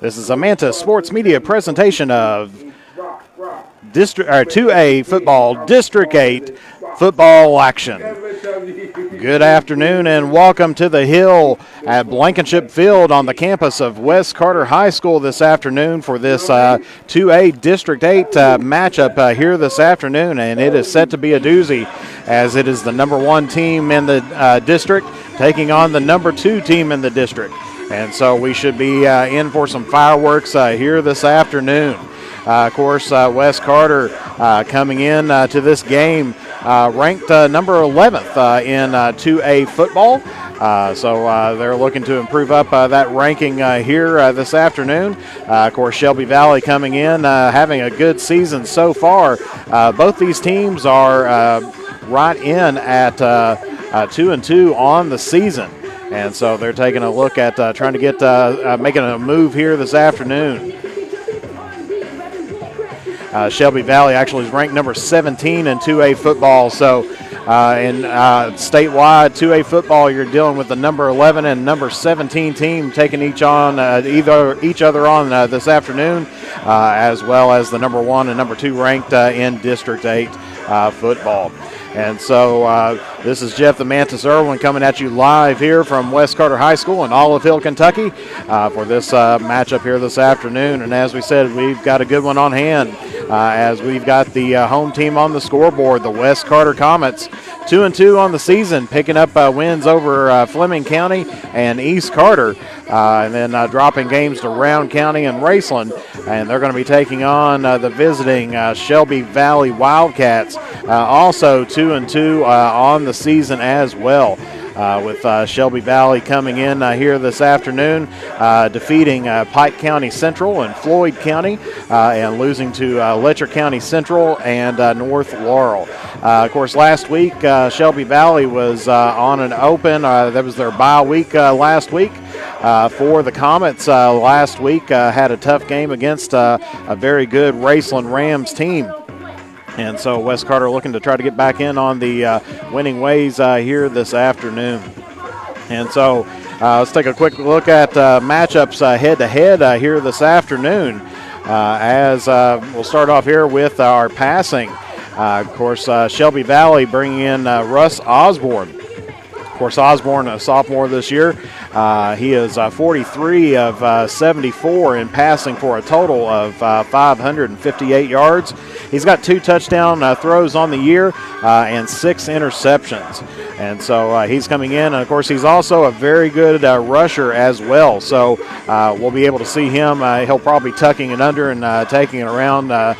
This is a Manta Sports Media presentation of 2A football, District 8 football action. Good afternoon and welcome to the Hill at Blankenship Field on the campus of West Carter High School this afternoon for this 2A District 8 matchup here this afternoon, and it is set to be a doozy as it is the number 1 team in the district taking on the number 2 team in the district. And so we should be in for some fireworks here this afternoon. Of course, West Carter coming in to this game ranked number 11th in 2A football. So they're looking to improve up that ranking here this afternoon. Of course, Shelby Valley coming in, having a good season so far. Both these teams are right in at 2-2 on the season. And so they're taking a look at trying to get making a move here this afternoon. Shelby Valley actually is ranked number 17 in 2A football. So in statewide 2A football, you're dealing with the number 11 and number 17 team taking each other on this afternoon, as well as the number 1 and number 2 ranked in District 8 football. And so this is Jeff the Mantis Irwin coming at you live here from West Carter High School in Olive Hill, Kentucky for this matchup here this afternoon. And as we said, we've got a good one on hand as we've got the home team on the scoreboard, the West Carter Comets, 2-2 on the season, picking up wins over Fleming County and East Carter, and then dropping games to Round County and Raceland. And they're going to be taking on the visiting Shelby Valley Wildcats, also 2-2 on the season as well. With Shelby Valley coming in here this afternoon, defeating Pike County Central and Floyd County, and losing to Letcher County Central and North Laurel. Of course, last week, Shelby Valley was on an open. That was their bye week last week. For the Comets last week, had a tough game against a very good Raceland Rams team. And so West Carter looking to try to get back in on the winning ways here this afternoon. And so let's take a quick look at matchups head-to-head here this afternoon. As we'll start off here with our passing. Of course, Shelby Valley bringing in Russ Osborne. Of course, Osborne, a sophomore this year. He is 43 of 74 in passing for a total of 558 yards. He's got 2 touchdown throws on the year and 6 interceptions. And so he's coming in. And, of course, he's also a very good rusher as well. So we'll be able to see him. He'll probably be tucking it under and taking it around,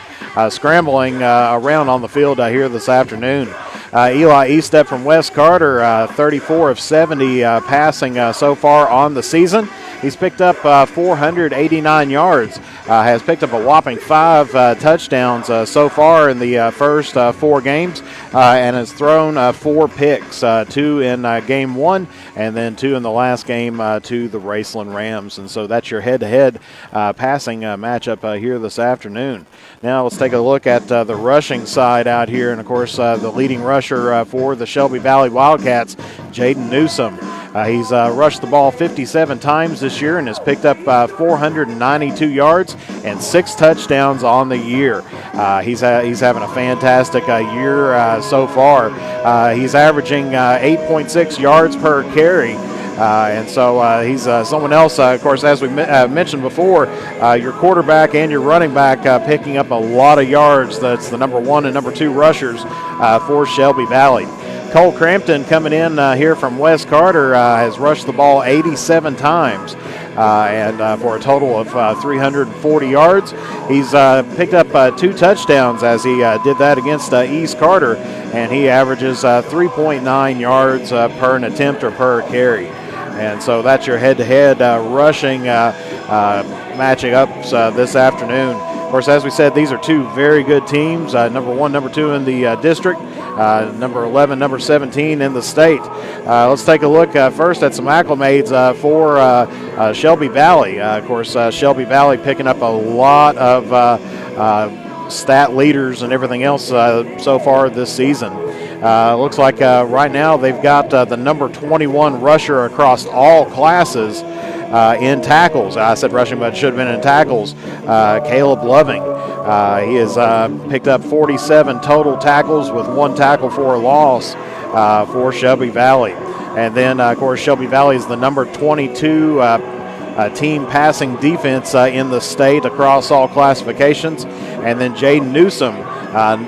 scrambling around on the field here this afternoon. Eli Eastep from West Carter, 34 of 70 passing so far on the season. He's picked up 489 yards, has picked up a whopping 5 touchdowns so far in the first 4 games, and has thrown 4 picks, 2 in game 1 and then 2 in the last game to the Raceland Rams. And so that's your head-to-head passing matchup here this afternoon. Now let's take a look at the rushing side out here. And, of course, the leading rusher for the Shelby Valley Wildcats, Jaden Newsom. He's rushed the ball 57 times this year and has picked up 492 yards and 6 touchdowns on the year. He's having a fantastic year so far. He's averaging 8.6 yards per carry. And so he's someone else, of course, as we mentioned before, your quarterback and your running back picking up a lot of yards. That's the number 1 and number 2 rushers for Shelby Valley. Cole Crampton coming in here from West Carter has rushed the ball 87 times and for a total of 340 yards. He's picked up 2 touchdowns as he did that against East Carter, and he averages 3.9 yards per an attempt or per carry. And so that's your head-to-head rushing matching ups this afternoon. Of course, as we said, these are 2 very good teams, number 1, number 2 in the district, number 11, number 17 in the state. Let's take a look first at some acclimates for Shelby Valley. Of course, Shelby Valley picking up a lot of stat leaders and everything else so far this season. Looks like right now they've got the number 21 rusher across all classes In tackles, I said rushing, but it should have been in tackles, Caleb Loving. He has picked up 47 total tackles with 1 tackle for a loss for Shelby Valley. And then, of course, Shelby Valley is the number 22 team passing defense in the state across all classifications. And then Jaden Newsom,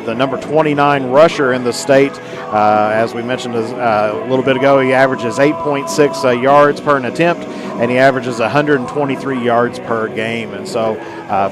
the number 29 rusher in the state. As we mentioned a little bit ago, he averages 8.6 yards per an attempt, and he averages 123 yards per game. And so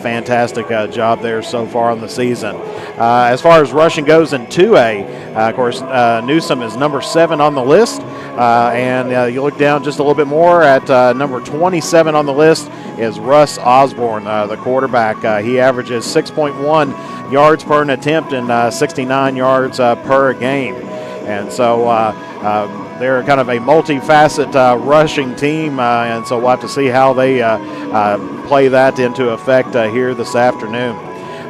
fantastic job there so far in the season. As far as rushing goes in 2A, of course, Newsom is number 7 on the list. And you look down just a little bit more at number 27 on the list is Russ Osborne, the quarterback. He averages 6.1 yards per an attempt and 69 yards per game. And so they're kind of a multifaceted rushing team, and so we'll have to see how they play that into effect here this afternoon.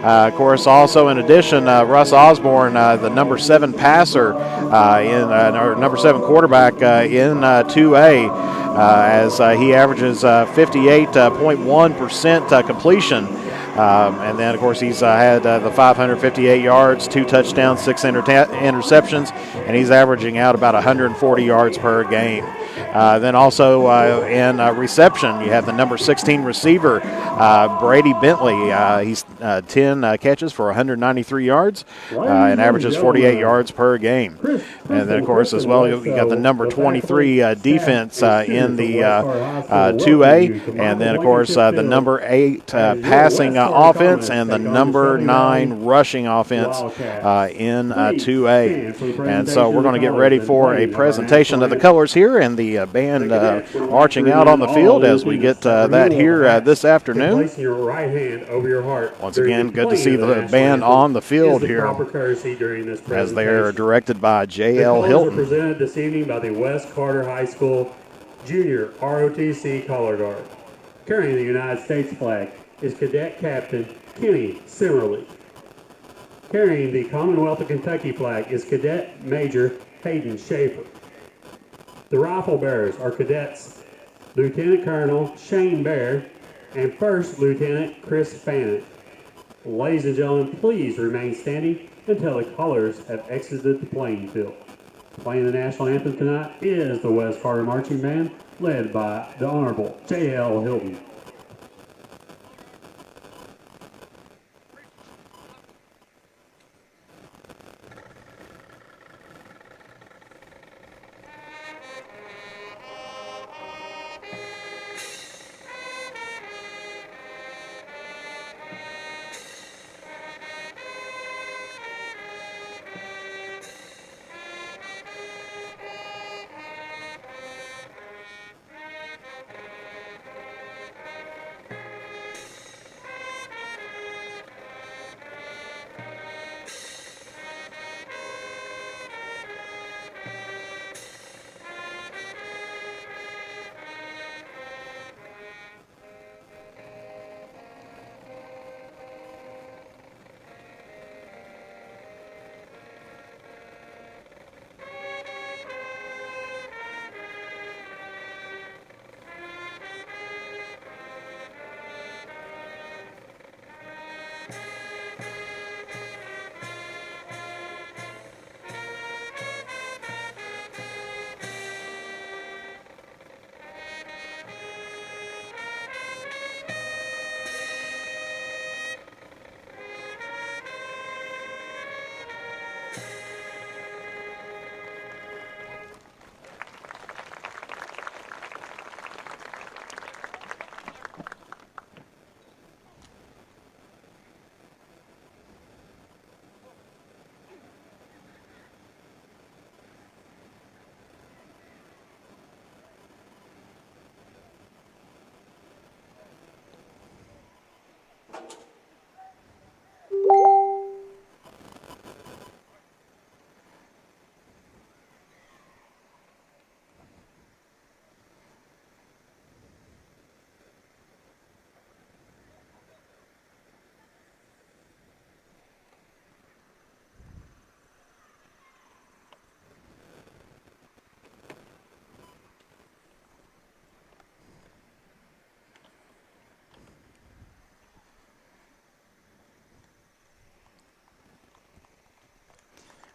Of course, also in addition, Russ Osborne, the number 7 passer or number 7 quarterback in 2A, as he averages 58.1% completion. And then, of course, he's had the 558 yards, 2 touchdowns, 6 interceptions, and he's averaging out about 140 yards per game. Then also in reception, you have the number 16 receiver, Brady Bentley. He's 10 catches for 193 yards and averages 48 yards per game. And then, of course, as well, you got the number 23 defense in the 2A. And then, of course, the number 8 passing offense and the number 9 rushing offense in 2A. And so we're going to get ready for a presentation of the colors here and the band marching out on the field as we get that here this afternoon. Once again, good to see the band on the field here as they are directed by J.L. Hilton. Presented this evening by the West Carter High School Junior ROTC Color Guard. Carrying the United States flag is Cadet Captain Kenny Simmerly. Carrying the Commonwealth of Kentucky flag is Cadet Major Hayden Schaefer. The rifle bearers are Cadets Lieutenant Colonel Shane Baer and First Lieutenant Chris Fannin. Ladies and gentlemen, please remain standing until the colors have exited the playing field. Playing the national anthem tonight is the West Carter Marching Band, led by the Honorable J.L. Hilton.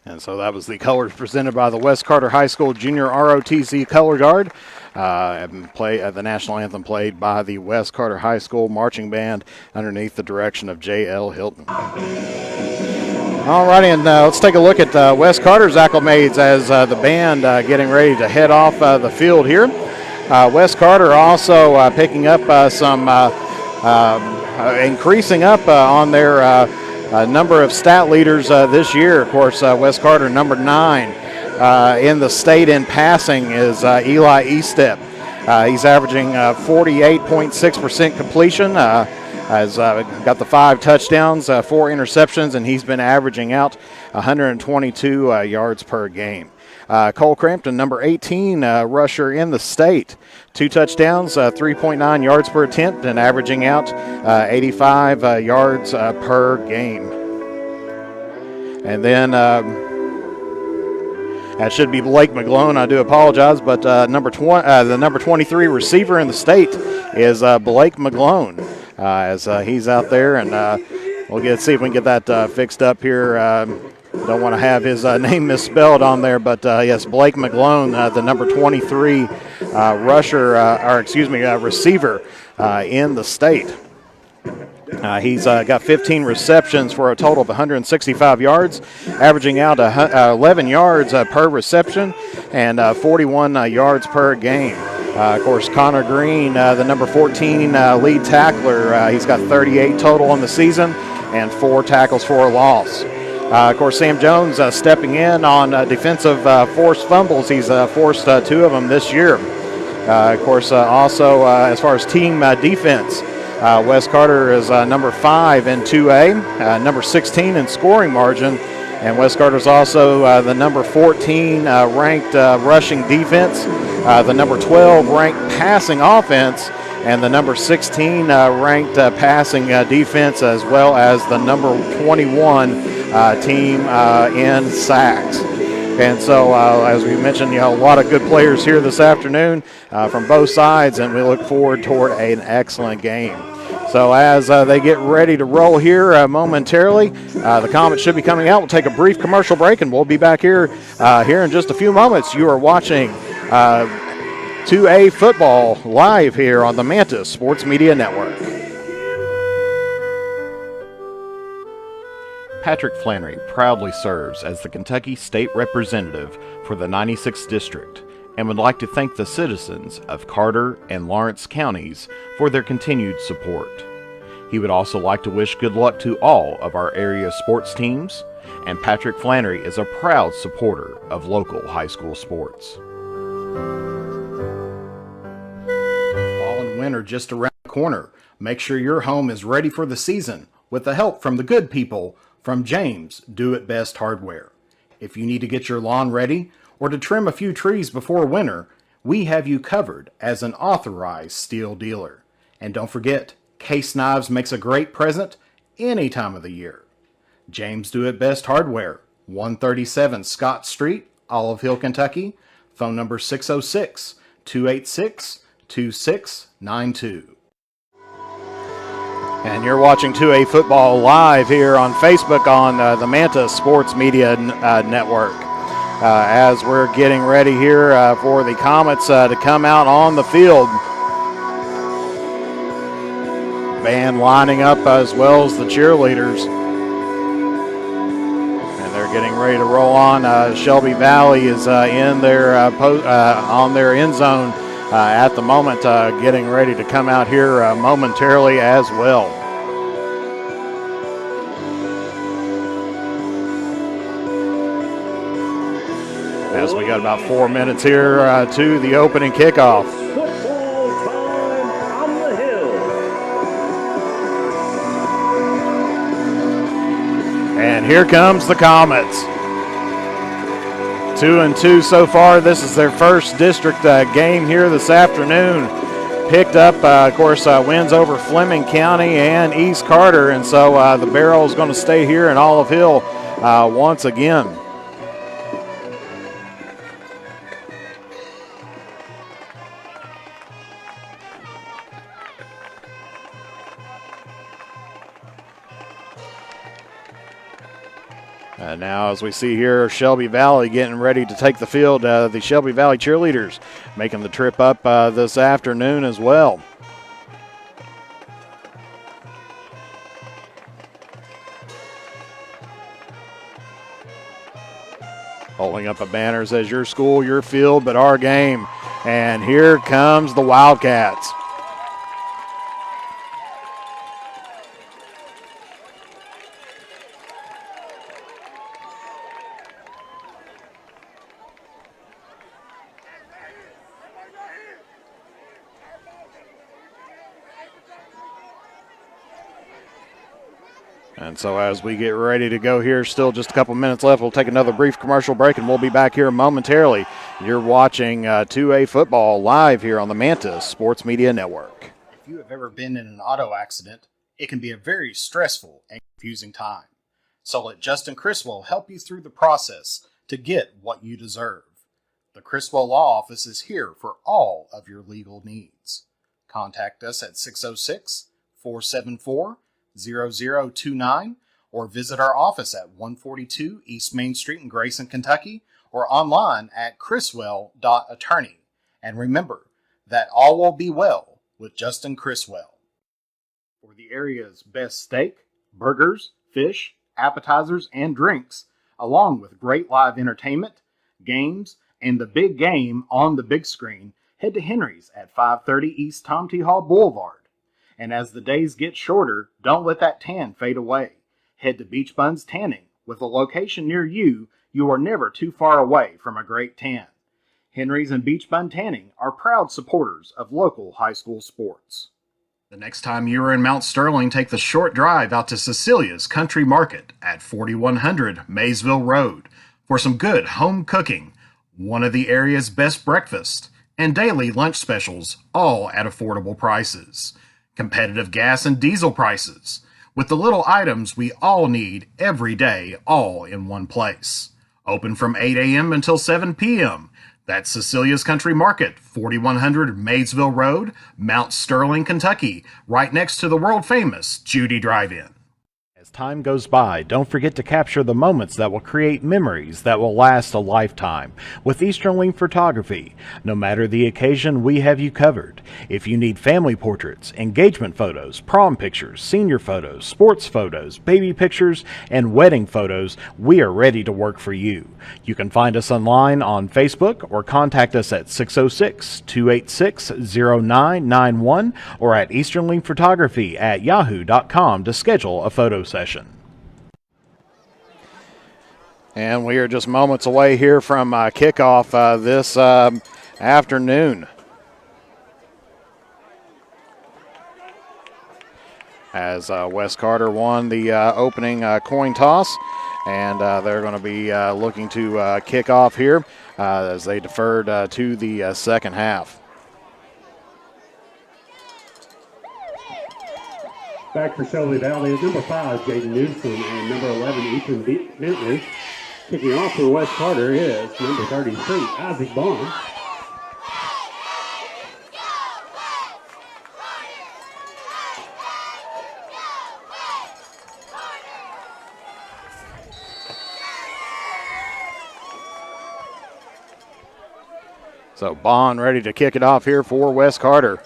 And so that was the colors presented by the West Carter High School Junior ROTC Color Guard. The national anthem played by the West Carter High School Marching Band underneath the direction of J.L. Hilton. All righty, and let's take a look at West Carter's acclimates as the band getting ready to head off the field here. West Carter also picking up increasing up on their number of stat leaders this year. Of course, West Carter, number 9 in the state in passing is Eli Estep. He's averaging 48.6% completion. Has got the 5 touchdowns, 4 interceptions, and he's been averaging out 122 yards per game. Cole Crampton, number 18 rusher in the state. 2 touchdowns, 3.9 yards per attempt, and averaging out 85 yards per game. And then that should be Blake McGlone. I do apologize, but the number 23 receiver in the state is Blake McGlone, as he's out there, and we'll see if we can get that fixed up here. Don't want to have his name misspelled on there, but yes, Blake McGlone, the number 23 receiver in the state. He's got 15 receptions for a total of 165 yards, averaging out 11 yards per reception and 41 yards per game. Of course, Connor Green, the number 14 lead tackler, he's got 38 total in the season and 4 tackles for a loss. Of course, Sam Jones stepping in on defensive forced fumbles. He's forced 2 of them this year. Of course, also as far as team defense, West Carter is number 5 in 2A, number 16 in scoring margin, and West Carter is also the number 14 ranked rushing defense, the number 12 ranked passing offense, and the number 16 ranked passing defense, as well as the number 21 team in sacks. And so, as we mentioned, a lot of good players here this afternoon from both sides, and we look forward toward an excellent game. So as they get ready to roll here momentarily, the Comets should be coming out. We'll take a brief commercial break, and we'll be back here in just a few moments. You are watching 2A football live here on the Mantis Sports Media Network. Patrick Flannery proudly serves as the Kentucky State Representative for the 96th District and would like to thank the citizens of Carter and Lawrence counties for their continued support. He would also like to wish good luck to all of our area sports teams, and Patrick Flannery is a proud supporter of local high school sports. Fall and winter just around the corner. Make sure your home is ready for the season with the help from the good people from James Do It Best Hardware. If you need to get your lawn ready or to trim a few trees before winter, we have you covered as an authorized steel dealer. And don't forget, Case Knives makes a great present any time of the year. James Do It Best Hardware, 137 Scott Street, Olive Hill, Kentucky. Phone number 606-286-2692. And you're watching 2A football live here on Facebook on the Manta Sports Media Network. As we're getting ready here for the Comets to come out on the field. Band lining up as well as the cheerleaders. And they're getting ready to roll on. Shelby Valley is in their on their end zone at the moment, getting ready to come out here momentarily as well. As we got about 4 minutes here to the opening kickoff. Football time on the hill. And here comes the Comets. 2-2 so far. This is their first district game here this afternoon. Picked up, of course, wins over Fleming County and East Carter. And so the Barrel is going to stay here in Olive Hill once again. And now as we see here, Shelby Valley getting ready to take the field. The Shelby Valley cheerleaders making the trip up this afternoon as well. Holding up a banner says your school, your field, but our game. And here comes the Wildcats. And so as we get ready to go here, still just a couple minutes left, we'll take another brief commercial break, and we'll be back here momentarily. You're watching 2A football live here on the Mantis Sports Media Network. If you have ever been in an auto accident, it can be a very stressful and confusing time. So let Justin Criswell help you through the process to get what you deserve. The Criswell Law Office is here for all of your legal needs. Contact us at 606-474-0029 or visit our office at 142 East Main Street in Grayson, Kentucky, or online at criswell.attorney. And remember that all will be well with Justin Criswell. For the area's best steak, burgers, fish, appetizers, and drinks, along with great live entertainment, games, and the big game on the big screen, head to Henry's at 530 East Tom T. Hall Boulevard. And as the days get shorter, don't let that tan fade away. Head to Beach Buns Tanning. With a location near you, you are never too far away from a great tan. Henry's and Beach Bun Tanning are proud supporters of local high school sports. The next time you are in Mount Sterling, take the short drive out to Cecilia's Country Market at 4100 Maysville Road for some good home cooking, one of the area's best breakfasts, and daily lunch specials, all at affordable prices. Competitive gas and diesel prices, with the little items we all need every day, all in one place. Open from 8 a.m. until 7 p.m. That's Cecilia's Country Market, 4100 Maysville Road, Mount Sterling, Kentucky, right next to the world-famous Judy Drive-In. As time goes by, don't forget to capture the moments that will create memories that will last a lifetime with Easterling Photography. No matter the occasion, we have you covered. If you need family portraits, engagement photos, prom pictures, senior photos, sports photos, baby pictures, and wedding photos, we are ready to work for you. You can find us online on Facebook or contact us at 606-286-0991 or at easterlingphotography@yahoo.com to schedule a photo session. And we are just moments away here from kickoff this afternoon. As Wes Carter won the opening coin toss, and they're going to be looking to kick off here as they deferred to the second half. Back for Shelby Valley is number 5, Jaden Newsom, and number 11, Ethan Bentley. Kicking off for Wes Carter is number 33, Isaac Bond. So Bond ready to kick it off here for Wes Carter.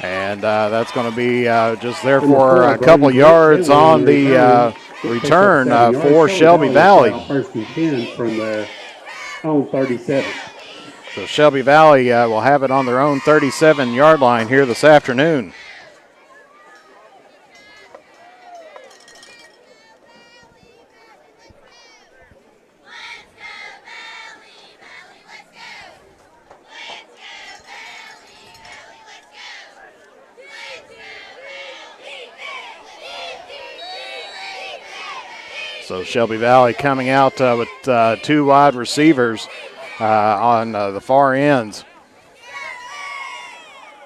And that's going to be just there for a couple yards on the return for Shelby Valley. First and 10 from their own 37. So Shelby Valley will have it on their own 37-yard line here this afternoon. So Shelby Valley coming out with two wide receivers on the far ends.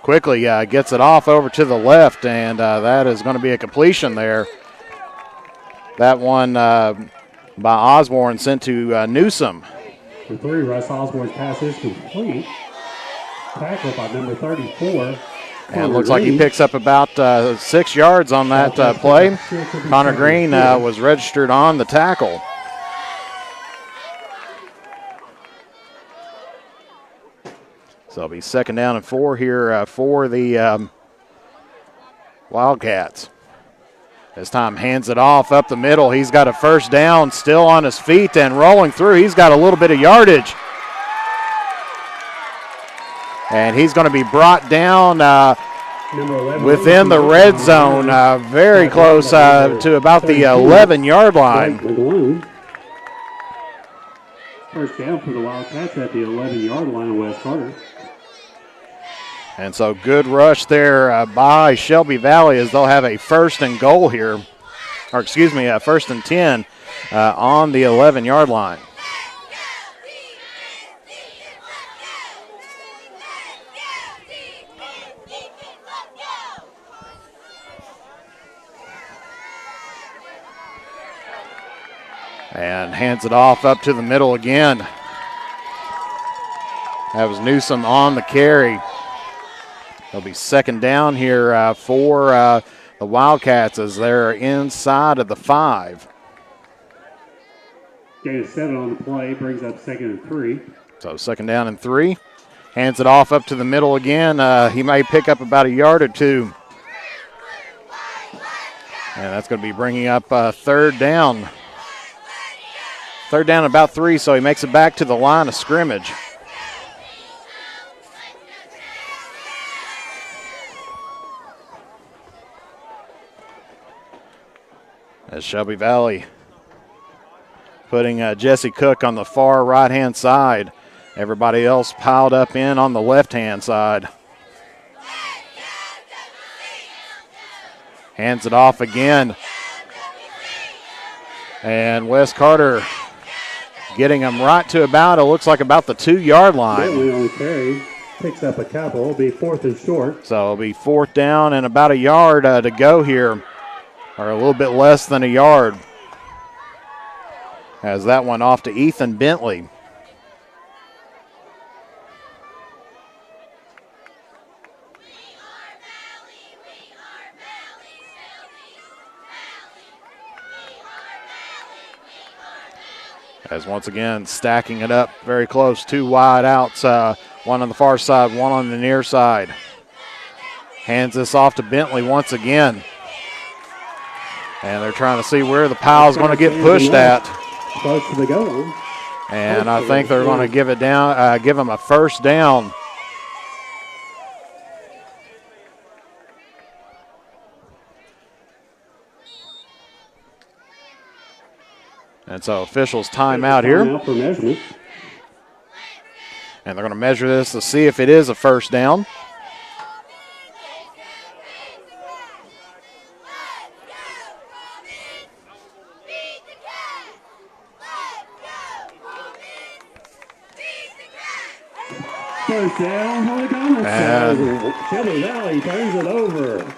Quickly gets it off over to the left, and that is going to be a completion there. That one by Osborne sent to Newsom. For 3, Russ Osborne's pass is complete. Tackle by number 34, And it looks like he picks up about 6 yards on that play. Connor Green was registered on the tackle. So it'll be 2nd down and 4 here for the Wildcats. This time hands it off up the middle. He's got a 1st down, still on his feet and rolling through. He's got a little bit of yardage. And he's going to be brought down within the red zone, very close to about the 11-yard line. 1st down for the Wildcats at the 11-yard line, West Carter. And so good rush there by Shelby Valley as they'll have a 1st and goal here. Or excuse me, a 1st and 10 on the 11-yard line. And hands it off up to the middle again. That was Newsom on the carry. It'll be 2nd down here for the Wildcats as they're inside of the 5. Gain of 7 on the play, brings up 2nd and 3. So 2nd down and 3. Hands it off up to the middle again. He may pick up about a yard or 2. And that's going to be bringing up 3rd down. 3rd down about 3, so he makes it back to the line of scrimmage. As Shelby Valley putting Jesse Cook on the far right-hand side. Everybody else piled up in on the left-hand side. Hands it off again. And Wes Carter getting him right to about, it looks like about the 2-yard line. On carry, picks up a couple. It'll be 4th and short. So it'll be 4th down and about a yard to go here, or a little bit less than a yard. As that one off to Ethan Bentley. As once again, stacking it up very close. 2 wide outs, one on the far side, one on the near side. Hands this off to Bentley once again. And they're trying to see where the pile's going to get pushed at. Close to the goal line. And I think they're going to give it down, give them a 1st down. And so officials timeout here. For measurement. And they're going to measure this to see if it is a 1st down. First down for the Comets. Shelby Valley turns it over.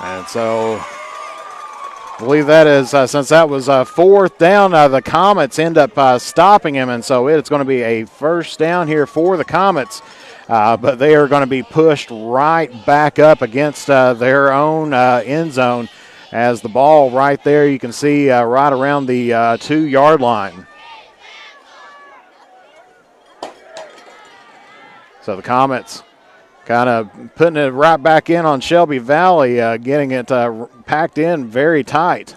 And so I believe that is, since that was 4th down, the Comets end up stopping him, and so it's going to be a 1st down here for the Comets. But they are going to be pushed right back up against their own end zone as the ball right there, you can see right around the 2-yard line. So the Comets kind of putting it right back in on Shelby Valley, getting it packed in very tight.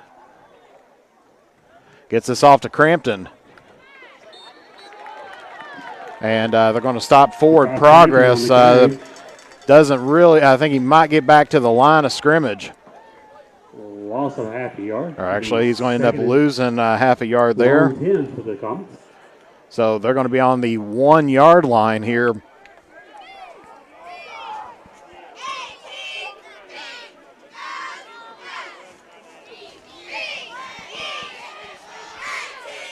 Gets this off to Crampton. And they're going to stop forward progress. Doesn't really, I think he might get back to the line of scrimmage. Loss of half a yard. Or actually, he's going to end up losing half a yard there. For the Comets. So they're going to be on the 1-yard line here.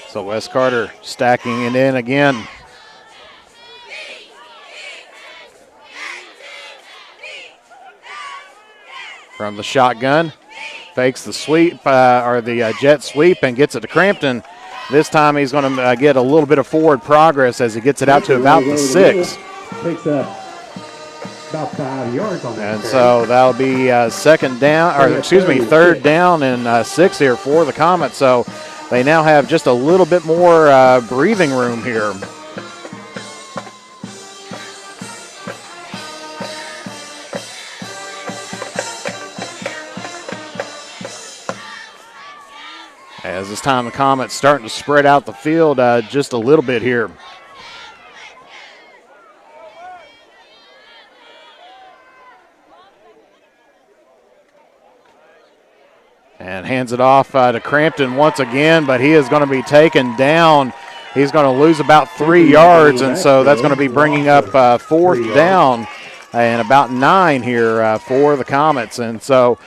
So Wes Carter stacking it in again. From the shotgun, fakes the sweep or the jet sweep and gets it to Crampton. This time he's going to get a little bit of forward progress as he gets it out to about the 6. Picks up About 5 yards on that And carry. so that'll be third down and 6 here for the Comets. So they now have just a little bit more breathing room here. As this time the Comets starting to spread out the field just a little bit here. And hands it off to Crampton once again, but he is going to be taken down. He's going to lose about 3 yards, and so that's going to be bringing up fourth down and about 9 here for the Comets. And so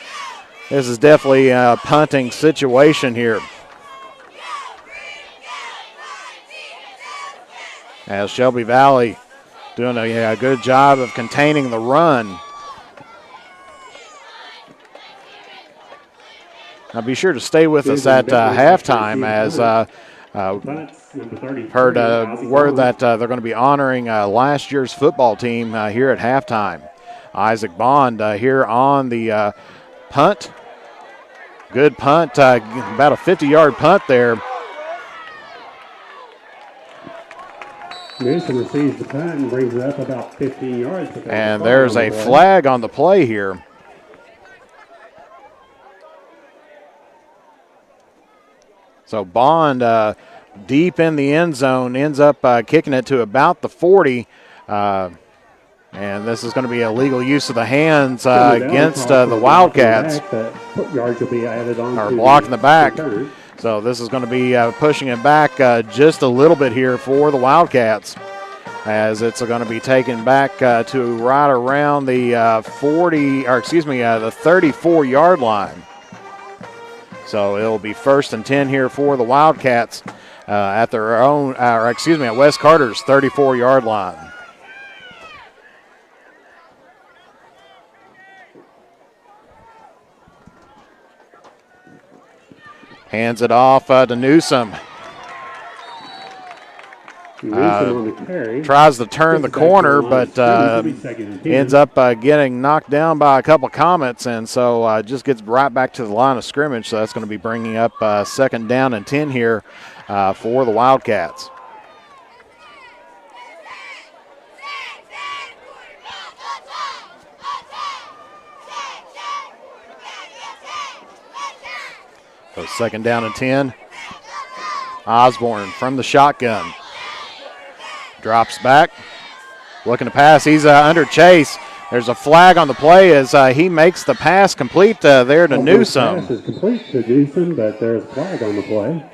this is definitely a punting situation here. As Shelby Valley doing a good job of containing the run. Now be sure to stay with us at halftime as heard word that they're going to be honoring last year's football team here at halftime. Isaac Bond here on the punt. Good punt, about a 50-yard punt there. Newsom receives the punt and brings it up about 15 yards. And there's a flag on the play here. So Bond deep in the end zone ends up kicking it to about the 40. And this is going to be a legal use of the hands against the Wildcats. Yards will be added on or blocking the back. So this is going to be pushing it back just a little bit here for the Wildcats, as it's going to be taken back to right around the the 34-yard line. So it'll be 1st and 10 here for the Wildcats at their own, at Wes Carter's 34-yard line. Hands it off to Newsom. Tries to turn the corner, but ends up getting knocked down by a couple of Comets, and so just gets right back to the line of scrimmage. So that's going to be bringing up 2nd down and 10 here for the Wildcats. So 2nd down and 10. Osborne from the shotgun. Drops back. Looking to pass. He's under chase. There's a flag on the play as he makes the pass complete there to Newsom. The pass is complete to Newsom, but there's a flag on the play.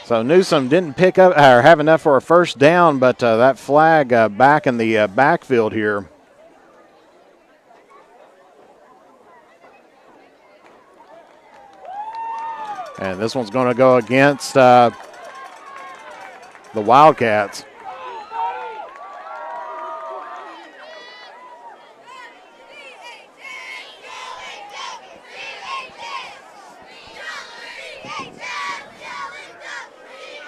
So Newsom didn't pick up or have enough for a 1st down, but that flag back in the backfield here. And this one's going to go against the Wildcats.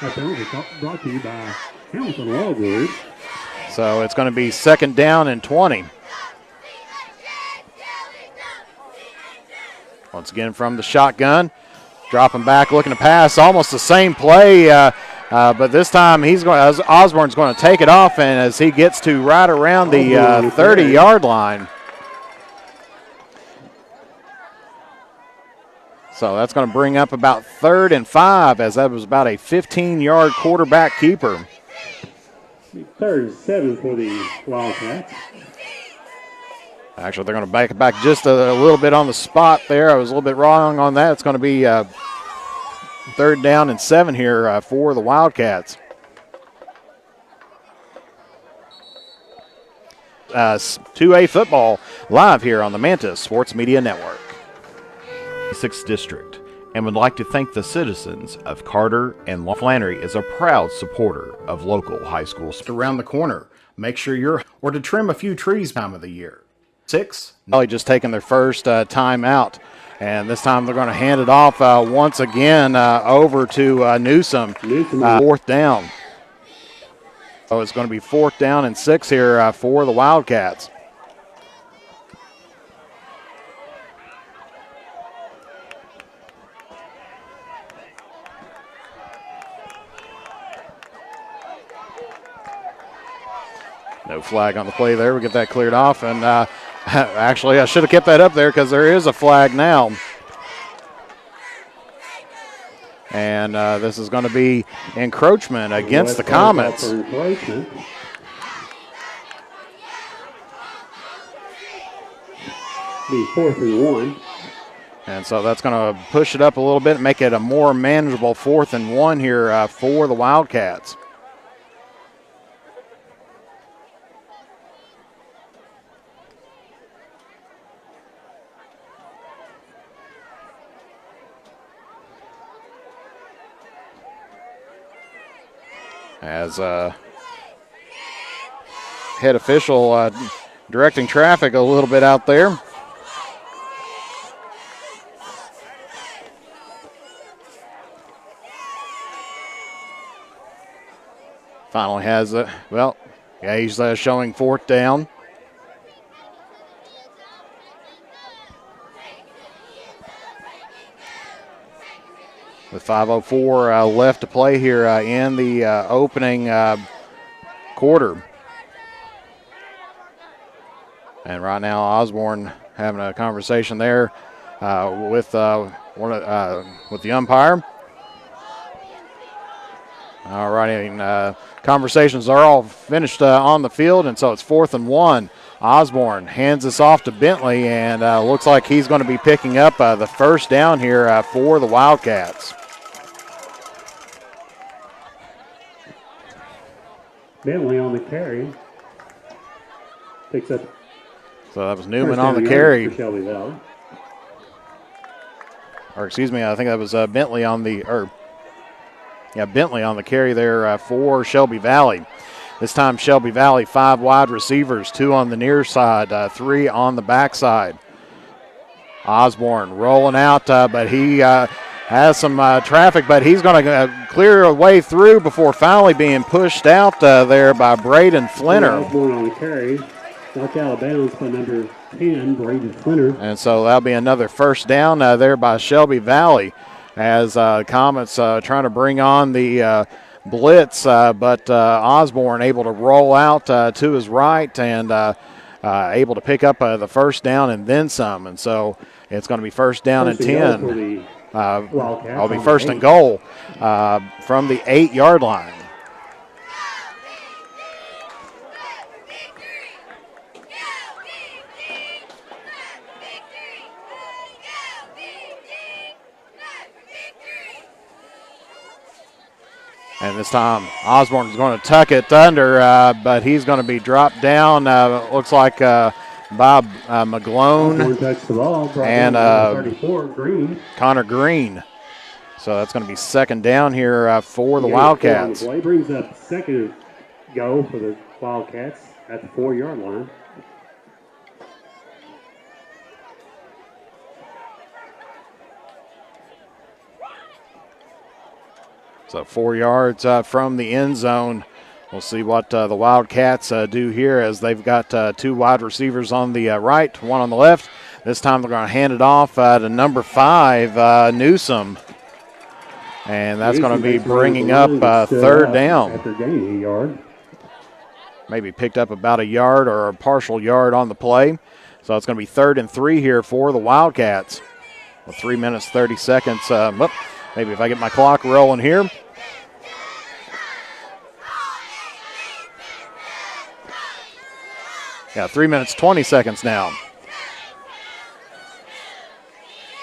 That penalty brought to you by Hamilton Law Group. So it's going to be 2nd down and 20. Once again from the shotgun. Dropping back, looking to pass. Almost the same play, but this time Osborne's going to take it off, and as he gets to right around the 30-yard line. So that's going to bring up about 3rd and 5, as that was about a 15-yard quarterback keeper. 3rd and 7 for the Wildcats. Actually, they're going to back it back just a little bit on the spot there. I was a little bit wrong on that. It's going to be 3rd down and 7 here for the Wildcats. 2A football live here on the Mantis Sports Media Network. 6th District, and would like to thank the citizens of Carter and Flannery is a proud supporter of local high schools. Around the corner, make sure or to trim a few trees time of the year. 6. Valley just taking their first time out, and this time they're going to hand it off once again over to Newsom. 4th 4th down. So it's going to be 4th down and 6 here for the Wildcats. No flag on the play there. We get that cleared off. And actually, I should have kept that up there because there is a flag now. And this is going to be encroachment against the Comets. Be 4th and 1. And so that's going to push it up a little bit and make it a more manageable 4th and 1 here for the Wildcats. As head official directing traffic a little bit out there. Finally has he's showing 4th down. With 5:04 left to play here in the opening quarter. And right now Osborne having a conversation there with the umpire. All righty, and conversations are all finished on the field, and so it's 4th and 1. Osborne hands this off to Bentley, and looks like he's going to be picking up the 1st down here for the Wildcats. Bentley on the carry. Picks up. So that was Newman on the carry. For Shelby Valley. Or excuse me, I think that was Bentley on the Bentley on the carry there for Shelby Valley. This time Shelby Valley 5 wide receivers, 2 on the near side, 3 on the back side. Osborne rolling out, but he has some traffic, but he's going to clear a way through before finally being pushed out there by Braden Flinner. Osborne on the carry, knocked out of bounds by number 10, Braden Flinner. And so that'll be another 1st down there by Shelby Valley as Comets trying to bring on the blitz, but Osborne able to roll out to his right and able to pick up the 1st down and then some. And so it's going to be 1st down and 10. It'll be 1st and goal from the 8-yard line. And this time Osborne is going to tuck it under, but he's going to be dropped down. Looks like Bob McGlone and 34, Green. Connor Green. So that's going to be 2nd down here for the Wildcats. Play brings up 2nd go for the Wildcats at the 4-yard line. So 4 yards from the end zone. We'll see what the Wildcats do here as they've got 2 wide receivers on the right, 1 on the left. This time they're going to hand it off to number 5, Newsom. And that's going to be bringing up 3rd down. After gaining a yard. Maybe picked up about a yard or a partial yard on the play. So it's going to be 3rd and 3 here for the Wildcats. With 3 minutes, 30 seconds. Maybe if I get my clock rolling here. Yeah, 3 minutes, 20 seconds now.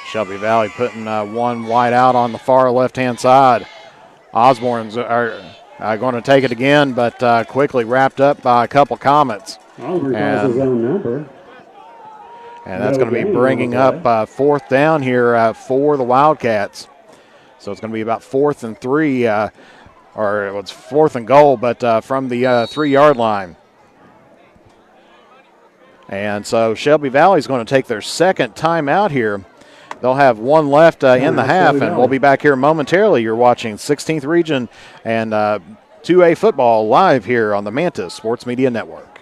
Shelby Valley putting 1 wide out on the far left-hand side. Osborne's are going to take it again, but quickly wrapped up by a couple Comets. Osborne calls his own number. And that's going to be bringing up 4th down here for the Wildcats. So it's going to be about 4th and 3, or it's 4th and goal, but from the 3-yard line. And so Shelby Valley is going to take their 2nd timeout here. They'll have 1 left in the half, and we'll be back here momentarily. You're watching 16th Region and 2A football live here on the Mantis Sports Media Network.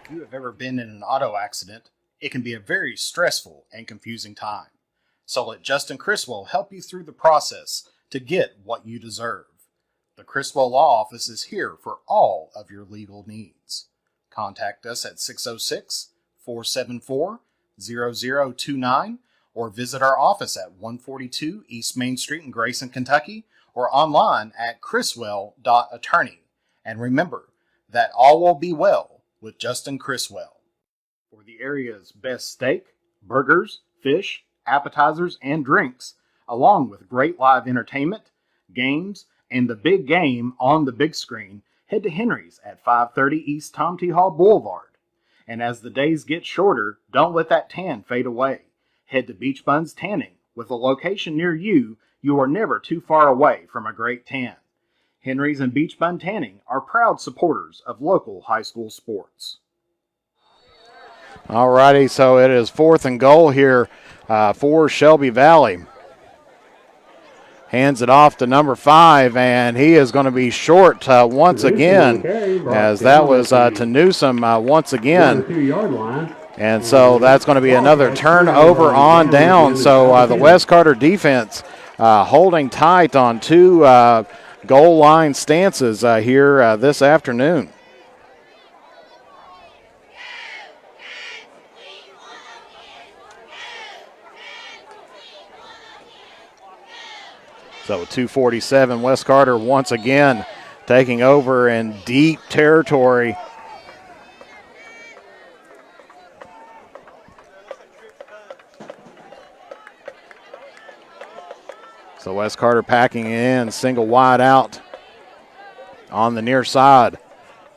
If you have ever been in an auto accident, it can be a very stressful and confusing time. So let Justin Criswell help you through the process to get what you deserve. The Criswell Law Office is here for all of your legal needs. Contact us at 606-474-0029 or visit our office at 142 East Main Street in Grayson, Kentucky, or online at criswell.attorney. And remember that all will be well with Justin Criswell. For the area's best steak, burgers, fish, appetizers, and drinks, along with great live entertainment, games, and the big game on the big screen, head to Henry's at 530 East Tom T. Hall Boulevard. And as the days get shorter, don't let that tan fade away. Head to Beach Buns Tanning. With a location near you, you are never too far away from a great tan. Henry's and Beach Bun Tanning are proud supporters of local high school sports. All righty, so it is 4th and goal here for Shelby Valley. Hands it off to number 5, and he is going to be short once again, as that was to Newsom once again. And so that's going to be another turnover on down. So the West Carter defense holding tight on 2 goal line stances here this afternoon. So with 2:47, West Carter once again taking over in deep territory. So West Carter packing in, single wide out on the near side.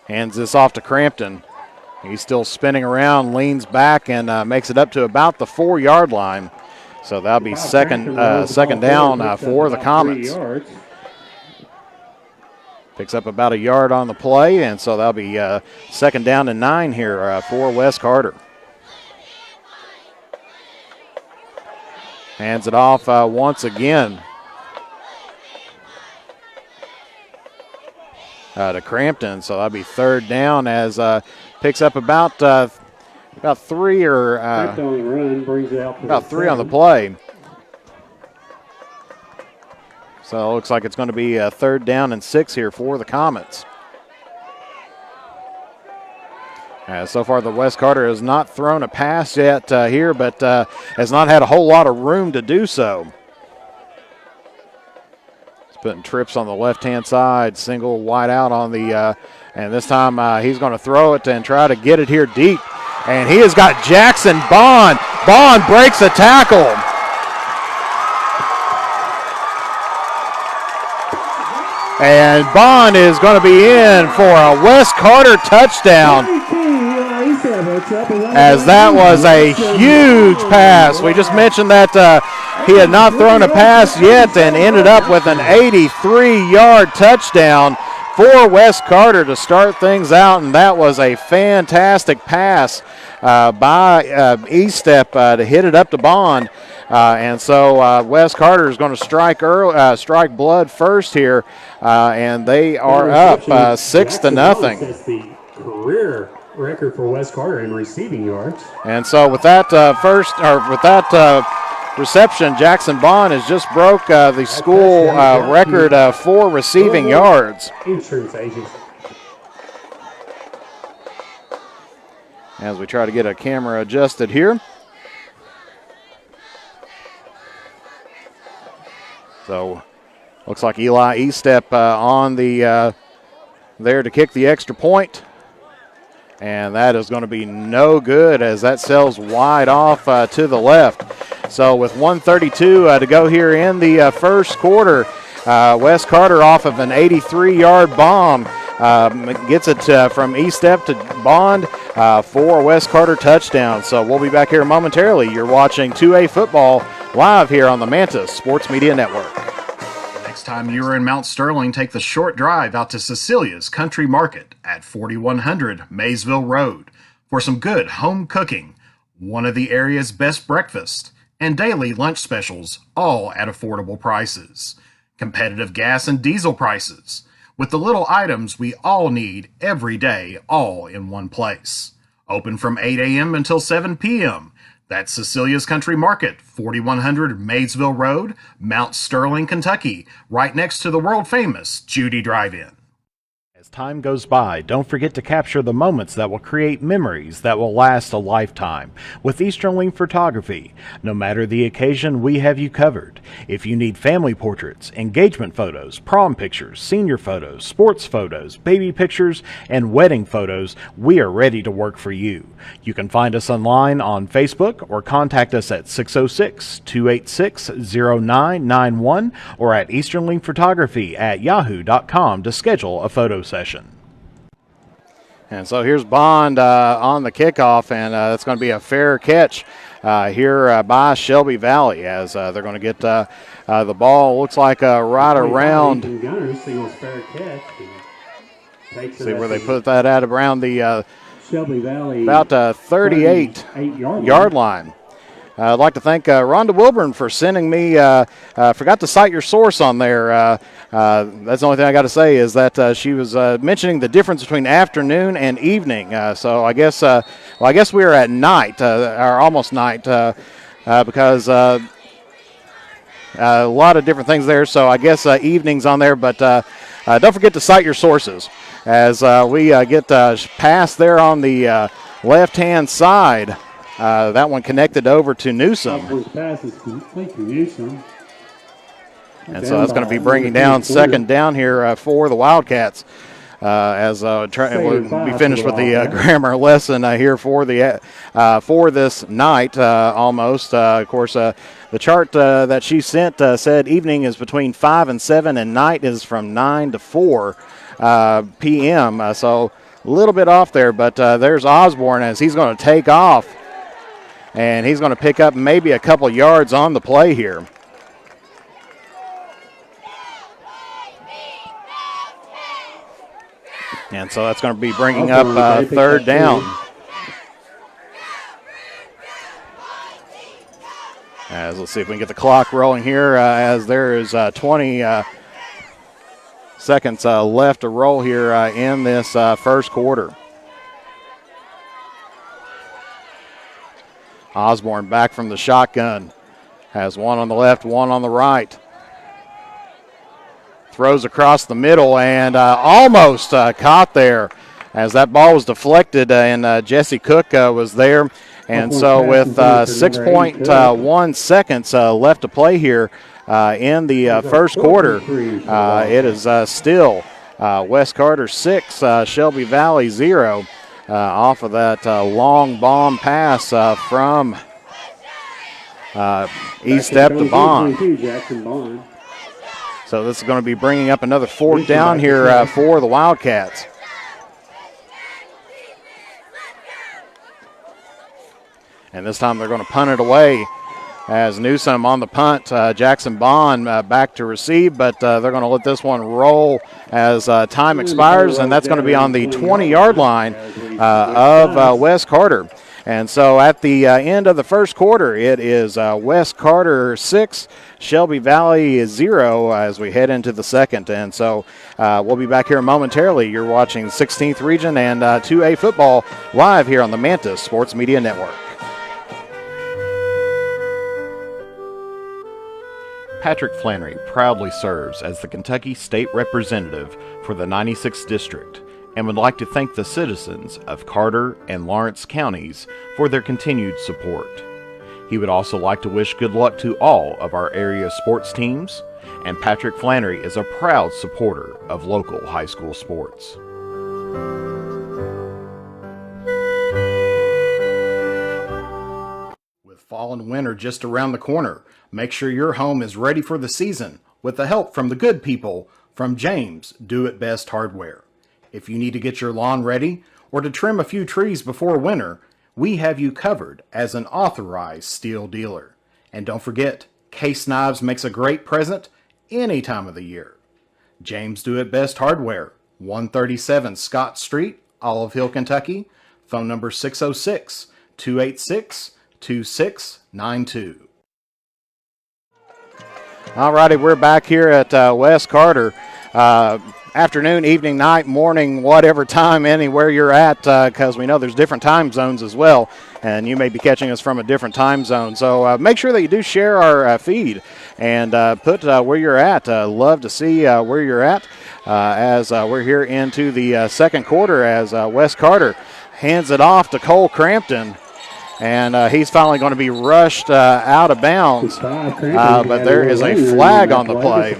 Hands this off to Crampton. He's still spinning around, leans back, and makes it up to about the 4-yard line. So that'll be second down for the Comets. Picks up about a yard on the play, and so that'll be second down and 9 here for West Carter. Hands it off once again to Crampton, so that'll be third down as picks up about 3 or about 3 on the play. So it looks like it's going to be third down and 6 here for the Comets. So far, the West Carter has not thrown a pass yet here, but has not had a whole lot of room to do so. He's putting trips on the left-hand side, single wide out on the, and this time he's going to throw it and try to get it here deep. And he has got Jackson Bond. Bond breaks a tackle. And Bond is going to be in for a West Carter touchdown, as that was a huge pass. We just mentioned that he had not thrown a pass yet and ended up with an 83-yard touchdown for West Carter to start things out, and that was a fantastic pass by Estep to hit it up to Bond. And so West Carter is going to strike blood first here, and they are up 6-0. That's the career record for West Carter in receiving yards. And so with that reception, Jackson Bond has just broke the school record for receiving yards. Insurance agents. As we try to get a camera adjusted here. So looks like Eli Estep on the there to kick the extra point. And that is going to be no good, as that sails wide off to the left. So with 1:32 to go here in the first quarter, West Carter off of an 83-yard bomb gets it from Estep to Bond for a West Carter touchdown. So we'll be back here momentarily. You're watching 2A football live here on the Mantis Sports Media Network. Next time you're in Mount Sterling, take the short drive out to Cecilia's Country Market at 4100 Maysville Road for some good home cooking, one of the area's best breakfasts, and daily lunch specials, all at affordable prices. Competitive gas and diesel prices. with the little items we all need every day, all in one place. Open from 8 a.m. until 7 p.m. That's Cecilia's Country Market, 4100 Maysville Road, Mount Sterling, Kentucky, right next to the world-famous Judy Drive-In. As time goes by, don't forget to capture the moments that will create memories that will last a lifetime with Easternling Photography. No matter the occasion, we have you covered. If you need family portraits, engagement photos, prom pictures, senior photos, sports photos, baby pictures, and wedding photos, we are ready to work for you. You can find us online on Facebook or contact us at 606-286-0991 or at easternlingphotography@yahoo.com to schedule a photo session. And so here's Bond on the kickoff, and it's going to be a fair catch here by Shelby Valley as they're going to get the ball. Looks like right around. See where they put that at around the Shelby Valley about 38-yard line. I'd like to thank Rhonda Wilburn for sending me, forgot to cite your source on there. That's the only thing I got to say is that she was mentioning the difference between afternoon and evening. So I guess we are at night, or almost night, because a lot of different things there. So I guess evenings on there, but don't forget to cite your sources as we get past there on the left-hand side. That one connected over to Newsom. And so that's going to be bringing down second down here for the Wildcats. As we'll be finished with the grammar lesson here for this night almost. Of course, the chart that she sent said evening is between 5 and 7, and night is from 9 to 4 p.m. So a little bit off there, but there's Osborne as he's going to take off. And he's going to pick up maybe a couple yards on the play here. And so that's going to be bringing up third down. As let's see if we can get the clock rolling here as there is 20 seconds left to roll here in this first quarter. Osborne back from the shotgun. Has one on the left, one on the right. Throws across the middle and almost caught there as that ball was deflected and Jesse Cook was there. And so with 6.1 seconds left to play here in the first quarter, it is still West Carter 6, Shelby Valley 0. Off of that long bomb pass from East Step to Bond. So this is going to be bringing up another fourth down here for the Wildcats. And this time they're going to punt it away as Newsom on the punt. Jackson Bond back to receive, but they're going to let this one roll as time expires, and that's going to be on the 20-yard line of West Carter. And so at the end of the first quarter, it is West Carter 6, Shelby Valley 0 as we head into the second. And so we'll be back here momentarily. You're watching 16th Region and 2A football live here on the Mantis Sports Media Network. Patrick Flannery proudly serves as the Kentucky State Representative for the 96th District and would like to thank the citizens of Carter and Lawrence counties for their continued support. He would also like to wish good luck to all of our area sports teams, and Patrick Flannery is a proud supporter of local high school sports. With fall and winter just around the corner, make sure your home is ready for the season with the help from the good people from James Do It Best Hardware. If you need to get your lawn ready or to trim a few trees before winter, we have you covered as an authorized steel dealer. And don't forget, case knives makes a great present any time of the year. James Do It Best Hardware, 137 Scott Street, Olive Hill, Kentucky. Phone number 606-286-2692. All righty, we're back here at West Carter. afternoon, evening, night, morning, whatever time, anywhere you're at, because we know there's different time zones as well, and you may be catching us from a different time zone. So make sure that you do share our feed and put where you're at. Love to see where you're at as we're here into the second quarter as Wes Carter hands it off to Cole Crampton. And he's finally going to be rushed out of bounds. But there is a flag on the play.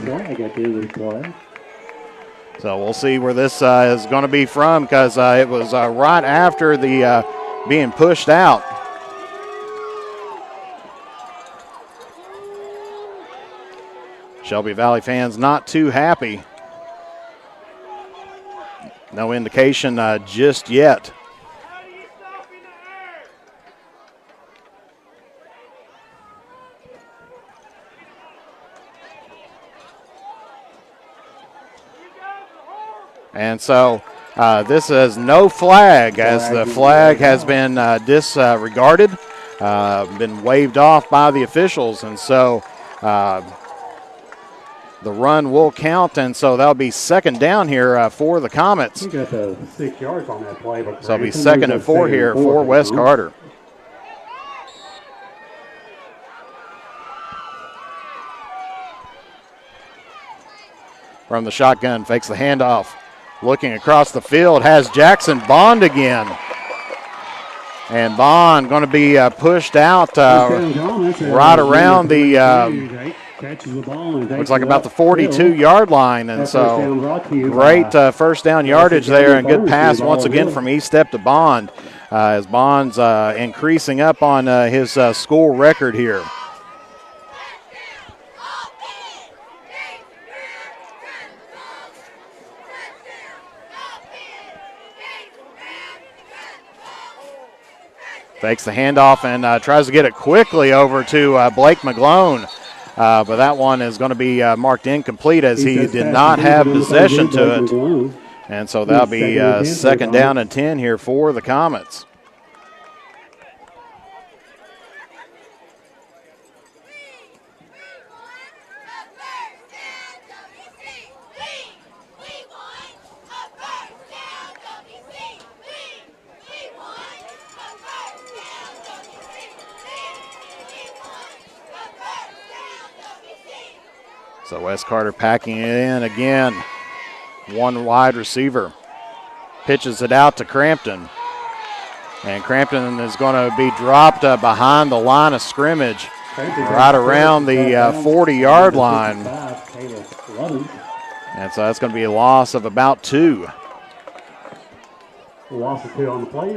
So we'll see where this is going to be from, because it was right after the being pushed out. Shelby Valley fans not too happy. No indication just yet. And so this is no flag, as the flag has been disregarded, been waved off by the officials. And so the run will count, and so that'll be second down here for the Comets. He got 6 yards on that play. So it'll be 2nd and 4 here for Wes Carter. From the shotgun, fakes the handoff. Looking across the field, has Jackson Bond again. And Bond going to be pushed out right around the, looks like about the 42-yard line. And so great first down yardage there, and good pass once again from E-Step to Bond, as Bond's increasing up on his school record here. Fakes the handoff and tries to get it quickly over to Blake McGlone. But that one is going to be marked incomplete, as he did not have possession to it. And so that'll be 2nd down and 10 here for the Comets. So Wes Carter packing it in again. One wide receiver. Pitches it out to Crampton. And Crampton is going to be dropped behind the line of scrimmage, right around the 40-yard line. And so that's going to be a loss of about 2. Loss of 2 on the play.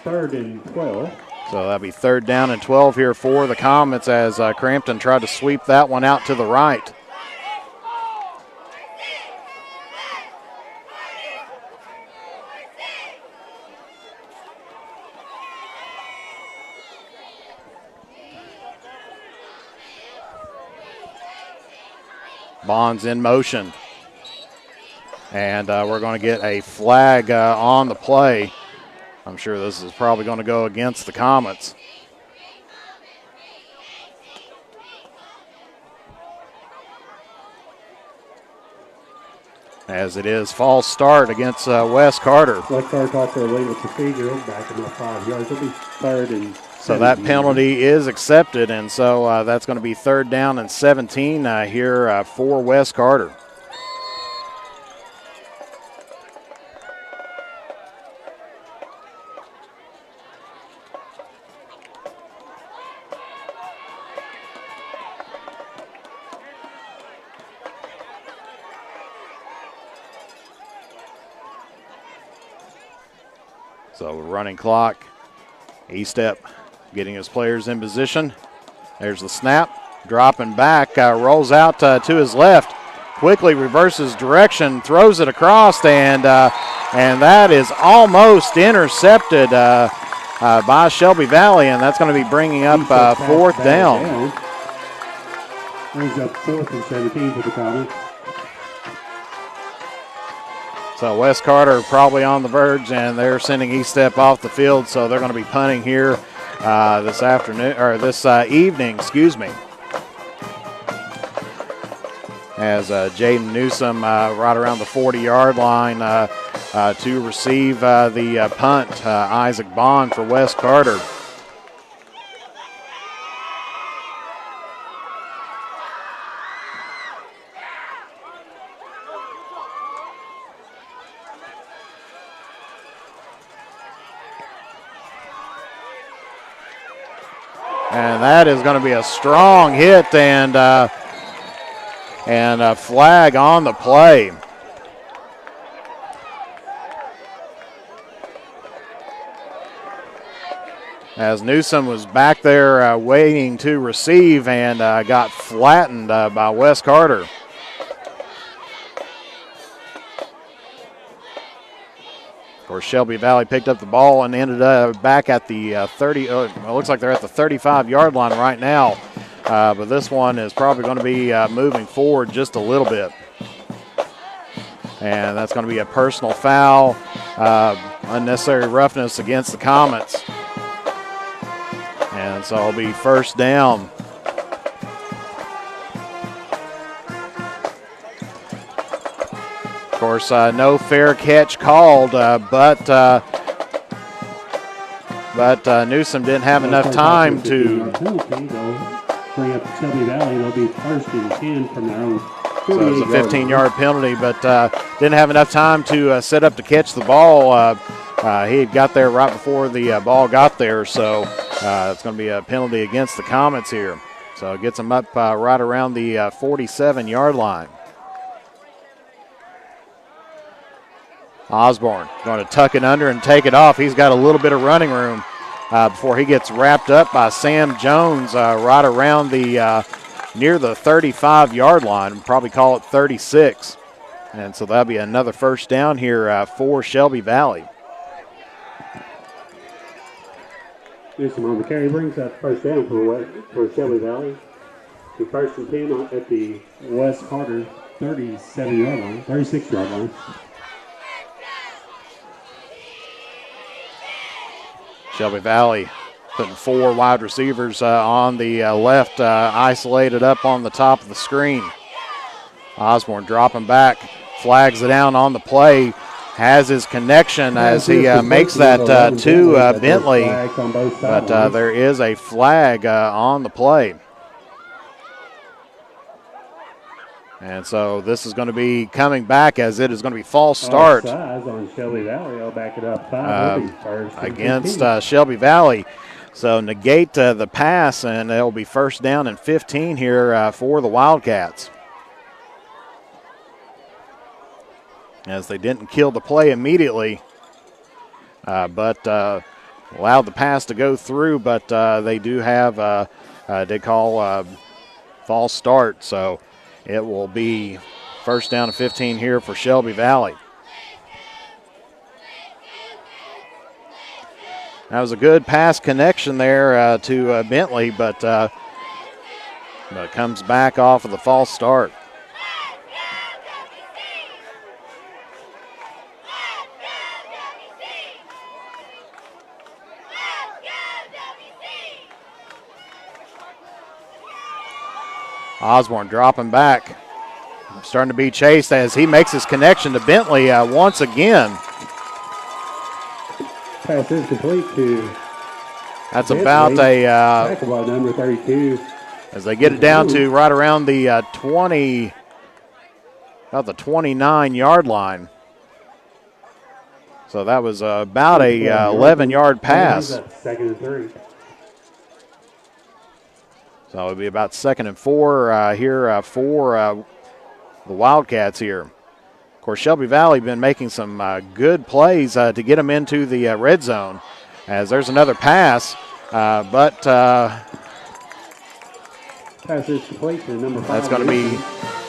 3rd and 12. So that'll be 3rd down and 12 here for the Comets, as Crampton tried to sweep that one out to the right. Bond's in motion. And we're going to get a flag on the play. I'm sure this is probably going to go against the Comets. As it is false start against Wes Carter. Wes Carter called for a legal procedure, back him up 5 yards. It'll be 3rd and 17. So that penalty is accepted, and so that's going to be 3rd down and 17 here for Wes Carter. So running clock, E-Step getting his players in position. There's the snap, dropping back, rolls out to his left, quickly reverses direction, throws it across, and that is almost intercepted by Shelby Valley, and that's going to be bringing up 4th down. Brings up 4th and 17 for the Comets. So Wes Carter probably on the verge, and they're sending E-Step off the field, so they're going to be punting here this afternoon, or this evening, excuse me. as Jaden Newsom right around the 40-yard line to receive the punt. Isaac Bond for Wes Carter. And that is going to be a strong hit and a flag on the play. As Newsom was back there waiting to receive and got flattened by Wes Carter. Of course, Shelby Valley picked up the ball and ended up back at the 30. It looks like they're at the 35-yard line right now. But this one is probably going to be moving forward just a little bit. And that's going to be a personal foul, unnecessary roughness against the Comets. And so it'll be first down. Of course, no fair catch called, but Newsom didn't have enough time to. Bring up Shelby Valley. They'll be first and 10 from their own. So it was a 15-yard penalty, but didn't have enough time to set up to catch the ball. He had got there right before the ball got there, so it's going to be a penalty against the Comets here. So it gets them up right around the 47-yard line. Osborne going to tuck it under and take it off. He's got a little bit of running room before he gets wrapped up by Sam Jones right around the near the 35-yard line. Probably call it 36. And so that'll be another first down here for Shelby Valley. Newsom on the carry brings up first down for Shelby Valley. The first and 10 at the Wes Carter 37-yard line, 36-yard line. Shelby Valley putting 4 wide receivers on the left, isolated up on the top of the screen. Osborne dropping back, flags it down on the play, has his connection as he makes that to Bentley, but there is a flag on the play. And so this is going to be coming back as it is going to be false start on Shelby Valley. I'll back it up 5 against Shelby Valley. So negate the pass, and it'll be first down and 15 here for the Wildcats. As they didn't kill the play immediately, but allowed the pass to go through, but they do have, they call false start. So it will be first down and 15 here for Shelby Valley. That was a good pass connection there to Bentley, but comes back off of the false start. Osborne dropping back, starting to be chased as he makes his connection to Bentley once again. Pass is complete to That's Bentley. about a Tackle by number 32. as they get it down to right around the 20, about the 29-yard line. So that was about a 11-yard pass. Second and 3. So it would be about 2nd and 4 here for the Wildcats here. Of course, Shelby Valley been making some good plays to get them into the red zone. As there's another pass, but Pass is complete to number 5. that's going to be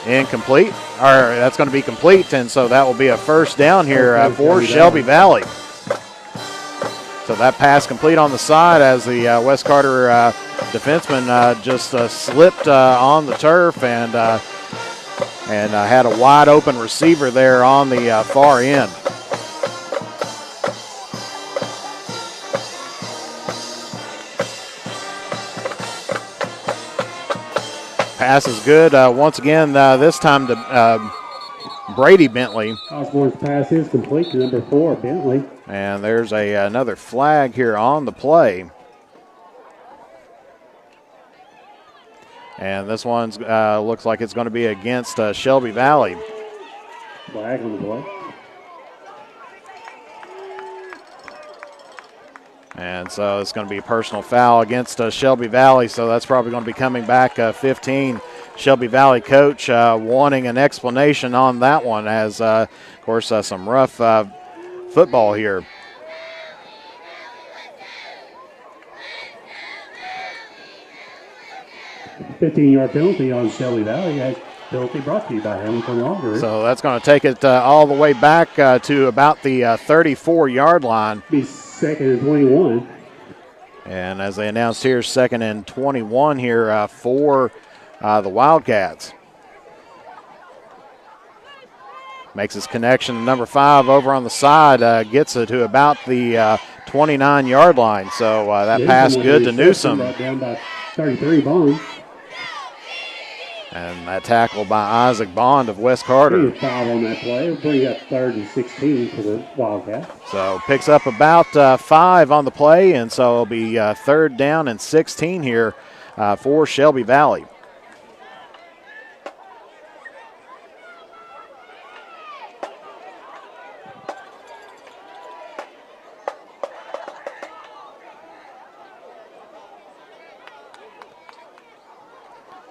incomplete, or that's going to be complete, and so that will be a first down here for Shelby Valley. So that pass complete on the side as the Wes Carter defenseman just slipped on the turf and had a wide open receiver there on the far end. Pass is good. Once again, this time to Brady Bentley. Osborne's pass is complete to number 4, Bentley. And there's another flag here on the play. And this one's looks like it's going to be against Shelby Valley. Flag on the play. And so it's going to be a personal foul against Shelby Valley. So that's probably going to be coming back 15. Shelby Valley coach wanting an explanation on that one as, of course, some rough football here. A 15-yard penalty on Shelby Valley. That penalty brought to you by Hamilton Laundry. So that's going to take it all the way back to about the 34-yard line. Be 2nd and 21. And as they announced here, 2nd and 21 here for the Wildcats. Makes his connection to number 5 over on the side, gets it to about the 29-yard line. So that pass good to Newsom. Brought down by 33 Bond. And that tackle by Isaac Bond of West Carter. 5 on that play. It'll bring up 3rd and 16 for the Wildcats. So picks up about 5 on the play, and so it'll be 3rd down and 16 here for Shelby Valley.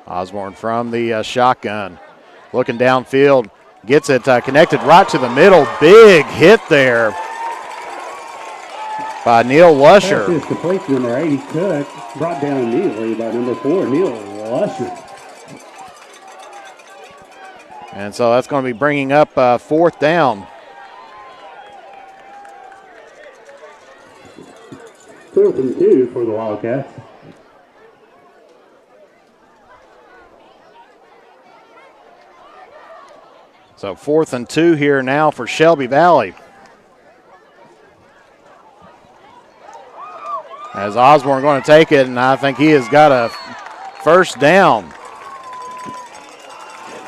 Osborne from the shotgun. Looking downfield. Gets it connected right to the middle. Big hit there by Neil Lusher. Pass is complete to number 80, Cook. Brought down immediately by number 4, Neil Lusher. And so that's going to be bringing up 4th down. 4th and 2 for the Wildcats. So 4th and 2 here now for Shelby Valley. As Osborne going to take it, and I think he has got a first down.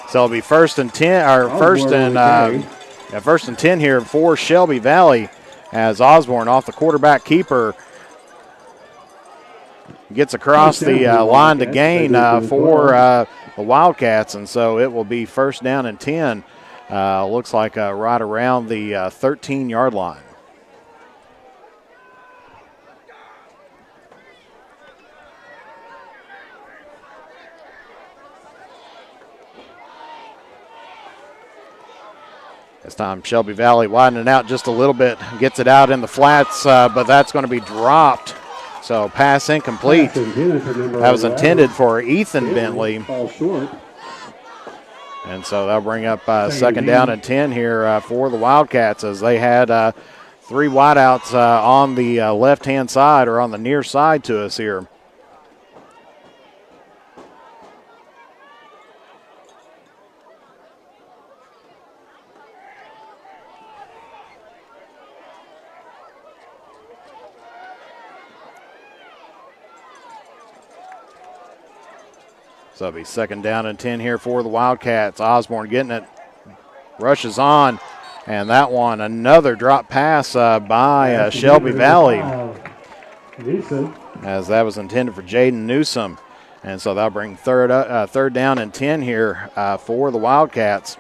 So it'll be 1st and 10, or first and 10 here for Shelby Valley, as Osborne off the quarterback keeper gets across the line to gain for the Wildcats, and so it will be 1st down and 10. Looks like right around the 13-yard line. This time Shelby Valley widening out just a little bit, gets it out in the flats, but that's going to be dropped. So pass incomplete. That was intended for Ethan Bentley. Fall short. And so that'll bring up 2nd down and 10 here for the Wildcats, as they had 3 wideouts on the left-hand side, or on the near side to us here. So it'll be 2nd down and 10 here for the Wildcats. Osborne getting it, rushes on, and that one, another drop pass by Shelby Valley. Newsom. As that was intended for Jaden Newsom. And so that'll bring 3rd down and 10 here for the Wildcats.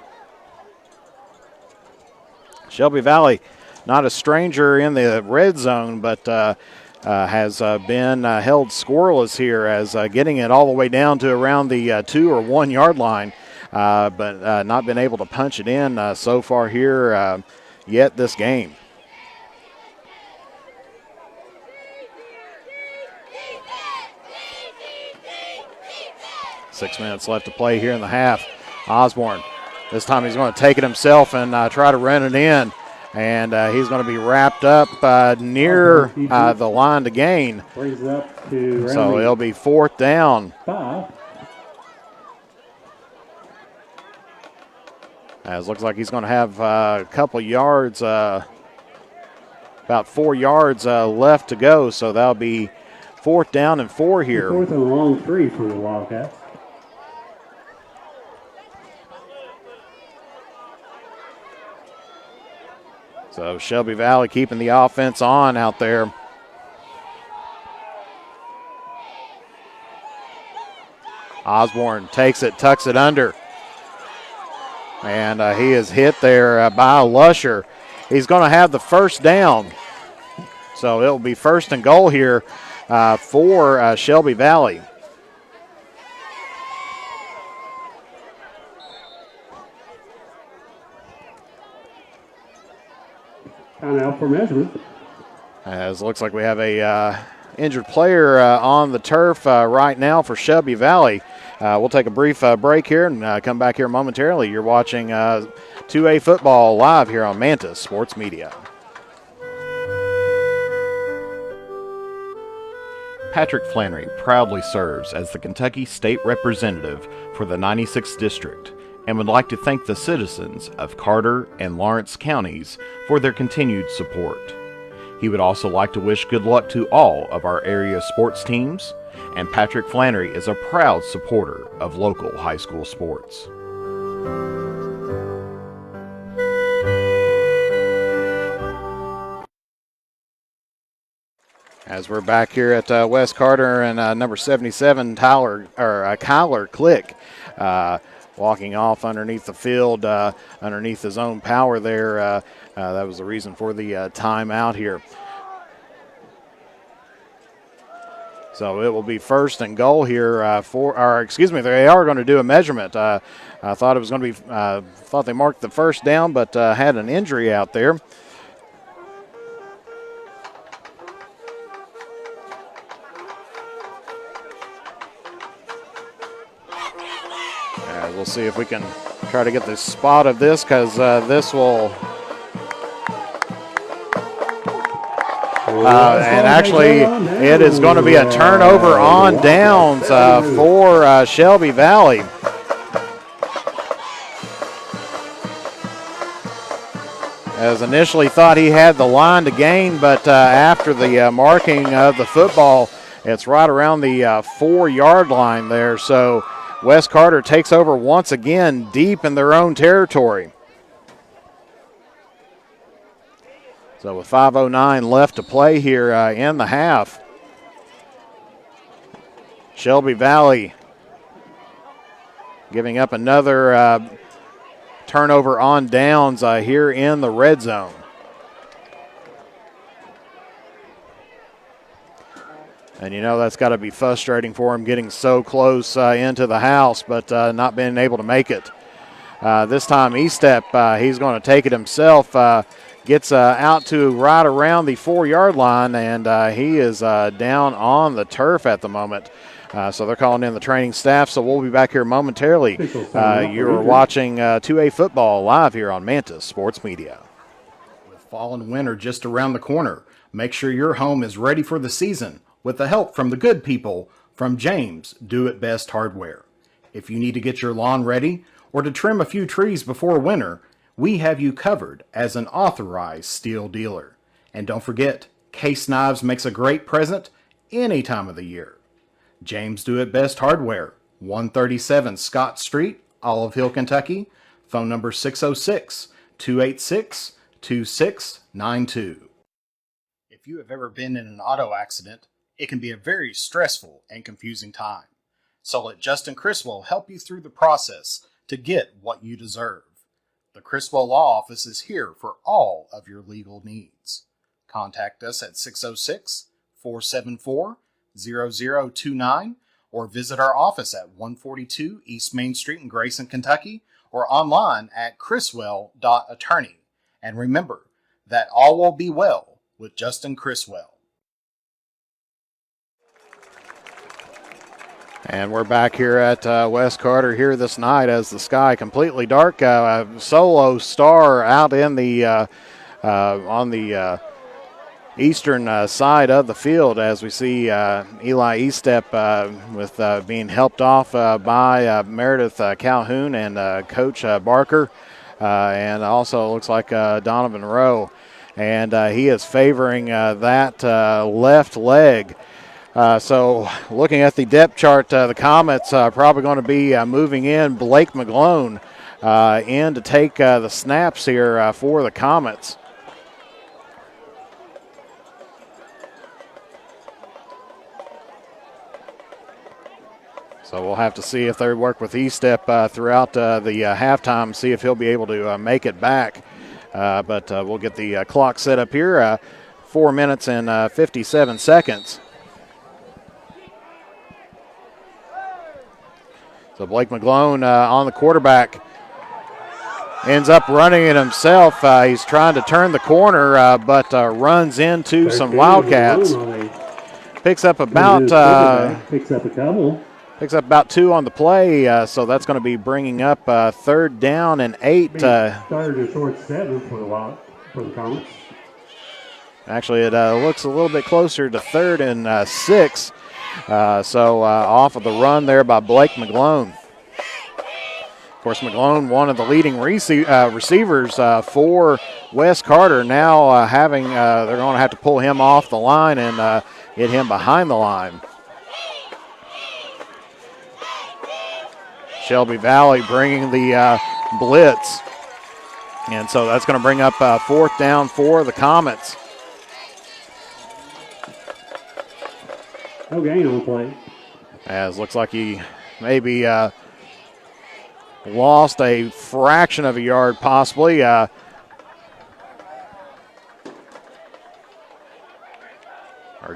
Shelby Valley, not a stranger in the red zone, but has been held scoreless here, as getting it all the way down to around the 2 or 1 yard line, but not been able to punch it in so far here yet this game. Six minutes left to play here in the half. Osborne, this time he's going to take it himself and try to run it in. And he's going to be wrapped up near the line to gain. Brings it up to so it'll be 4th down. 5. As looks like he's going to have a couple yards, about 4 yards left to go. So that'll be 4th down and 4 here. 4th and a long 3 for the Wildcats. So Shelby Valley keeping the offense on out there. Osborne takes it, tucks it under. And he is hit there by Lusher. He's going to have the first down. So it'll be first and goal here for Shelby Valley. Time out for measurement. As looks like we have a injured player on the turf right now for Shelby Valley. We'll take a brief break here and come back here momentarily. You're watching 2A football live here on Mantis Sports Media. Patrick Flannery proudly serves as the Kentucky State Representative for the 96th District and would like to thank the citizens of Carter and Lawrence counties for their continued support. He would also like to wish good luck to all of our area sports teams, and Patrick Flannery is a proud supporter of local high school sports. As we're back here at West Carter and number 77, Kyler Click, walking off underneath the field, underneath his own power there. That was the reason for the timeout here. So it will be first and goal here they are going to do a measurement. I thought it was going to be, thought they marked the first down, but had an injury out there. We'll see if we can try to get the spot of this, because this will. And actually, it is going to be a turnover on downs for Shelby Valley. As initially thought he had the line to gain, but after the marking of the football, it's right around the 4-yard line there. So West Carter takes over once again deep in their own territory. So with 5:09 left to play here in the half, Shelby Valley giving up another turnover on downs here in the red zone. And you know that's got to be frustrating for him, getting so close into the house, but not being able to make it. This time Estep, he's going to take it himself, gets out to right around the 4-yard line, and he is down on the turf at the moment. So they're calling in the training staff, so we'll be back here momentarily. You're watching 2A football live here on Mantis Sports Media. With fall and winter just around the corner, make sure your home is ready for the season with the help from the good people from James Do It Best Hardware. If you need to get your lawn ready or to trim a few trees before winter, we have you covered as an authorized steel dealer. And don't forget, Case Knives makes a great present any time of the year. James Do It Best Hardware, 137 Scott Street, Olive Hill, Kentucky. Phone number 606-286-2692. If you have ever been in an auto accident, it can be a very stressful and confusing time. So let Justin Criswell help you through the process to get what you deserve. The Criswell Law Office is here for all of your legal needs. Contact us at 606-474-0029 or visit our office at 142 East Main Street in Grayson, Kentucky, or online at criswell.attorney. And remember that all will be well with Justin Criswell. And we're back here at West Carter here this night as the sky completely dark. Solo star out in the on the eastern side of the field as we see Eli Estep with being helped off by Meredith Calhoun and Coach Barker, and also looks like Donovan Rowe, and he is favoring that left leg. So looking at the depth chart, the Comets probably going to be moving in Blake McGlone in to take the snaps here for the Comets. So we'll have to see if they work with E-Step throughout the halftime, see if he'll be able to make it back. But we'll get the clock set up here. 4 minutes and 57 seconds. So Blake McGlone on the quarterback. Ends up running it himself. He's trying to turn the corner, but runs into some Wildcats. Picks up about picks up a couple. Picks up about 2 on the play, so that's going to be bringing up 3rd down and 8. Started a short 7 for the Comets. Actually, it looks a little bit closer to 3rd and 6. So off of the run there by Blake McGlone. Of course, McGlone, one of the leading receivers for Wes Carter. Now they're going to have to pull him off the line and get him behind the line. Shelby Valley bringing the blitz. And so that's going to bring up 4th down for the Comets. No gain on the play. As looks like he maybe lost a fraction of a yard possibly. Or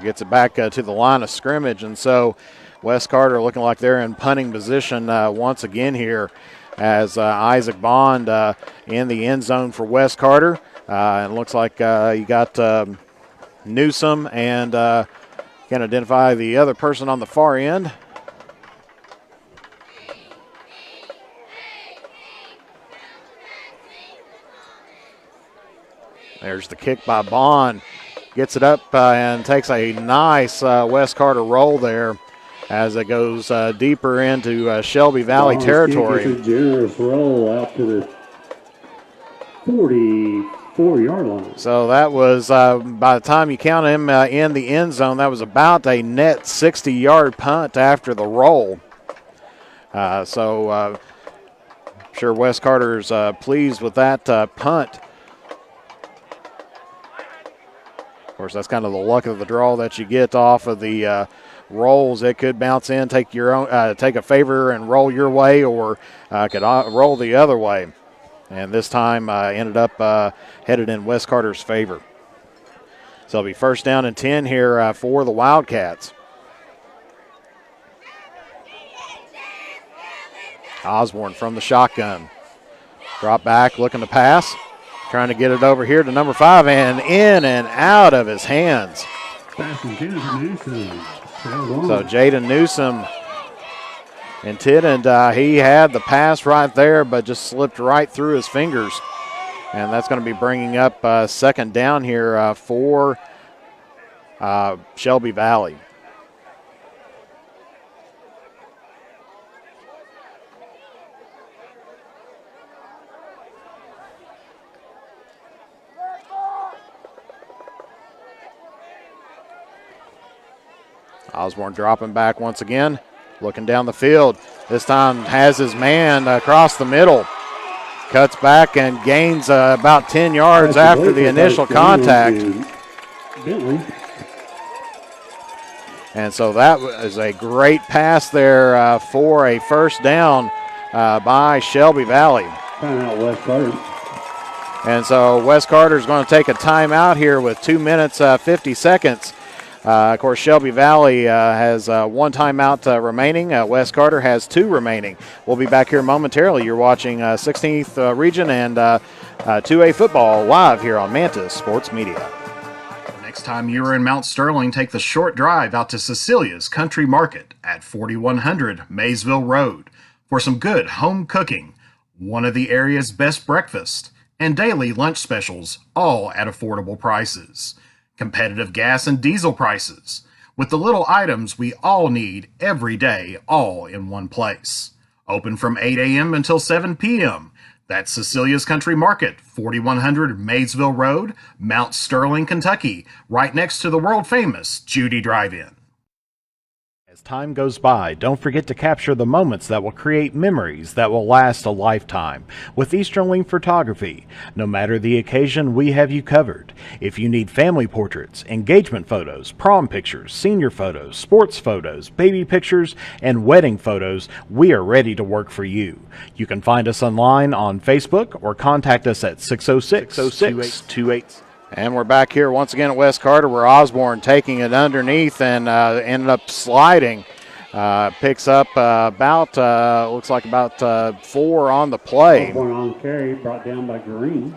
gets it back to the line of scrimmage. And so Wes Carter looking like they're in punting position once again here as Isaac Bond in the end zone for Wes Carter. And looks like you got Newsom and can identify the other person on the far end. There's the kick by Bond. Gets it up and takes a nice Wes Carter roll there as it goes deeper into Shelby Valley territory. It's a generous roll out to the 44-yard line. So that was, by the time you count him in the end zone, that was about a net 60-yard punt after the roll. I'm sure Wes Carter's pleased with that punt. Of course, that's kind of the luck of the draw that you get off of the rolls. It could bounce in, take a favor and roll your way, or could roll the other way. And this time ended up headed in Wes Carter's favor. So it'll be 1st down and 10 here for the Wildcats. Osborne from the shotgun. Drop back, looking to pass. Trying to get it over here to number 5, and in and out of his hands. So Jaden Newsom intended, he had the pass right there, but just slipped right through his fingers. And that's going to be bringing up 2nd down here for Shelby Valley. Osborne dropping back once again, looking down the field. This time has his man across the middle. Cuts back and gains about 10 yards after the initial contact. And so that was a great pass there for a 1st down by Shelby Valley. Timeout, Wes Carter. And so Wes Carter is going to take a timeout here with 2 minutes, 50 seconds. Of course, Shelby Valley has 1 timeout remaining. Wes Carter has 2 remaining. We'll be back here momentarily. You're watching 16th Region and 2A football live here on Mantis Sports Media. Next time you're in Mount Sterling, take the short drive out to Cecilia's Country Market at 4100 Maysville Road for some good home cooking, one of the area's best breakfasts, and daily lunch specials, all at affordable prices. Competitive gas and diesel prices, with the little items we all need every day, all in one place. Open from 8 a.m. until 7 p.m. That's Cecilia's Country Market, 4100 Maysville Road, Mount Sterling, Kentucky, right next to the world-famous Judy Drive-In. As time goes by, don't forget to capture the moments that will create memories that will last a lifetime. With Easterling Photography, no matter the occasion, we have you covered. If you need family portraits, engagement photos, prom pictures, senior photos, sports photos, baby pictures, and wedding photos, we are ready to work for you. You can find us online on Facebook or contact us at 606-2828. And we're back here once again at West Carter, where Osborne taking it underneath and ended up sliding. Picks up looks like about 4 on the play. Osborne on carry, brought down by Green.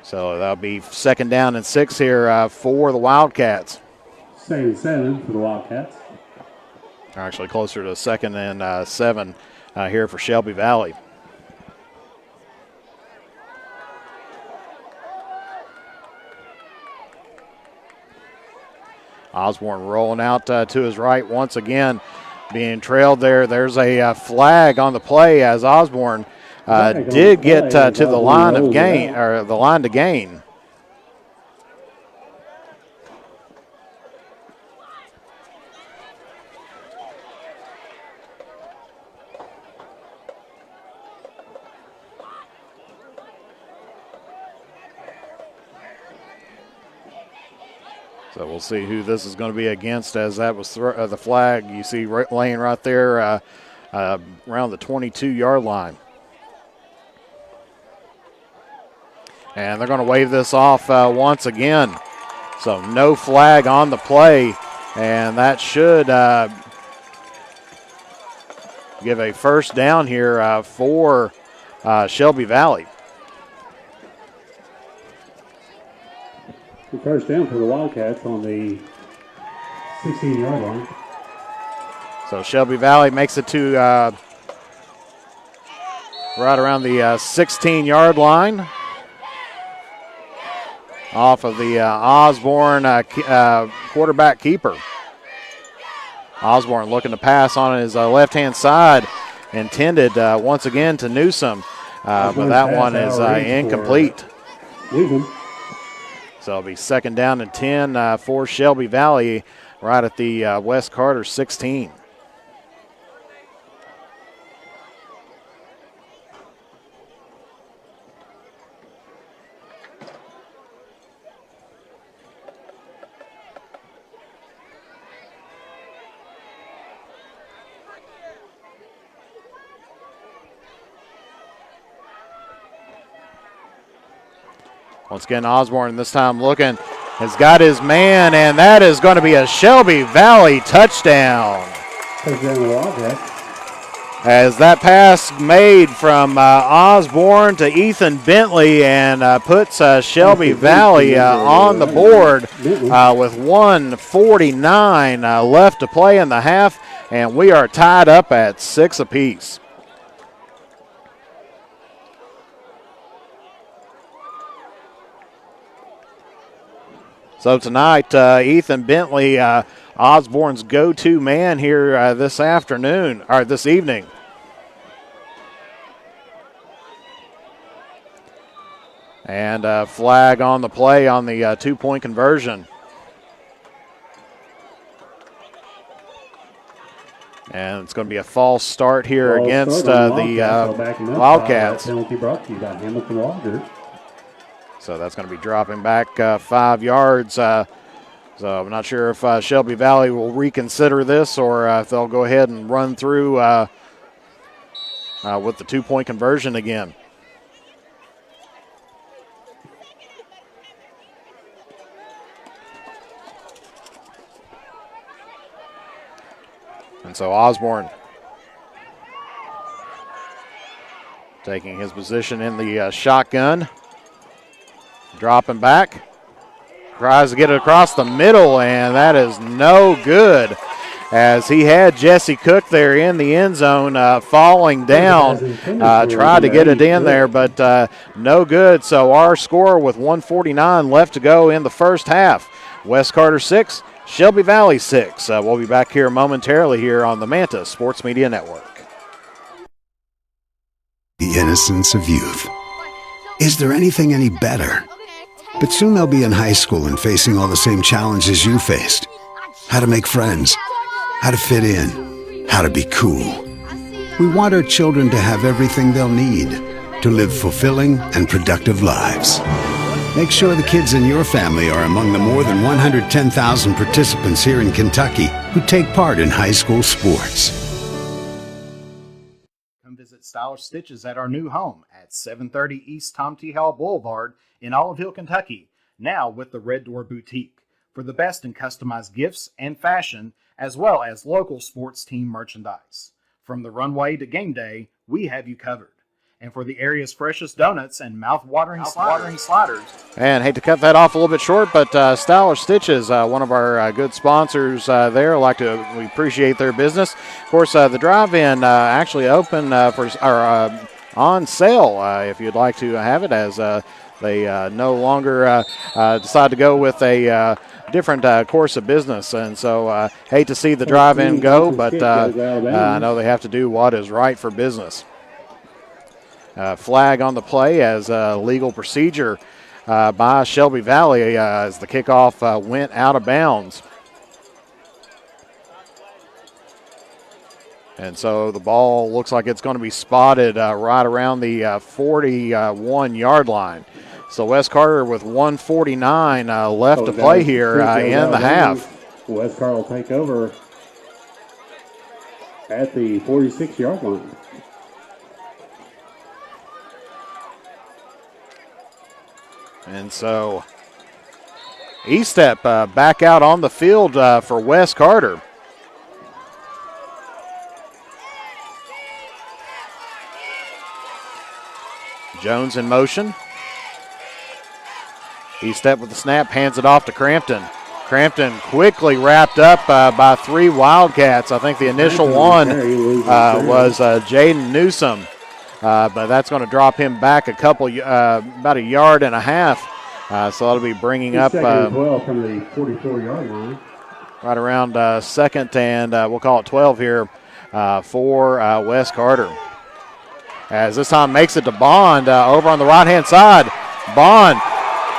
So that'll be 2nd down and 6 here for the Wildcats. 2nd and 7 for the Wildcats. Actually closer to 2nd and 7 here for Shelby Valley. Osborne rolling out to his right once again, being trailed there. There's a flag on the play as Osborne did get to the line of gain, or the line to gain. So we'll see who this is going to be against, as that was the flag you see laying right there around the 22-yard line. And they're going to wave this off once again. So no flag on the play, and that should give a 1st down here for Shelby Valley. The 1st down for the Wildcats on the 16-yard line. So Shelby Valley makes it to right around the 16-yard line. Off of the Osborne quarterback keeper. Osborne looking to pass on his left-hand side. Intended once again to Newsom, but that one is incomplete. Newsom. So it'll be 2nd down and 10 for Shelby Valley right at the West Carter 16. Once again, Osborne this time looking, has got his man, and that is going to be a Shelby Valley touchdown. As that pass made from Osborne to Ethan Bentley and puts Shelby Valley on the board with 1:49 left to play in the half, and we are tied up at 6 apiece. So tonight, Ethan Bentley, Osborne's go-to man here this evening. And flag on the play on the 2-point conversion. And it's going to be a false start here against the Wildcats. Penalty brought to you by Hamilton Walker. So that's going to be dropping back 5 yards. So I'm not sure if Shelby Valley will reconsider this or if they'll go ahead and run through with the 2-point conversion again. And so Osborne taking his position in the shotgun. Dropping back. Tries to get it across the middle, and that is no good. As he had Jesse Cook there in the end zone falling down. Tried to get it in there, but no good. So our score with 1:49 left to go in the first half. West Carter 6, Shelby Valley 6. We'll be back here momentarily here on the Manta Sports Media Network. The innocence of youth. Is there anything any better? But soon they'll be in high school and facing all the same challenges you faced. how to make friends, how to fit in, how to be cool. We want our children to have everything they'll need to live fulfilling and productive lives. Make sure the kids in your family are among the more than 110,000 participants here in Kentucky who take part in high school sports. Come visit Stylish Stitches at our new home at 730 East Tom T. Hall Boulevard in Olive Hill, Kentucky, now with the Red Door Boutique, for the best in customized gifts and fashion, as well as local sports team merchandise. From the runway to game day, we have you covered. And for the area's freshest donuts and mouth-watering sliders. And hate to cut that off a little bit short, but Stylish Stitches, one of our good sponsors there. We appreciate their business. Of course, the drive-in actually open on sale if you'd like to have it, as they no longer decide to go with a different course of business. And so hate to see the drive-in go, but I know they have to do what is right for business. Flag on the play as legal procedure by Shelby Valley as the kickoff went out of bounds. And so the ball looks like it's going to be spotted right around the 41-yard line. So Wes Carter with 1:49 left to play here in the half. Wes Carter will take over at the 46-yard line. And so E-Step back out on the field for Wes Carter. Jones in motion. E-Step with the snap, hands it off to Crampton. Crampton quickly wrapped up by three Wildcats. I think the initial one was Jaden Newsom. But that's going to drop him back about a yard and a half. So that'll be bringing up from the 44-yard line. Right around second and we'll call it 12 here for Wes Carter. As this time makes it to Bond over on the right-hand side. Bond,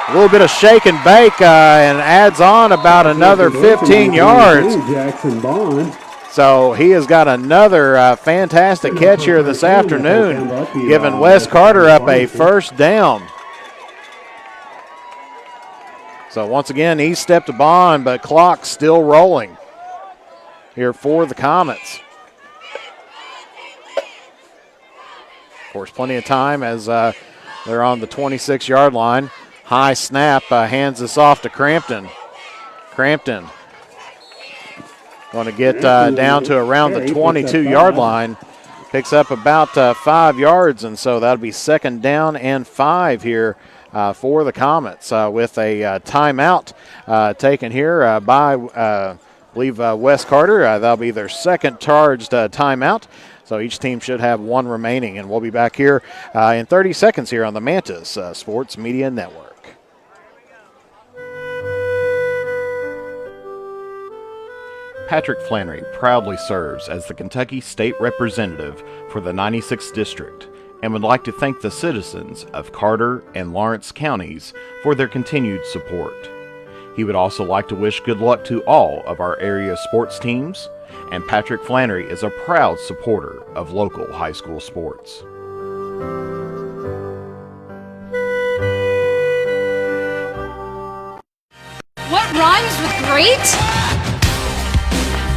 a little bit of shake and bake and adds on about another 15 yards. Jackson Bond. So he has got another fantastic catch here this afternoon, giving Wes Carter up a first down. So once again, he stepped to Bond, but clock still rolling here for the Comets. Of course, plenty of time as they're on the 26-yard line. High snap, hands this off to Crampton. Crampton going to get down to around the 22-yard line. Picks up about 5 yards, and so that'll be second down and 5 here for the Comets with a timeout taken here by, I believe, Wes Carter. That'll be their second charged timeout. So each team should have one remaining, and we'll be back here in 30 seconds here on the Mantis Sports Media Network. Patrick Flannery proudly serves as the Kentucky State Representative for the 96th District and would like to thank the citizens of Carter and Lawrence counties for their continued support. He would also like to wish good luck to all of our area sports teams, and Patrick Flannery is a proud supporter of local high school sports. What rhymes with great?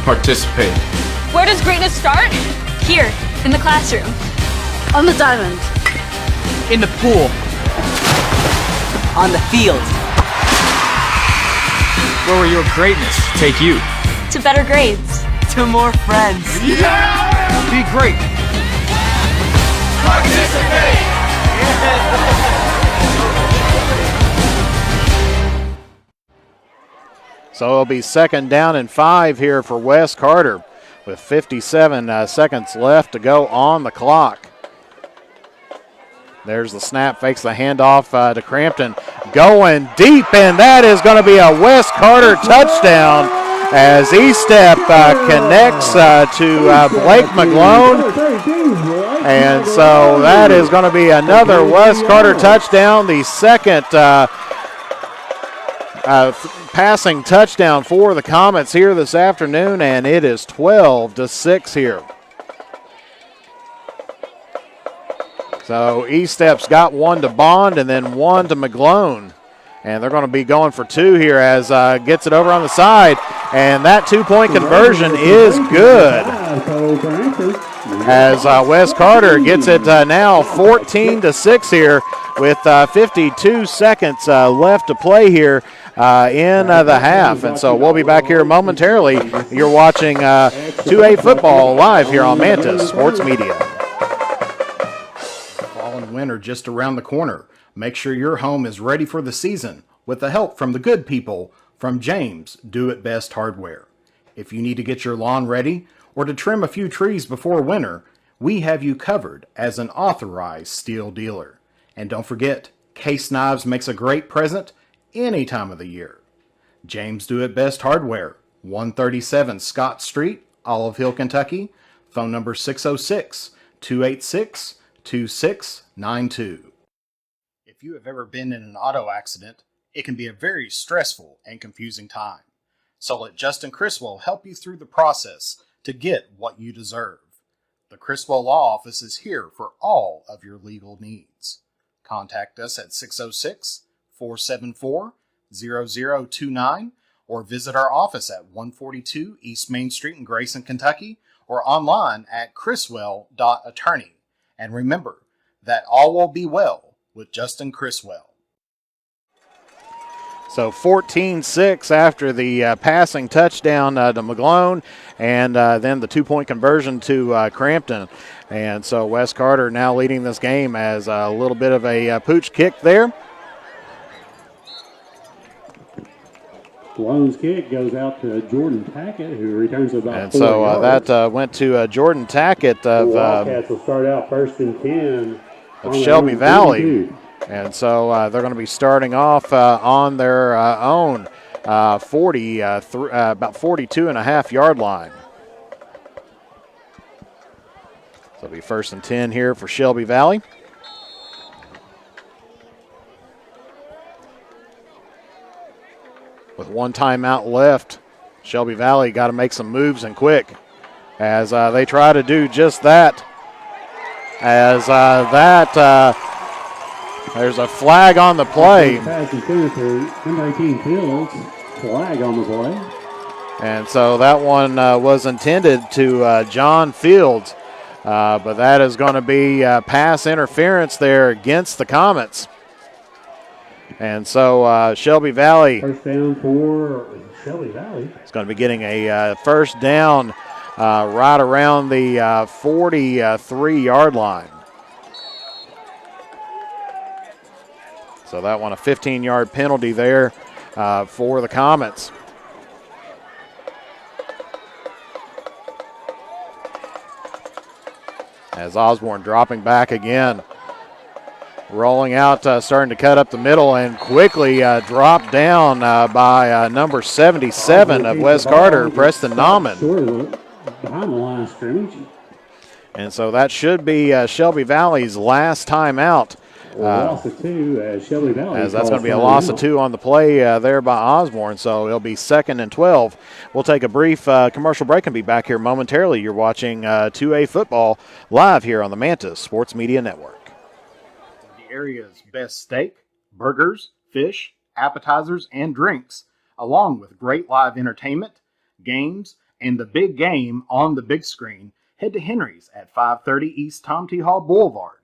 Participate. Where does greatness start? Here, in the classroom. On the diamond. In the pool. On the field. Where will your greatness take you? To better grades. To more friends. Yeah! Be great. Participate! So it'll be second down and 5 here for Wes Carter with 57 seconds left to go on the clock. There's the snap, fakes the handoff to Crampton. Going deep, and that is going to be a Wes Carter touchdown as E-Step connects to Blake McGlone. And so that is going to be another Wes Carter touchdown, the second passing touchdown for the Comets here this afternoon, and it is 12-6 here. So East Step's got one to Bond and then one to McGlone. And they're going to be going for two here as gets it over on the side. And that two-point conversion is good. As Wes Carter gets it now 14-6 here with 52 seconds left to play here in the half. And so we'll be back here momentarily. You're watching 2A football live here on Mantis Sports Media. Fall and winter just around the corner. Make sure your home is ready for the season with the help from the good people from James Do It Best Hardware. If you need to get your lawn ready or to trim a few trees before winter, we have you covered as an authorized steel dealer. And don't forget, Case Knives makes a great present any time of the year. James Do It Best Hardware, 137 Scott Street, Olive Hill, Kentucky. Phone number 606-286-2692. If you have ever been in an auto accident, it can be a very stressful and confusing time. So let Justin Criswell help you through the process to get what you deserve. The Criswell Law Office is here for all of your legal needs. Contact us at 606-474-0029 or visit our office at 142 East Main Street in Grayson, Kentucky, or online at criswell.attorney. And remember that all will be well with Justin Criswell. So 14-6 after the passing touchdown to McGlone, and then the two-point conversion to Crampton. And so Wes Carter now leading this game as a little bit of a pooch kick there. Malone's kick goes out to Jordan Tackett, who returns about and 4 so yards. that went to Jordan Tackett of Wildcats will start out 1st and 10 of Shelby Valley. And so they're going to be starting off on their own about 42.5-yard line. So it'll be 1st and 10 here for Shelby Valley. With one timeout left, Shelby Valley got to make some moves and quick as they try to do just that. As there's a flag on the play. Number 18 Fields, flag on the play. And so that one was intended to John Fields, but that is going to be pass interference there against the Comets. And so Shelby Valley. First down for Shelby Valley. It's going to be getting a first down right around the 43-yard line. So that one, a 15-yard penalty there for the Comets. As Osborne dropping back again. Rolling out, starting to cut up the middle and quickly dropped down by number 77 of Wes Carter, Preston Nauman. Behind the line of scrimmage. And so that should be Shelby Valley's last timeout. Loss of 2 Shelby Valley. As that's going to be a loss of 2 on the play there by Osborne, so it'll be 2nd and 12. We'll take a brief commercial break and be back here momentarily. You're watching 2A football live here on the Mantis Sports Media Network. The area's best steak, burgers, fish, appetizers, and drinks, along with great live entertainment, games, and the big game on the big screen, head to Henry's at 530 East Tom T. Hall Boulevard.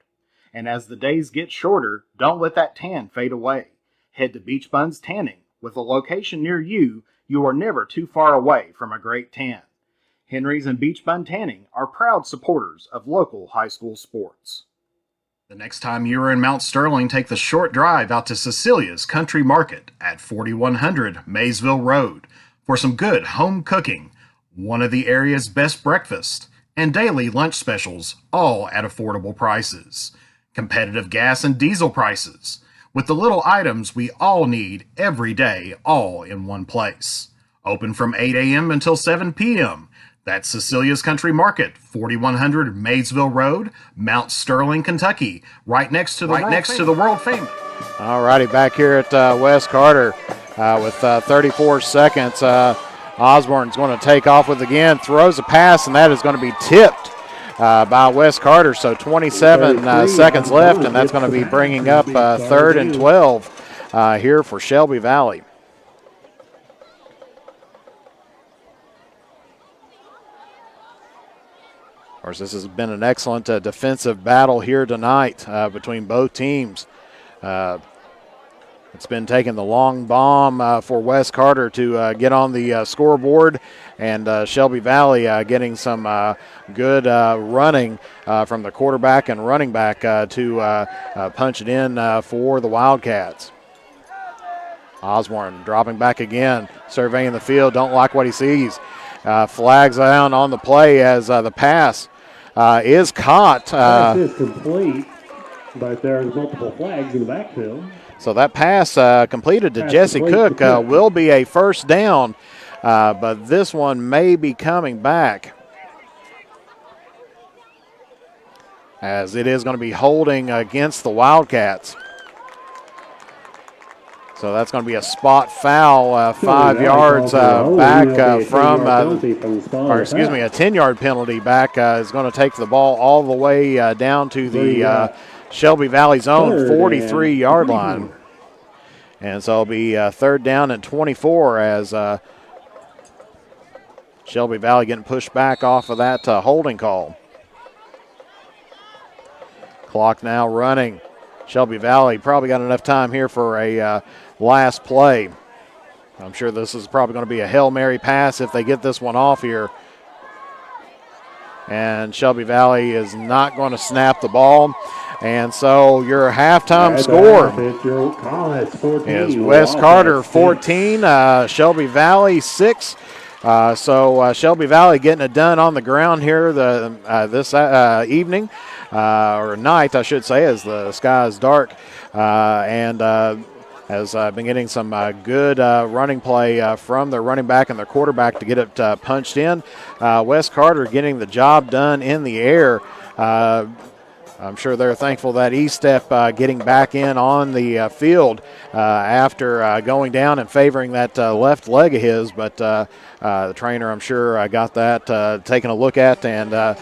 And as the days get shorter, don't let that tan fade away. Head to Beach Buns Tanning. With a location near you, you are never too far away from a great tan. Henry's and Beach Bun Tanning are proud supporters of local high school sports. The next time you are in Mount Sterling, take the short drive out to Cecilia's Country Market at 4100 Maysville Road for some good home cooking, one of the area's best breakfasts, and daily lunch specials, all at affordable prices. Competitive gas and diesel prices, with the little items we all need every day, all in one place. Open from 8 a.m. until 7 p.m. That's Cecilia's Country Market, 4100 Maysville Road, Mount Sterling, Kentucky, right next to the world famous. All righty, back here at Wes Carter. with 34 seconds. Osborne's going to take off with again, throws a pass, and that is going to be tipped by Wes Carter. So 27 seconds left, and that's going to be bringing up 3rd and 12 here for Shelby Valley. Of course, this has been an excellent defensive battle here tonight between both teams. It's been taking the long bomb for Wes Carter to get on the scoreboard, and Shelby Valley getting some good running from the quarterback and running back to punch it in for the Wildcats. Osborne dropping back again, surveying the field, don't like what he sees. Flags down on the play as the pass is caught. Pass is complete, but there's multiple flags in the backfield. So that pass completed to Jesse Cook will be a first down, but this one may be coming back, as it is going to be holding against the Wildcats. So that's going to be a spot foul, 5 yards back from, or excuse me, a 10-yard penalty back is going to take the ball all the way down to the Shelby Valley's own 43-yard line. And so it'll be 3rd down and 24 as Shelby Valley getting pushed back off of that holding call. Clock now running. Shelby Valley probably got enough time here for a last play. I'm sure this is probably going to be a Hail Mary pass if they get this one off here. And Shelby Valley is not going to snap the ball. And so your halftime score is Wes Carter 14, Shelby Valley 6. So Shelby Valley getting it done on the ground here this evening, or night, I should say, as the sky is dark. And has been getting some good running play from their running back and their quarterback to get it punched in. Wes Carter getting the job done in the air. I'm sure they're thankful that E-Step getting back in on the field after going down and favoring that left leg of his. But the trainer, I'm sure, got that taken a look at, and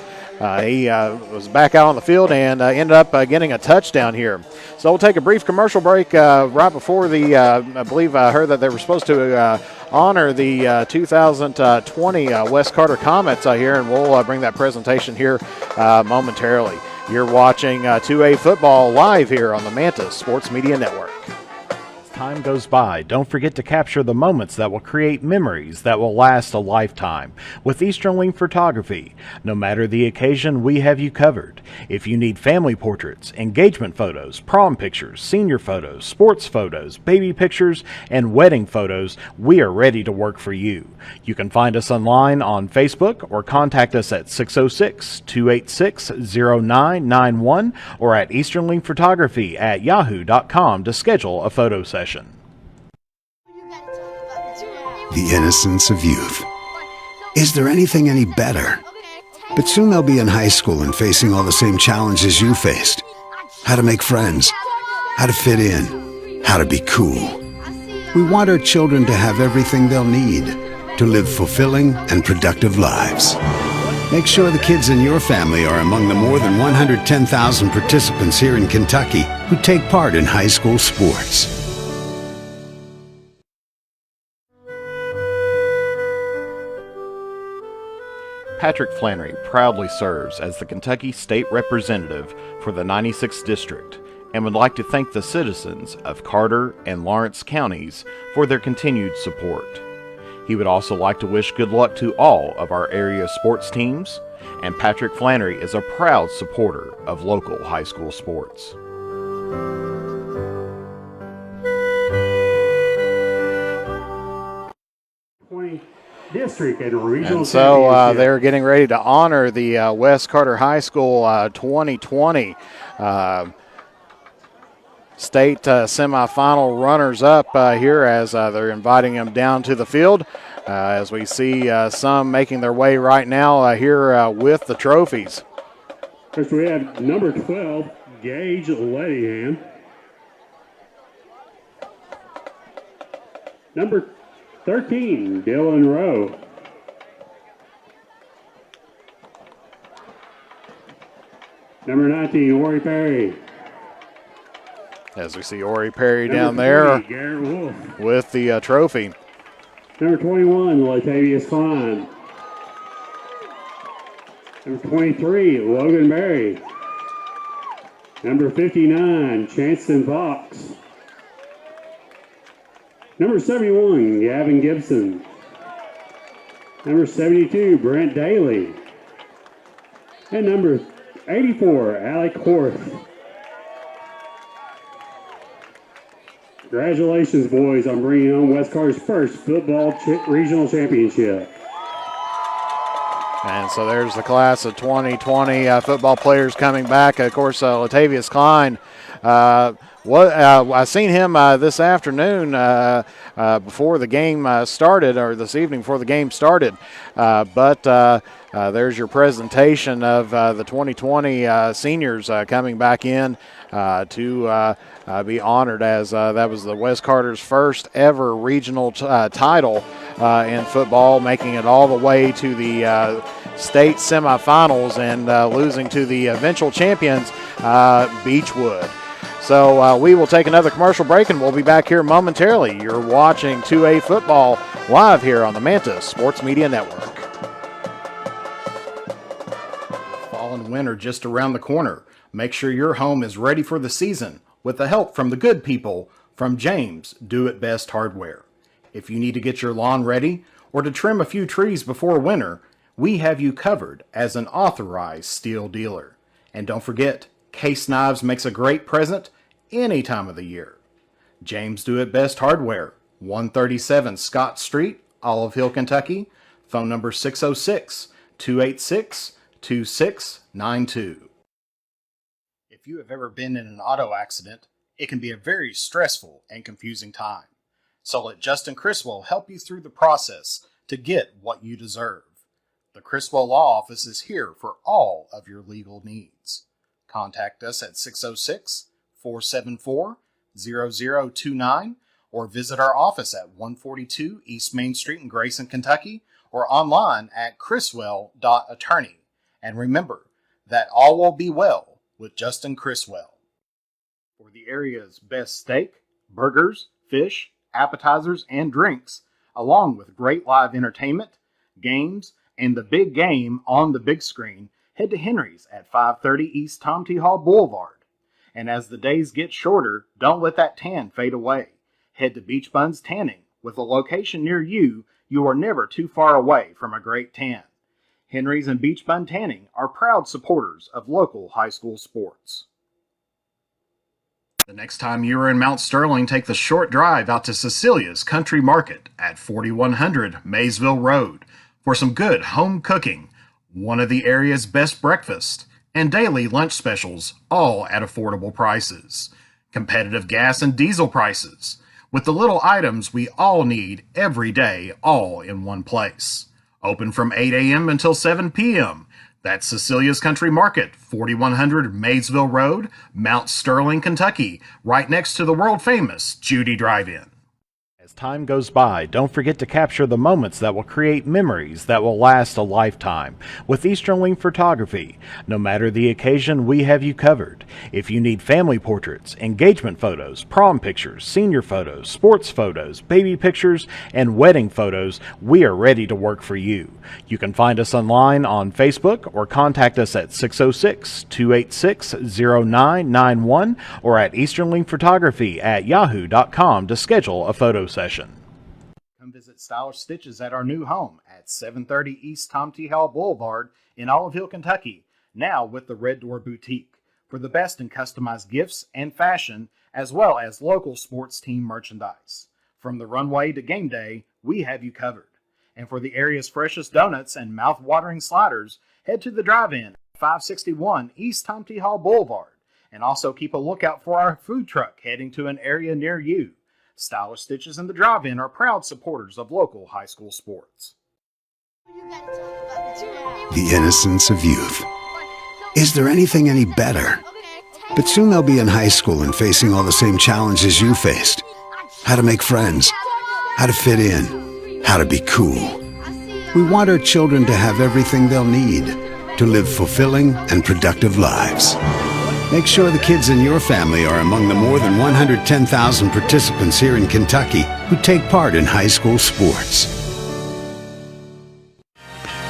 he was back out on the field and ended up getting a touchdown here. So we'll take a brief commercial break right before the, I believe I heard that they were supposed to honor the 2020 Wes Carter Comets here, and we'll bring that presentation here momentarily. You're watching 2A football live here on the Mantis Sports Media Network. Time goes by, don't forget to capture the moments that will create memories that will last a lifetime with Easternling Photography. No matter the occasion, we have you covered. If you need family portraits, engagement photos, prom pictures, senior photos, sports photos, baby pictures, and wedding photos, we are ready to work for you. You can find us online on Facebook or contact us at 606-286-0991 or at easternlingphotography@yahoo.com to schedule a photo session. The innocence of youth. Is there anything any better? But soon they'll be in high school and facing all the same challenges you faced. How to make friends, how to fit in, how to be cool. We want our children to have everything they'll need to live fulfilling and productive lives. Make sure the kids in your family are among the more than 110,000 participants here in Kentucky who take part in high school sports. Patrick Flannery proudly serves as the Kentucky State Representative for the 96th District and would like to thank the citizens of Carter and Lawrence counties for their continued support. He would also like to wish good luck to all of our area sports teams, and Patrick Flannery is a proud supporter of local high school sports. District and regional. And so they're getting ready to honor the West Carter High School 2020 state semifinal runners-up here as they're inviting them down to the field. As we see some making their way right now here with the trophies. First we have number 12, Gage Ledingham. Number 13, Dylan Rowe. Number 19, Ori Perry. As we see Ori Perry Number down there 40, Garrett Wolf. with the trophy. Number 21, Latavius Klein. Number 23, Logan Berry. Number 59, Chanston Fox. Number 71, Gavin Gibson. Number 72, Brent Daly. And number 84, Alec Horth. Congratulations, boys, on bringing on West Carter's first football regional championship. And so there's the class of 2020 football players coming back. Of course, Latavius Klein, I seen him this afternoon before the game started, or this evening before the game started. But there's your presentation of the 2020 seniors coming back in to be honored, as that was the West Carter's first ever regional title in football, making it all the way to the state semifinals and losing to the eventual champions, Beechwood. So we will take another commercial break, and we'll be back here momentarily. You're watching 2A football live here on the Manta Sports Media Network. Fall and winter just around the corner. Make sure your home is ready for the season with the help from the good people from James Do It Best Hardware. If you need to get your lawn ready or to trim a few trees before winter, we have you covered as an authorized steel dealer. And don't forget, Case Knives makes a great present any time of the year. James Do It Best Hardware, 137 Scott Street, Olive Hill, Kentucky. Phone number 606-286-2692. If you have ever been in an auto accident, it can be a very stressful and confusing time. So let Justin Criswell help you through the process to get what you deserve. The Criswell Law Office is here for all of your legal needs. Contact us at 606-474-0029 or visit our office at 142 East Main Street in Grayson, Kentucky, or online at criswell.attorney. And remember that all will be well with Justin Criswell. For the area's best steak, burgers, fish, appetizers, and drinks, along with great live entertainment, games, and the big game on the big screen, head to Henry's at 530 East Tom T. Hall Boulevard. And as the days get shorter, don't let that tan fade away. Head to Beach Buns Tanning. With a location near you, you are never too far away from a great tan. Henry's and Beach Bun Tanning are proud supporters of local high school sports. The next time you are in Mount Sterling, take the short drive out to Cecilia's Country Market at 4100 Maysville Road for some good home cooking, one of the area's best breakfasts, and daily lunch specials, all at affordable prices. Competitive gas and diesel prices, with the little items we all need every day, all in one place. Open from 8 a.m. until 7 p.m. That's Cecilia's Country Market, 4100 Maysville Road, Mount Sterling, Kentucky, right next to the world-famous Judy Drive-In. As time goes by, don't forget to capture the moments that will create memories that will last a lifetime with Easterling Photography. No matter the occasion, we have you covered. If you need family portraits, engagement photos, prom pictures, senior photos, sports photos, baby pictures, and wedding photos, we are ready to work for you. You can find us online on Facebook or contact us at 606-286-0991 or at easterlingphotography@yahoo.com to schedule a photo session. Come visit Stylish Stitches at our new home at 730 East Tom T. Hall Boulevard in Olive Hill, Kentucky, now with the Red Door Boutique, for the best in customized gifts and fashion, as well as local sports team merchandise. From the runway to game day, we have you covered. And for the area's freshest donuts and mouth-watering sliders, head to the drive-in at 561 East Tom T. Hall Boulevard, and also keep a lookout for our food truck heading to an area near you. Stylish Stitches and the Drive-In are proud supporters of local high school sports. The innocence of youth. Is there anything any better? But soon they'll be in high school and facing all the same challenges you faced. How to make friends, how to fit in, how to be cool. We want our children to have everything they'll need to live fulfilling and productive lives. Make sure the kids in your family are among the more than 110,000 participants here in Kentucky who take part in high school sports.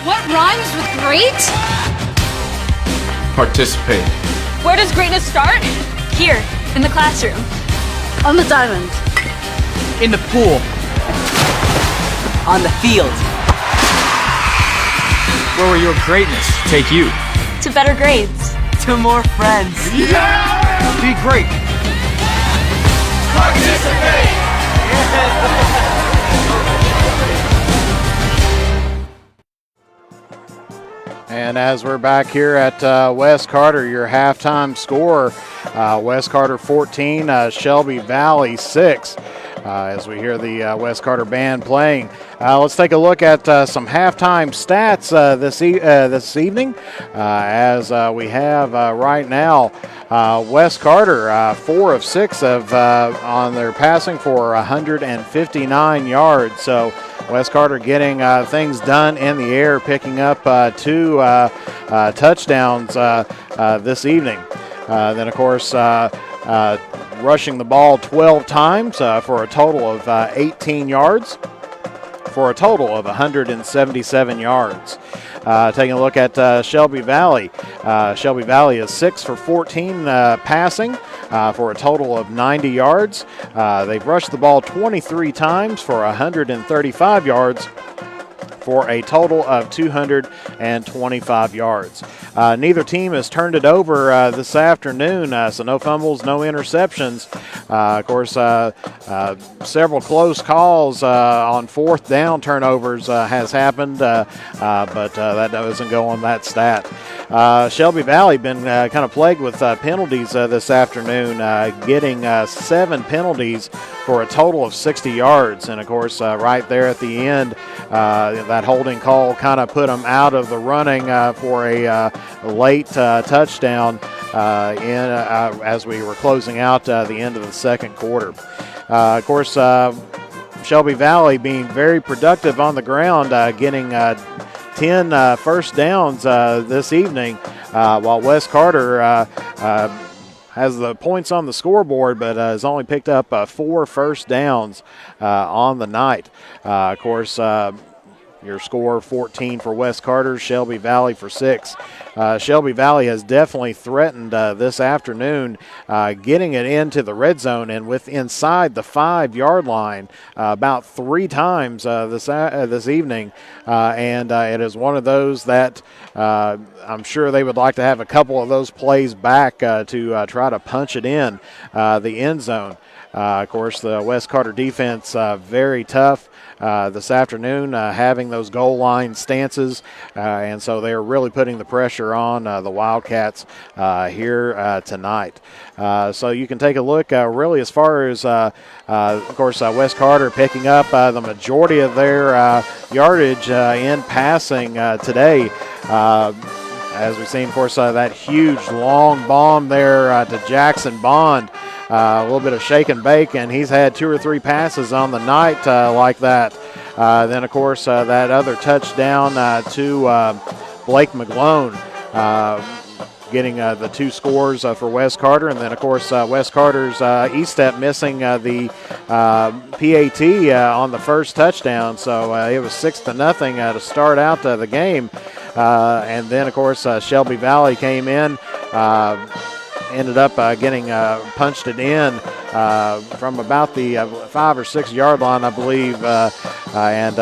What rhymes with great? Participate. Where does greatness start? Here, in the classroom. On the diamond. In the pool. On the field. Where will your greatness take you? To better grades. To more friends. Be great. Participate! And as we're back here at West Carter, your halftime score, West Carter 14, Shelby Valley 6. As we hear the West Carter band playing. Let's take a look at some halftime stats this evening. As we have right now, West Carter 4 of 6 on their passing for 159 yards. So West Carter getting things done in the air, picking up 2 touchdowns this evening. Then, of course, rushing the ball 12 times for a total of 18 yards for a total of 177 yards. Taking a look at Shelby Valley. Shelby Valley is 6 for 14 passing for a total of 90 yards. They've rushed the ball 23 times for 135 yards for a total of 225 yards. Neither team has turned it over this afternoon, so no fumbles, no interceptions. Of course, several close calls on 4th down turnovers has happened, but that doesn't go on that stat. Shelby Valley been kind of plagued with penalties this afternoon, getting 7 penalties for a total of 60 yards. And, of course, right there at the end, that holding call kind of put them out of the running for a late touchdown as we were closing out the end of the second quarter. Of course, Shelby Valley being very productive on the ground, getting 10 first downs this evening, while West Carter has the points on the scoreboard, but has only picked up 4 first downs on the night. Of course, your score 14 for West Carter, Shelby Valley for 6. Shelby Valley has definitely threatened this afternoon getting it into the red zone and inside the 5-yard line about 3 times this evening. And it is one of those that I'm sure they would like to have a couple of those plays back to try to punch it in the end zone. Of course, the West Carter defense very tough this afternoon, having those goal line stances, and so they're really putting the pressure on the Wildcats here tonight. So you can take a look really as far as, of course, West Carter picking up the majority of their yardage in passing today. As we've seen, of course, that huge long bomb there to Jackson Bond. A little bit of shake and bake, and he's had 2 or 3 passes on the night like that. Then, of course, that other touchdown to Blake McGlone, getting the 2 scores for West Carter. And then, of course, West Carter's E-step missing the PAT on the first touchdown. So it was 6-0 to start out the game. And then, of course, Shelby Valley came in. Ended up getting punched it in from about the 5 or 6 yard line, I believe, and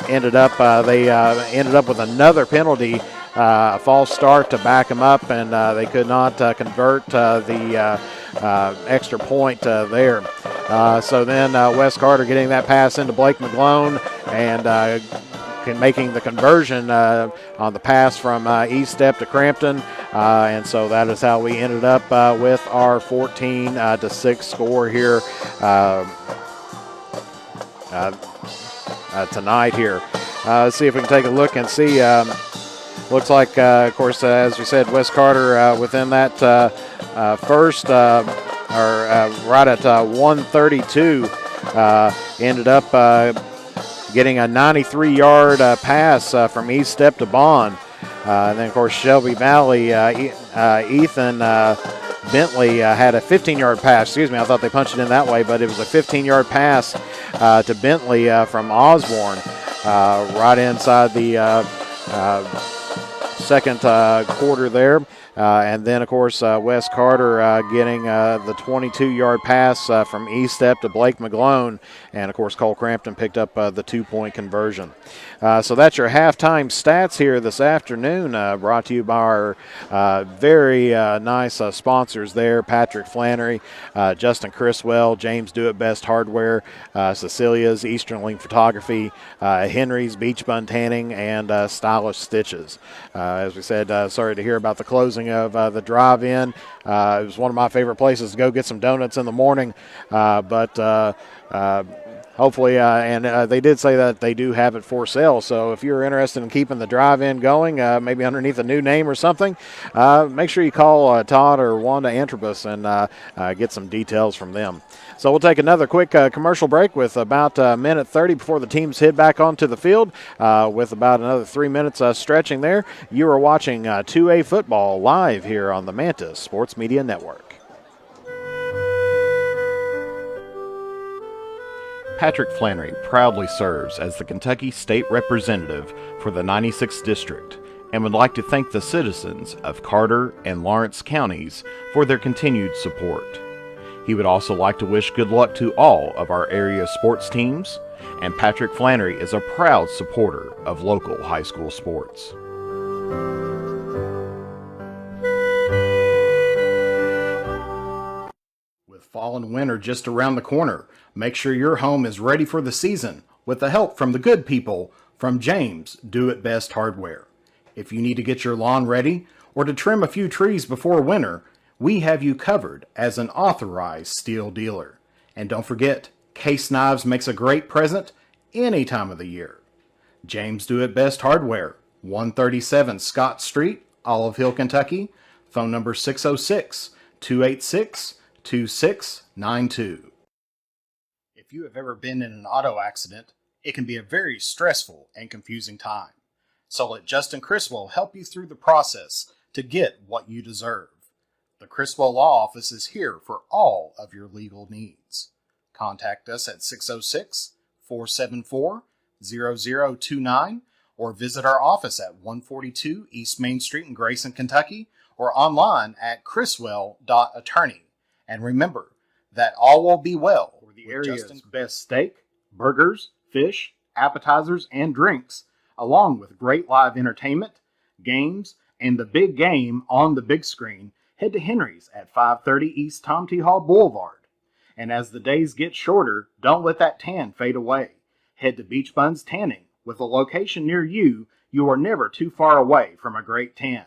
ended up with another penalty, a false start to back them up, and they could not convert the extra point there. So then West Carter getting that pass into Blake McGlone and making the conversion on the pass from E-step to Crampton. And so that is how we ended up with our 14-6 score here tonight here. Let's see if we can take a look and see. Looks like, of course, as we said, West Carter within that first, or right at 132. ended up getting a 93-yard pass from East Step to Bond. And then, of course, Shelby Valley, Ethan Bentley had a 15-yard pass. Excuse me, I thought they punched it in that way, but it was a 15-yard pass to Bentley from Osborne right inside the second quarter there. And then, of course, Wes Carter getting the 22-yard pass from East Step to Blake McGlone. And, of course, Cole Crampton picked up the 2-point conversion. So that's your halftime stats here this afternoon, brought to you by our very nice sponsors there, Patrick Flannery, Justin Criswell, James Do It Best Hardware, Cecilia's Easternling Photography, Henry's Beach Bun Tanning, and Stylish Stitches. As we said, sorry to hear about the closing of the drive-in. It was one of my favorite places to go get some donuts in the morning, but hopefully, and they did say that they do have it for sale. So if you're interested in keeping the drive-in going, maybe underneath a new name or something, make sure you call Todd or Wanda Antrobus and get some details from them. So we'll take another quick commercial break with about a minute 30 before the teams head back onto the field with about another 3 minutes stretching there. You are watching 2A football live here on the Mantis Sports Media Network. Patrick Flannery proudly serves as the Kentucky State Representative for the 96th District and would like to thank the citizens of Carter and Lawrence counties for their continued support. He would also like to wish good luck to all of our area sports teams, and Patrick Flannery is a proud supporter of local high school sports. With fall and winter just around the corner, make sure your home is ready for the season with the help from the good people from James Do It Best Hardware. If you need to get your lawn ready or to trim a few trees before winter, we have you covered as an authorized steel dealer. And don't forget, Case Knives makes a great present any time of the year. James Do It Best Hardware, 137 Scott Street, Olive Hill, Kentucky. Phone number 606-286-2692. If you have ever been in an auto accident, it can be a very stressful and confusing time. So let Justin Criswell help you through the process to get what you deserve. The Criswell Law Office is here for all of your legal needs. Contact us at 606-474-0029 or visit our office at 142 East Main Street in Grayson, Kentucky, or online at criswell.attorney. And remember that all will be well for the area's best steak, burgers, fish, appetizers, and drinks, along with great live entertainment, games, and the big game on the big screen. Head to Henry's at 530 East Tom T. Hall Boulevard. And as the days get shorter, don't let that tan fade away. Head to Beach Buns Tanning. With a location near you, you are never too far away from a great tan.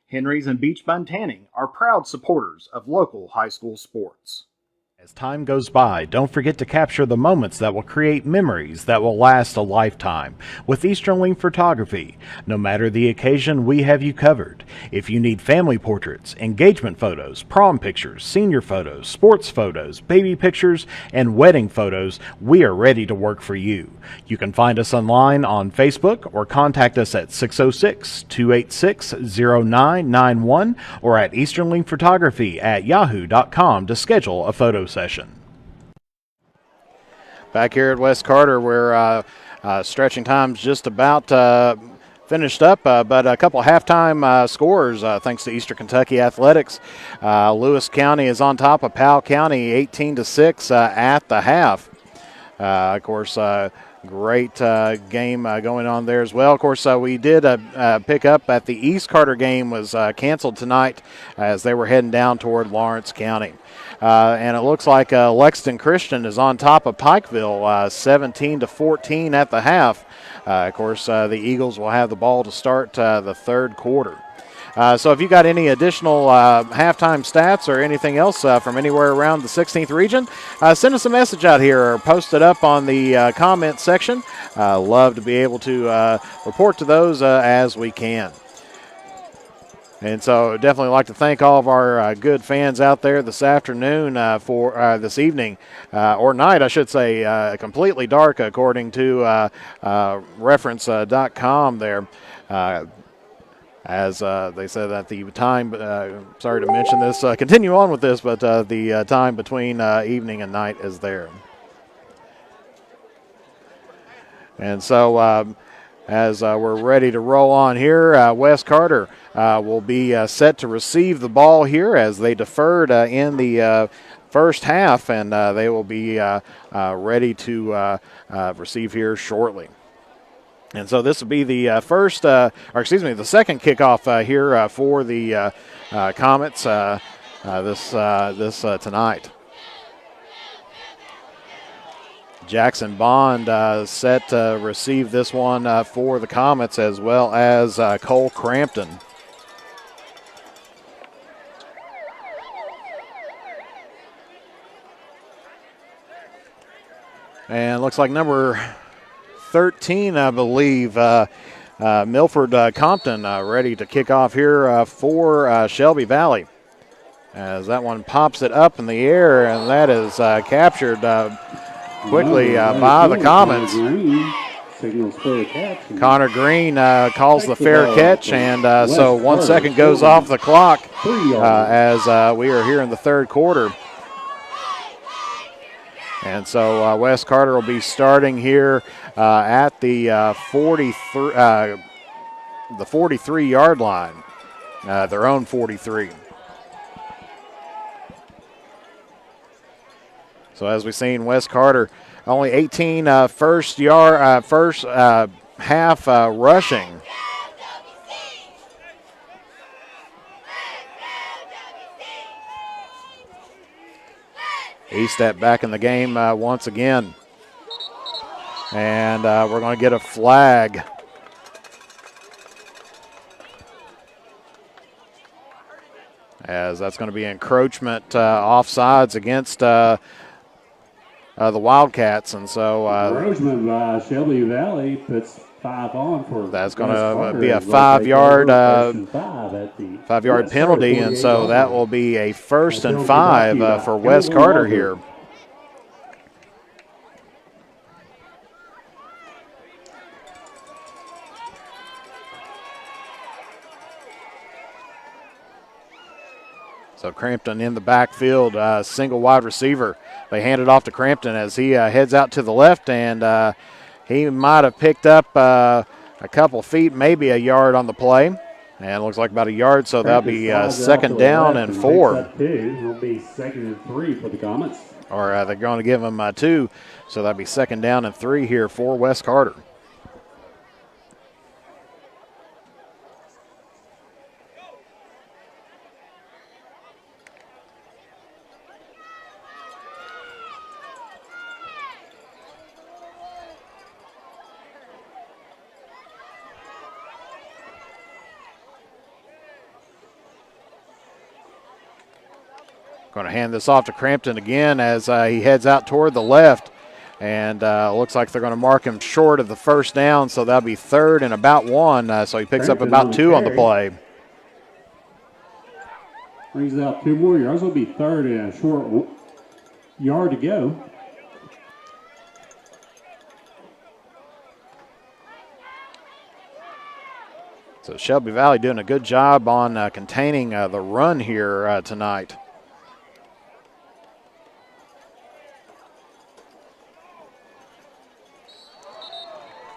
Henry's and Beach Bun Tanning are proud supporters of local high school sports. As time goes by, don't forget to capture the moments that will create memories that will last a lifetime with Easternling Photography. No matter the occasion, we have you covered. If you need family portraits, engagement photos, prom pictures, senior photos, sports photos, baby pictures, and wedding photos, we are ready to work for you. You can find us online on Facebook or contact us at 606-286-0991 or at easternlingphotography@yahoo.com to schedule a photo session. Back here at West Carter, where stretching time's just about finished up, but a couple halftime scores thanks to Eastern Kentucky Athletics. Lewis County is on top of Powell County 18-6 at the half. Of course, great game going on there as well. Of course, we did pick up that the East Carter game was canceled tonight as they were heading down toward Lawrence County. And it looks like Lexington Christian is on top of Pikeville 17-14 at the half. Of course, the Eagles will have the ball to start the third quarter. So if you got any additional halftime stats or anything else from anywhere around the 16th region, send us a message out here or post it up on the comment section. Love to be able to report to those as we can. And so definitely like to thank all of our good fans out there this afternoon for this evening, or night, I should say, completely dark according to reference.com there. As they said that the time, sorry to mention this, continue on with this, but the time between evening and night is there. And so as we're ready to roll on here, Wes Carter will be set to receive the ball here as they deferred in the first half, and they will be ready to receive here shortly. And so this will be the the second kickoff here for the Comets this tonight. Jackson Bond set to receive this one for the Comets, as well as Cole Crampton. And looks like number 13, I believe, Milford Compton ready to kick off here for Shelby Valley. As that one pops it up in the air, and that is captured quickly by the Comets. Connor Green calls the fair catch, and so 1 second goes off the clock as we are here in the third quarter. And so Wes Carter will be starting here at the 43-yard line, their own 43. So as we've seen, Wes Carter only 18 first half rushing. E-Step back in the game once again. And we're going to get a flag. As that's going to be encroachment offsides against the Wildcats. And so encroachment by Shelby Valley puts 5 on for that's going to be a 5-yard penalty, and so that will be a 1st and 5 for Wes Carter here. So Crampton in the backfield, single wide receiver. They hand it off to Crampton as he heads out to the left, and he might have picked up a couple feet, maybe a yard on the play. And it looks like about a yard, so that'll be second down and 4. It'll be 2nd and 3 for the Comets. Or they're going to give him 2, so that'll be 2nd down and 3 here for Wes Carter. Going to hand this off to Crampton again as he heads out toward the left. And looks like they're going to mark him short of the first down, so that'll be 3rd and about 1. So he picks up about 2 on the play. Brings out 2 more yards. It'll be 3rd and a short yard to go. So Shelby Valley doing a good job on containing the run here tonight.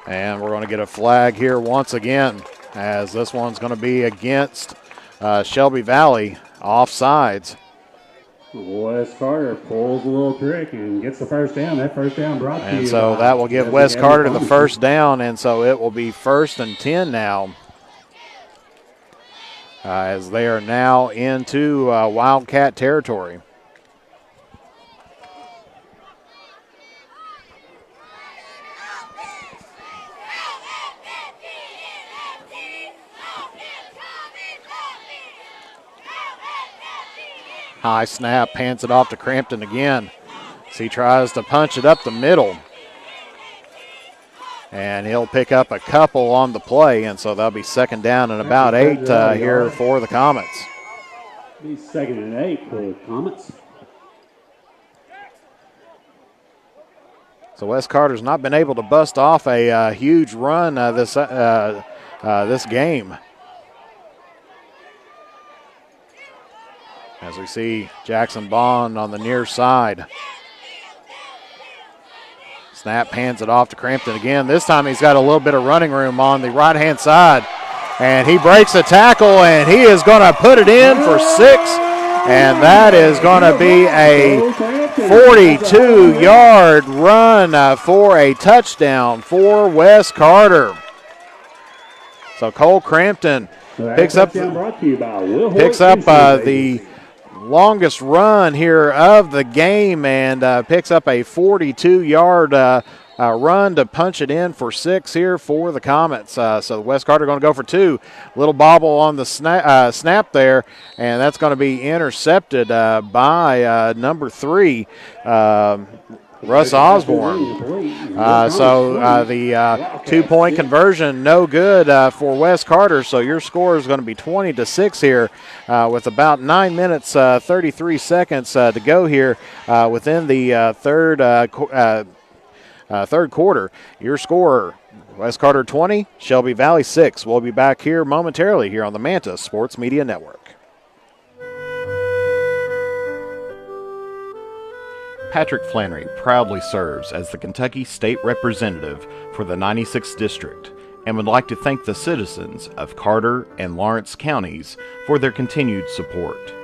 And we're going to get a flag here once again, as this one's going to be against Shelby Valley, offsides. Wes Carter pulls a little trick and gets the first down. That first down brought to you. And so that will give Wes Carter the first down, and so it will be 1st and 10 now. As they are now into Wildcat territory. High snap, hands it off to Crampton again. So he tries to punch it up the middle. and he'll pick up a couple on the play, and so that'll be second down and about 8 here for the Comets. Be second and 8 for the Comets. So Wes Carter's not been able to bust off a huge run this game. As we see Jackson Bond on the near side. Snap, hands it off to Crampton again. This time he's got a little bit of running room on the right-hand side. And he breaks a tackle, and he is going to put it in for 6. And that is going to be a 42-yard run for a touchdown for Wes Carter. So Cole Crampton picks up the longest run here of the game and picks up a 42-yard run to punch it in for 6 here for the Comets. So Wes Carter going to go for 2. Little bobble on the snap there, and that's going to be intercepted by number 3, Russ Osborne. So the 2-point conversion, no good for Wes Carter. So your score is going to be 20-6 here with about 9 minutes, 33 seconds to go here within the third quarter. Your score, Wes Carter 20, Shelby Valley 6. We'll be back here momentarily here on the Manta Sports Media Network. Patrick Flannery proudly serves as the Kentucky State Representative for the 96th District and would like to thank the citizens of Carter and Lawrence counties for their continued support.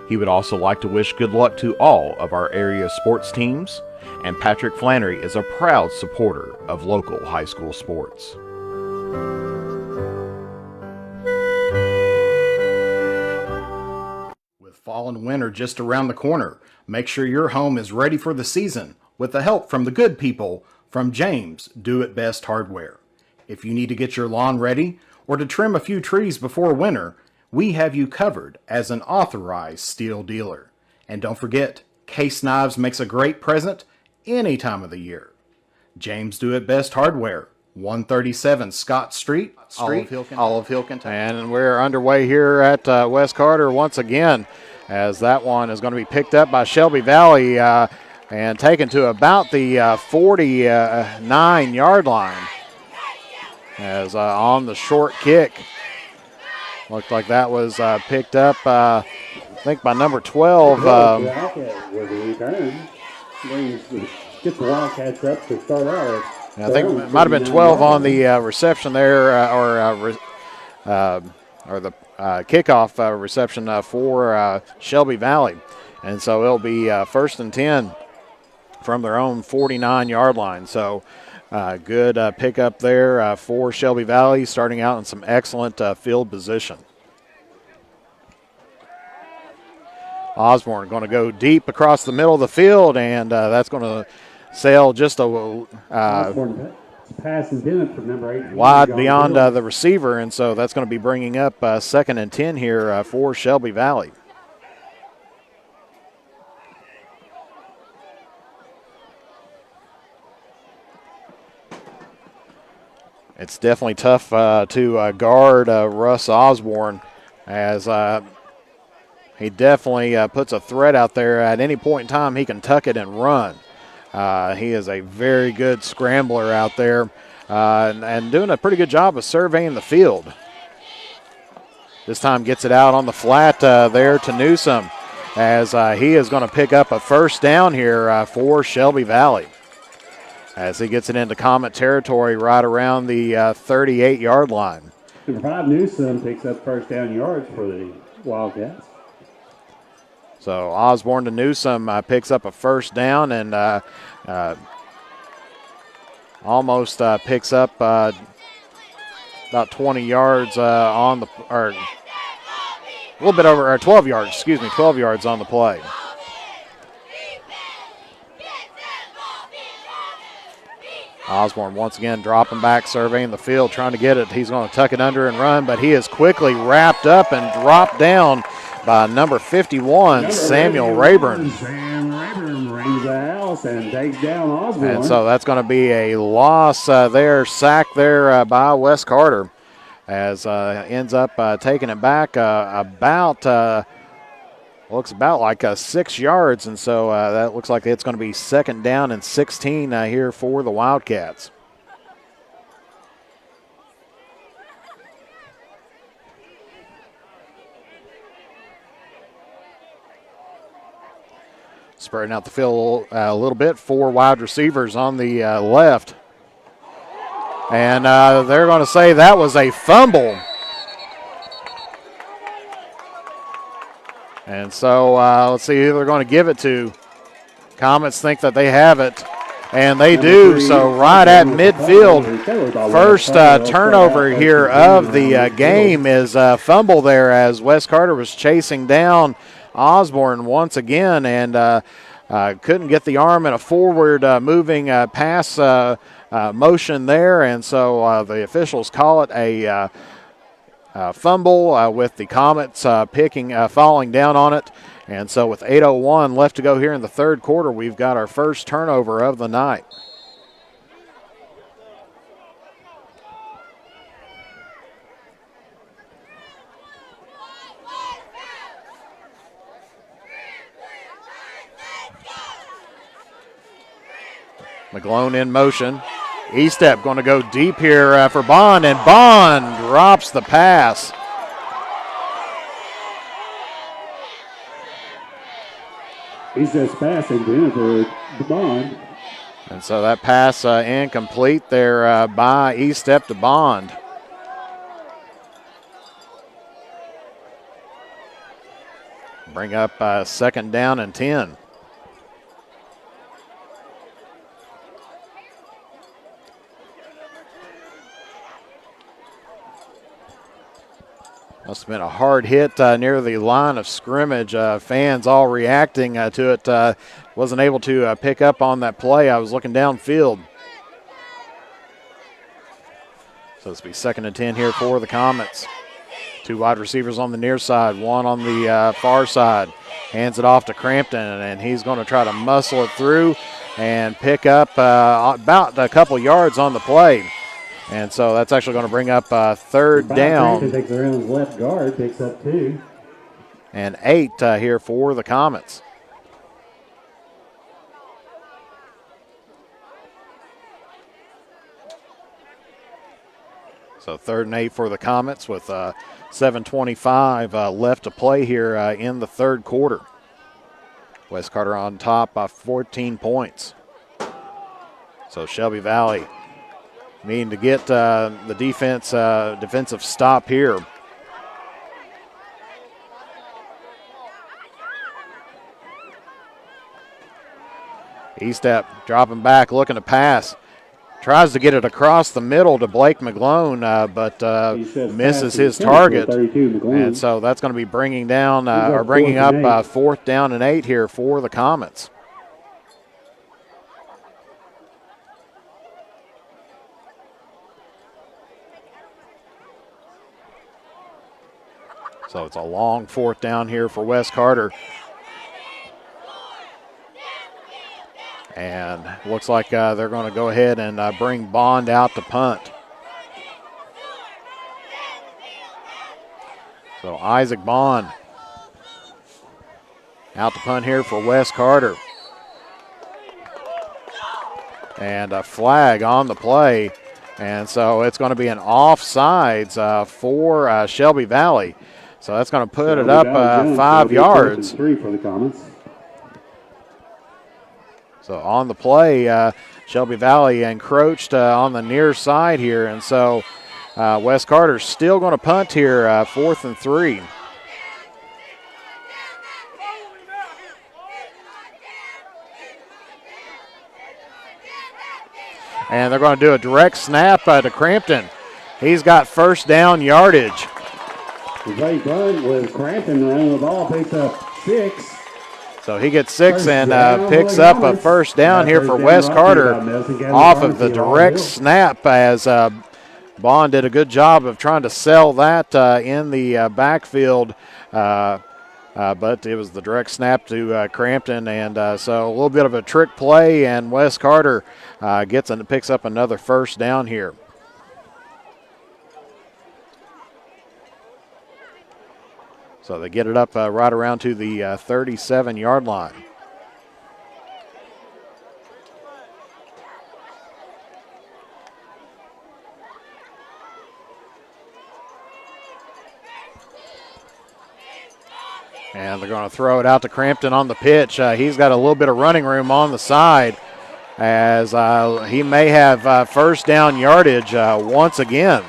He would also like to wish good luck to all of our area sports teams, and Patrick Flannery is a proud supporter of local high school sports. With fall and winter just around the corner, make sure your home is ready for the season with the help from the good people from James Do It Best Hardware. If you need to get your lawn ready or to trim a few trees before winter, we have you covered as an authorized steel dealer. And don't forget, Case Knives makes a great present any time of the year. James Do It Best Hardware, 137 Scott Street, Olive Hill, Kentucky. And we're underway here at Wes Carter once again, as that one is going to be picked up by Shelby Valley and taken to about the 49-yard line. As on the short kick, looked like that was picked up, I think, by number 12. Get the Wildcats up to start out. I think it might have been 12 on the reception there, or the kickoff reception for Shelby Valley. And so it'll be first and 10 from their own 49-yard line. So good pickup there for Shelby Valley, starting out in some excellent field position. Osborne going to go deep across the middle of the field, and that's going to sail just a pass intended for number 8 wide beyond the receiver, and so that's going to be bringing up second and 10 here for Shelby Valley. It's definitely tough to guard Russ Osborne, as he definitely puts a threat out there. At any point in time, he can tuck it and run. He is a very good scrambler out there and doing a pretty good job of surveying the field. This time gets it out on the flat there to Newsom, as he is going to pick up a first down here for Shelby Valley, as he gets it into Comet territory right around the 38-yard line. Number 5 Newsom picks up first down yards for the Wildcats. So Osborne to Newsom picks up a first down and almost picks up about 20 yards on the, or a little bit over, or 12 yards, 12 yards on the play. Osborne once again dropping back, surveying the field, trying to get it. He's going to tuck it under and run, but he is quickly wrapped up and dropped down by number 51, Samuel Rayburn. Sam Rayburn rings the house and takes down Osborne. And so that's going to be a loss there, sack there by Wes Carter, as ends up taking it back looks about like 6 yards, and so that looks like it's going to be 2nd down and 16 here for the Wildcats. Spreading out the field a little bit, 4 wide receivers on the left. And they're going to say that was a fumble. And so let's see who they're going to give it to. Comets think that they have it, and they do. So right at midfield, first turnover here of the game is a fumble there as Wes Carter was chasing down Osborne once again and couldn't get the arm in a forward moving pass motion there. And so the officials call it a fumble with the Comets falling down on it. And so with 8:01 left to go here in the third quarter, we've got our first turnover of the night. McGlone in motion. E-step going to go deep here for Bond, and Bond drops the pass. E-step's pass intended for Bond. And so that pass incomplete there by E-step to Bond. Bring up 2nd down and 10. Must have been a hard hit near the line of scrimmage. Fans all reacting to it. Wasn't able to pick up on that play. I was looking downfield. So this will be 2nd and 10 here for the Comets. 2 wide receivers on the near side, 1 on the far side. Hands it off to Crampton, and he's going to try to muscle it through and pick up about a couple yards on the play. And so that's actually going to bring up 3rd down. Crampton takes around his left guard, picks up 2. And 8 here for the Comets. So 3rd and 8 for the Comets with 7:25 left to play here in the third quarter. Wes Carter on top by 14 points. So Shelby Valley needing to get the defensive stop here. E-step dropping back, looking to pass. Tries to get it across the middle to Blake McGlone, but misses his target. And so that's going to be bringing up 4th down and 8 here for the Comets. So it's a long 4th down here for Wes Carter. And looks like they're going to go ahead and bring Bond out to punt. So Isaac Bond out to punt here for Wes Carter. And a flag on the play. And so it's going to be an offsides for Shelby Valley. So that's going to put it up 5 yards. 3 for the Comets. So on the play, Shelby Valley encroached on the near side here. And so Wes Carter's still going to punt here, 4th and 3. And they're going to do a direct snap to Crampton. He's got 1st down yardage. Great punt with Crampton running the ball, picks up 6. So he gets 6 and picks up a 1st down here for Wes Carter off of the direct snap, as Bond did a good job of trying to sell that in the backfield but it was the direct snap to Crampton, and so a little bit of a trick play, and Wes Carter picks up another first down here. So they get it up right around to the 37-yard line. And they're going to throw it out to Crampton on the pitch. He's got a little bit of running room on the side, as he may have first down yardage once again.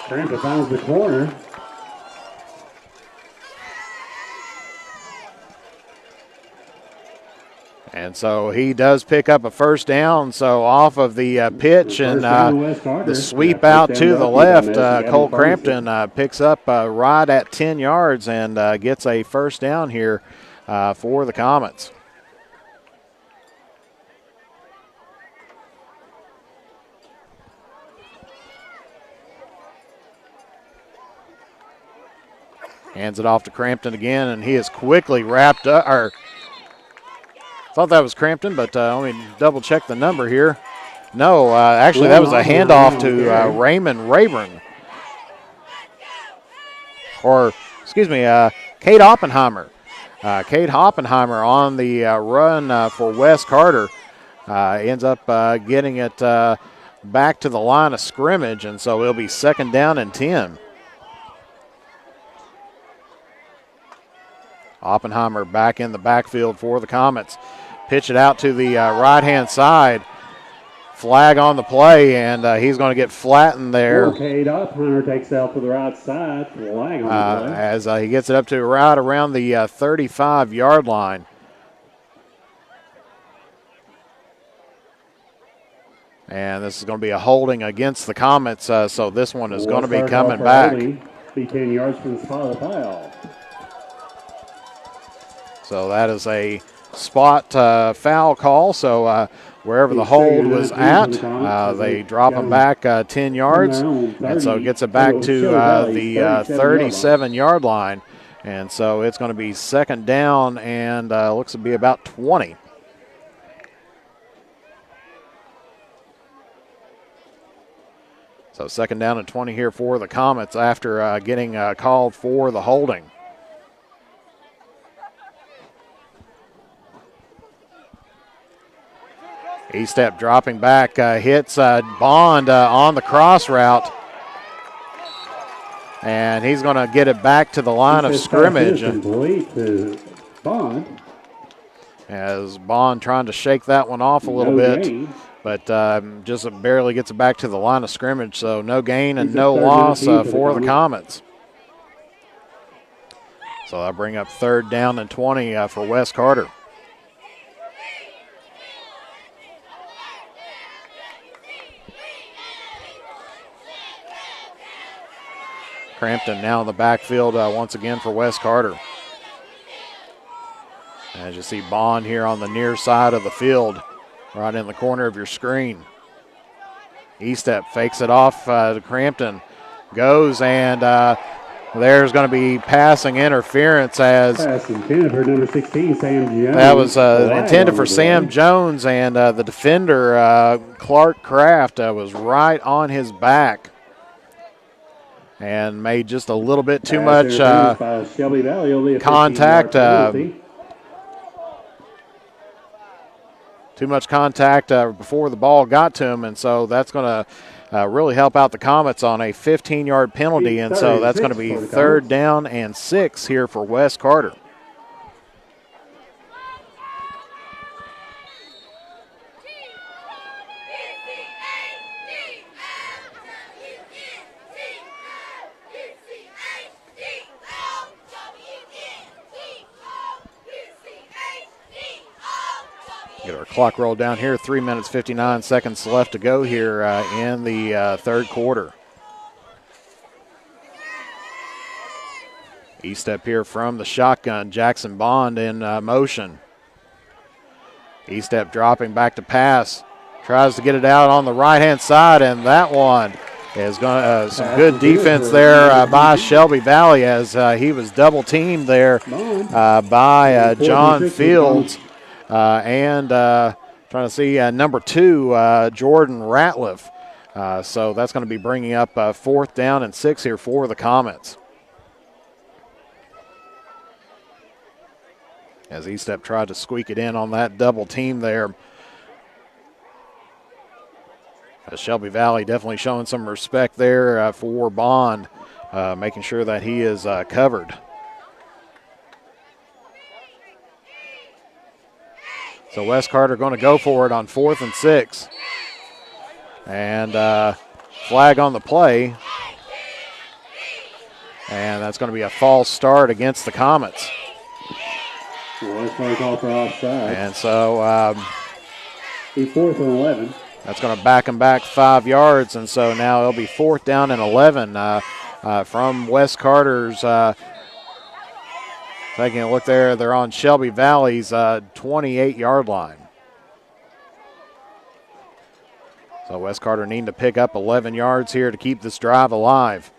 Crampton finds the corner. And so he does pick up a first down. So off of the pitch and the sweep out to the left, Cole Crampton picks up right at 10 yards and gets a first down here for the Comets. Hands it off to Crampton again, and he is quickly wrapped up. Thought that was Crampton, but let me double check the number here. No, actually that was a handoff to Raymond Rayburn. Or, excuse me, Kate Oppenheimer. Kate Oppenheimer on the run for Wes Carter. Ends up getting it back to the line of scrimmage, and so it'll be second down and 10. Oppenheimer back in the backfield for the Comets. Pitch it out to the right-hand side. Flag on the play, and he's going to get flattened there. Okay, Oppenheimer takes out to the right side. Flag on the play. As he gets it up to right around the 35-yard line. And this is going to be a holding against the Comets, so this one is going to be coming back. Be 10 yards from the spot of the foul. So that is a spot foul call. So wherever the hold was at, they drop him back 10 yards. And so it gets it back to the 37-yard line. And so it's going to be second down and looks to be about 20. So second down and 20 here for the Comets after getting called for the holding. E-step dropping back, hits Bond on the cross route. And he's going to get it back to the line of scrimmage. As Bond trying to shake that one off a little bit. But just barely gets it back to the line of scrimmage. So no gain and no loss for the Comets. So that'll bring up third down and 20 for Wes Carter. Crampton now in the backfield once again for Wes Carter. As you see Bond here on the near side of the field, right in the corner of your screen. E-step fakes it off to Crampton. Goes and there's going to be passing interference as intended for number 16, Sam Jones. That was intended for Sam Jones, and the defender, Clark Kraft, was right on his back. And made just a little bit too much contact. Too much contact before the ball got to him, and so that's going to really help out the Comets on a 15-yard penalty, and so that's going to be third down and 6 here for Wes Carter. Get our clock rolled down here. 3 minutes, 59 seconds left to go here in the third quarter. E-step here from the shotgun. Jackson Bond in motion. E-step dropping back to pass. Tries to get it out on the right-hand side, and that one is going some good defense there by Shelby Valley as he was double teamed there by John Fields and trying to see number 2, Jordan Ratliff. So that's going to be bringing up 4th down and 6 here for the Comets. As E-Step tried to squeak it in on that double team there. Shelby Valley definitely showing some respect there for Bond, making sure that he is covered. So Wes Carter going to go for it on 4th and 6. And flag on the play. And that's going to be a false start against the Comets. Call for offside. And so 4th and 11. That's going to back him back 5 yards, and so now it'll be 4th down and 11 from Wes Carter's. Taking a look there, they're on Shelby Valley's 28-yard line. So Wes Carter needing to pick up 11 yards here to keep this drive alive.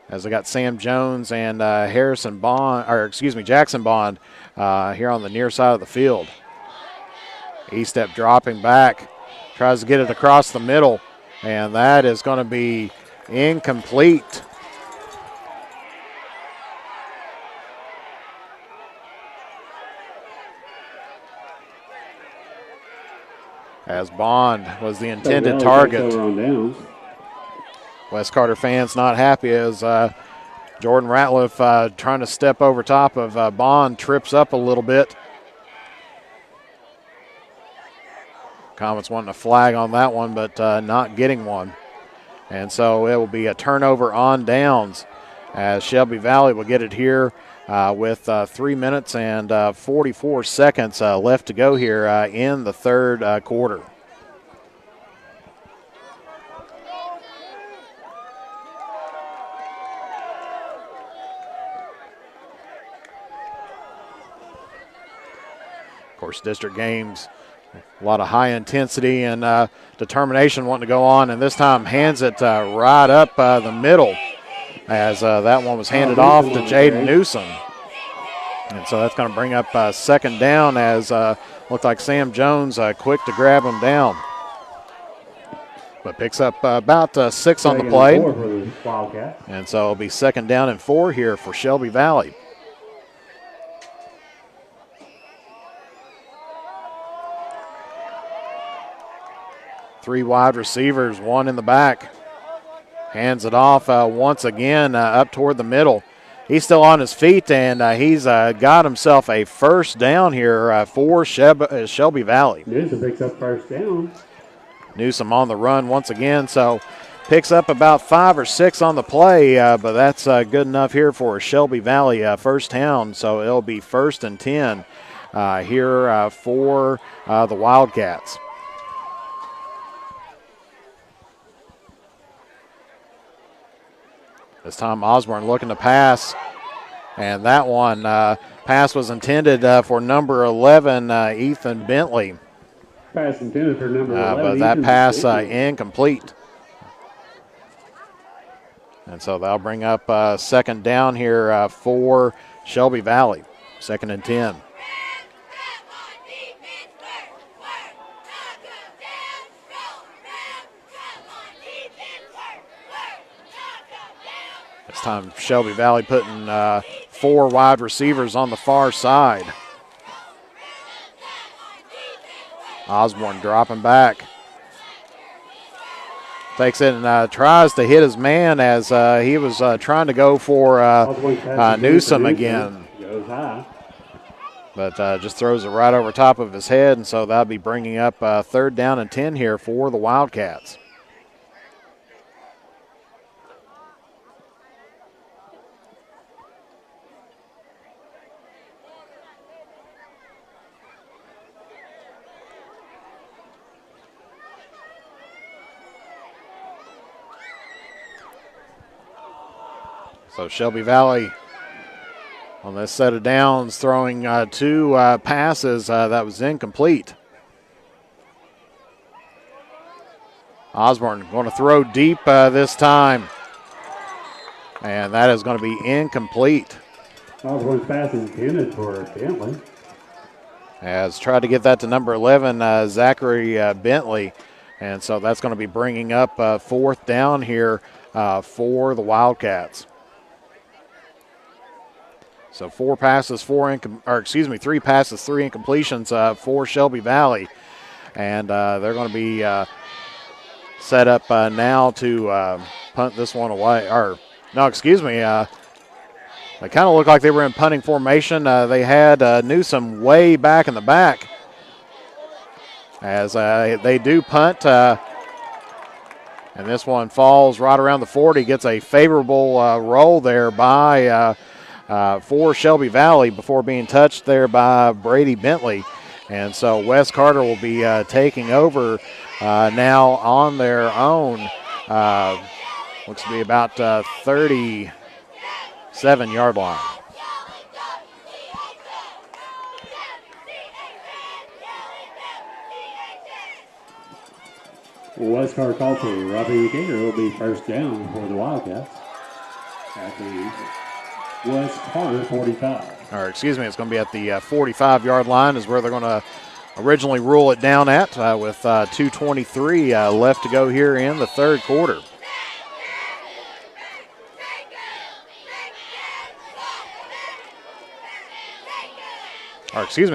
As they got Sam Jones and Jackson Bond here on the near side of the field. E-Step dropping back, tries to get it across the middle, and that is going to be incomplete. As Bond was the intended target. Wes Carter fans not happy as Jordan Ratliff trying to step over top of Bond, trips up a little bit. Comets wanting a flag on that one, but not getting one. And so it will be a turnover on downs as Shelby Valley will get it here with 3 minutes and 44 seconds left to go here in the third quarter. Of course, district games, a lot of high intensity and determination wanting to go on, and this time hands it right up the middle as that one was handed off to Jaden Newsom. And so that's going to bring up 2nd down as looked like Sam Jones quick to grab him down. But picks up about 6 on the play. And so it'll be 2nd down and 4 here for Shelby Valley. Three wide receivers, one in the back. Hands it off once again up toward the middle. He's still on his feet, and he's got himself a 1st down here for Shelby Valley. Newsom picks up 1st down. Newsom on the run once again, so picks up about 5 or 6 on the play, but that's good enough here for Shelby Valley 1st down, so it'll be 1st and 10 here for the Wildcats. This time Osborne looking to pass, and that one pass was intended for number 11, Ethan Bentley. Pass intended for number 11. But that pass incomplete. And so that'll bring up 2nd down here for Shelby Valley, 2nd and 10. This time Shelby Valley putting 4 wide receivers on the far side. Osborne dropping back. Takes it and tries to hit his man as he was trying to go for Newsom again. Goes high. But just throws it right over top of his head, and so that'll be bringing up 3rd down and 10 here for the Wildcats. So Shelby Valley on this set of downs throwing 2 passes that was incomplete. Osborne going to throw deep this time. And that is going to be incomplete. Osborne's pass is intended for Bentley. Has tried to get that to number 11, Zachary Bentley. And so that's going to be bringing up fourth down here for the Wildcats. So three passes, 3 incompletions for Shelby Valley. And they're going to be set up now to punt this one away. They kind of look like they were in punting formation. They had Newsom way back in the back as they do punt. And this one falls right around the 40, gets a favorable roll there by for Shelby Valley before being touched there by Brady Bentley. And so Wes Carter will be taking over now on their own. Looks to be about 37-yard line. Wes Carter called for Robbie Gator. It will be first down for the Wildcats at the Wes Carter 45. It's going to be at the 45-yard line is where they're going to originally rule it down at with 2:23 left to go here in the third quarter.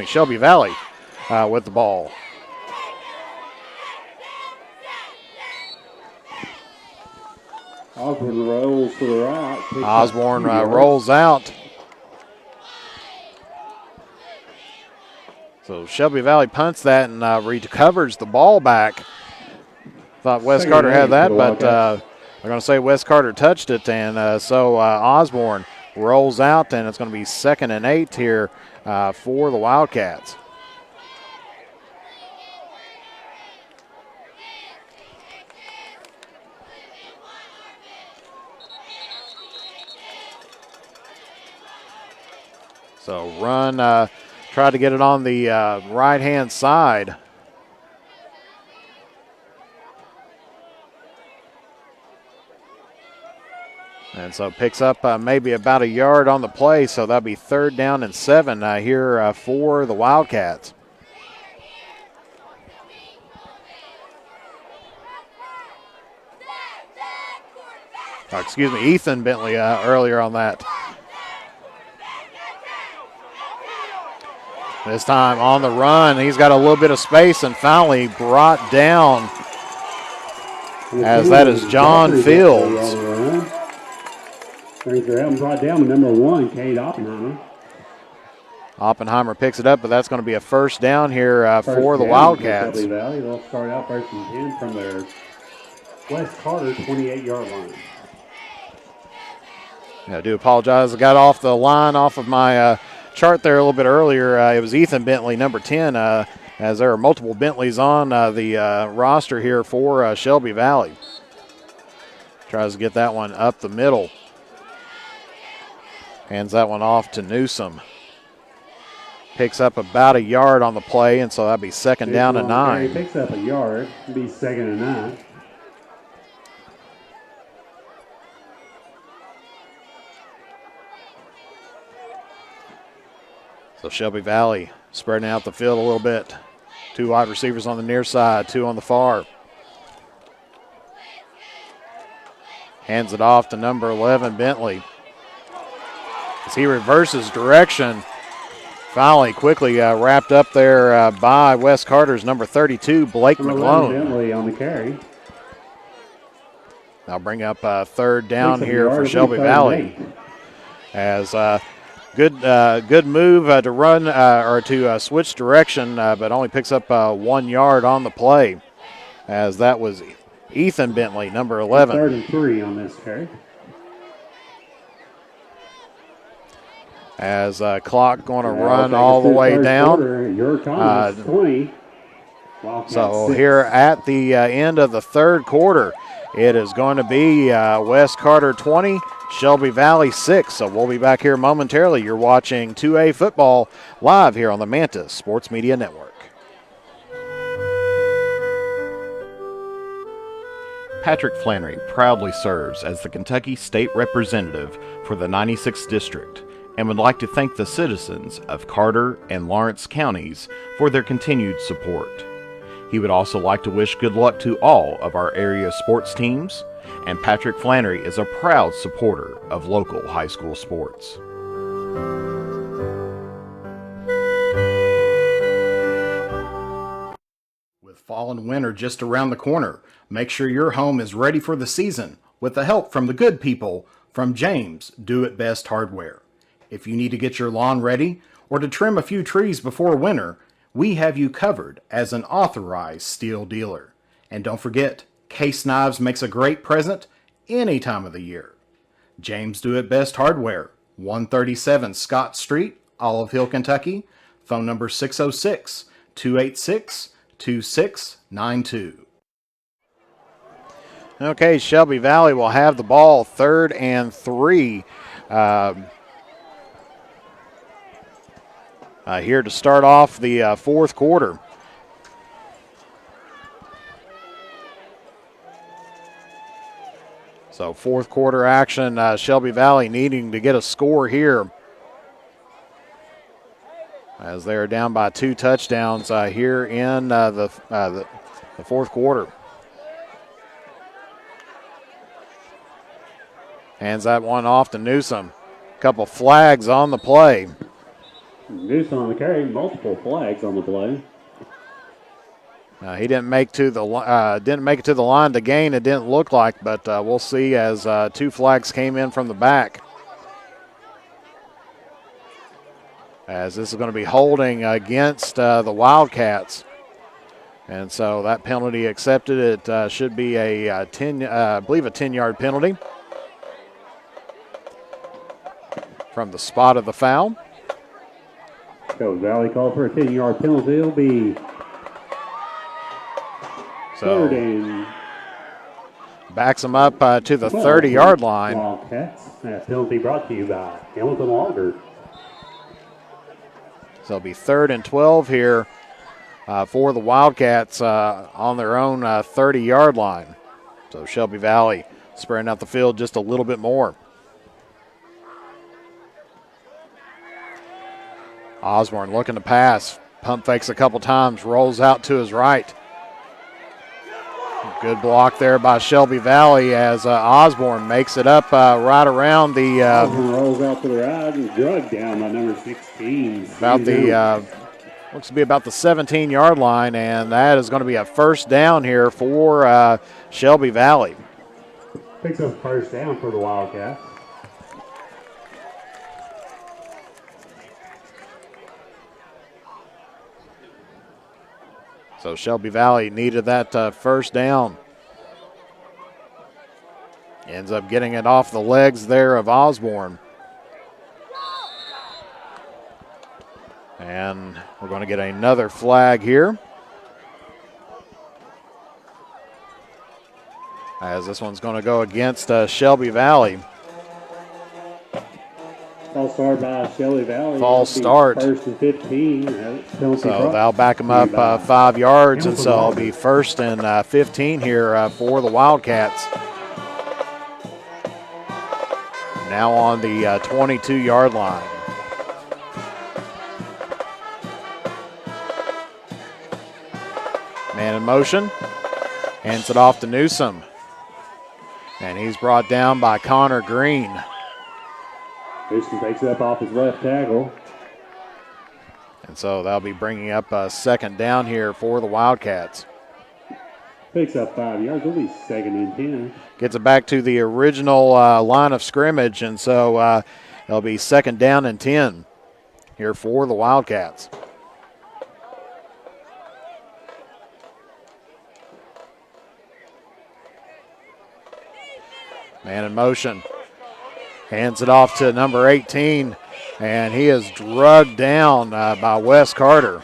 Shelby Valley with the ball. Osborne rolls to the right. Osborne rolls out. So Shelby Valley punts that and recovers the ball back. Thought Wes Carter had that, but they're going to say Wes Carter touched it. And so Osborne rolls out, and it's going to be 2nd and 8 here for the Wildcats. So run, try to get it on the right-hand side. And so picks up maybe about a yard on the play, so that'll be 3rd down and 7 here for the Wildcats. Ethan Bentley earlier on that. This time on the run, he's got a little bit of space and finally brought down as that is John Fields. Thanks for having brought down the number 1, Cade Oppenheimer. Oppenheimer picks it up, but that's going to be a first down here for the Wildcats. Shelby Valley. They'll start out 1st and 10 from their Wes Carter 28-yard line. I do apologize. I got off the line off of my chart there a little bit earlier. It was Ethan Bentley, number 10, as there are multiple Bentleys on the roster here for Shelby Valley. Tries to get that one up the middle. Hands that one off to Newsom. Picks up about a yard on the play, and so that'll be 2nd down and 9. He picks up a yard. It'll be 2nd and 9. So Shelby Valley spreading out the field a little bit. 2 wide receivers on the near side, 2 on the far. Hands it off to number 11, Bentley. As he reverses direction, finally quickly wrapped up there by Wes Carter's number 32, Blake McClone. Bentley on the carry. Now bring up 3rd down here for Shelby Valley. As good move to run or to switch direction, but only picks up 1 yard on the play. As that was Ethan Bentley, number 11. 3rd and 3 on this carry. As clock going to run all the way down. Your 20. So here at the end of the third quarter, it is going to be West Carter 20, Shelby Valley 6. So we'll be back here momentarily. You're watching 2A football live here on the Mantis Sports Media Network. Patrick Flannery proudly serves as the Kentucky State Representative for the 96th District and would like to thank the citizens of Carter and Lawrence counties for their continued support. He would also like to wish good luck to all of our area sports teams, and Patrick Flannery is a proud supporter of local high school sports. With fall and winter just around the corner, make sure your home is ready for the season with the help from the good people from James Do It Best Hardware. If you need to get your lawn ready or to trim a few trees before winter, we have you covered as an authorized steel dealer. And don't forget, Case Knives makes a great present any time of the year. James Do It Best Hardware, 137 Scott Street, Olive Hill, Kentucky. Phone number 606-286-2692. Okay, Shelby Valley will have the ball 3rd and 3. Here to start off the fourth quarter. So fourth quarter action, Shelby Valley needing to get a score here, as they're down by 2 touchdowns here in the fourth quarter. Hands that one off to Newsom. Couple flags on the play. Newsom on the carry, multiple flags on the play. He didn't make it to the line to gain. It didn't look like, but we'll see as 2 flags came in from the back. As this is going to be holding against the Wildcats, and so that penalty accepted. It should be a 10-yard penalty from the spot of the foul. So Valley called for a 10-yard penalty. It'll be so 3rd and backs them up to the 30-yard line. Wildcats. That penalty brought to you by Hamilton Longer. So it'll be 3rd and 12 here for the Wildcats on their own 30-yard line. So Shelby Valley spreading out the field just a little bit more. Osborne looking to pass. Pump fakes a couple times, rolls out to his right. Good block there by Shelby Valley as Osborne makes it up right around the. Rolls out to the right and drugged down by number 16. About the looks to be about the 17-yard line, and that is going to be a first down here for Shelby Valley. Picks up first down for the Wildcats. So Shelby Valley needed that first down. Ends up getting it off the legs there of Osborne. And we're going to get another flag here, as this one's going to go against Shelby Valley. False start by Shelby Valley. False start. 1st and 15. So they'll back them up 5 yards, and so it'll be 1st and 15 here for the Wildcats. Now on the 22-yard line. Man in motion. Hands it off to Newsom. And he's brought down by Connor Green. Newsom takes it up off his left tackle. And so they'll be bringing up a second down here for the Wildcats. Picks up 5 yards. It'll be 2nd and 10. Gets it back to the original line of scrimmage, and so it'll be 2nd down and 10 here for the Wildcats. Man in motion. Hands it off to number 18, and he is drugged down by Wes Carter.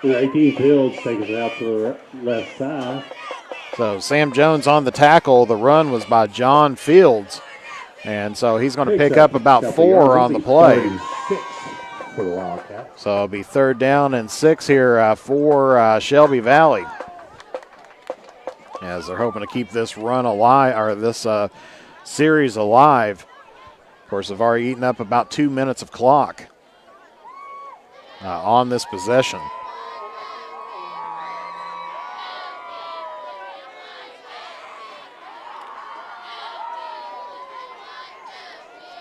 18 Fields takes it out to the left side. So Sam Jones on the tackle. The run was by John Fields, and so he's going to pick up about 4 on the play. For the Wildcats. So it'll be 3rd down and 6 here for Shelby Valley. as they're hoping to keep this run alive, or this series alive. Of course, they've already eaten up about 2 minutes of clock on this possession.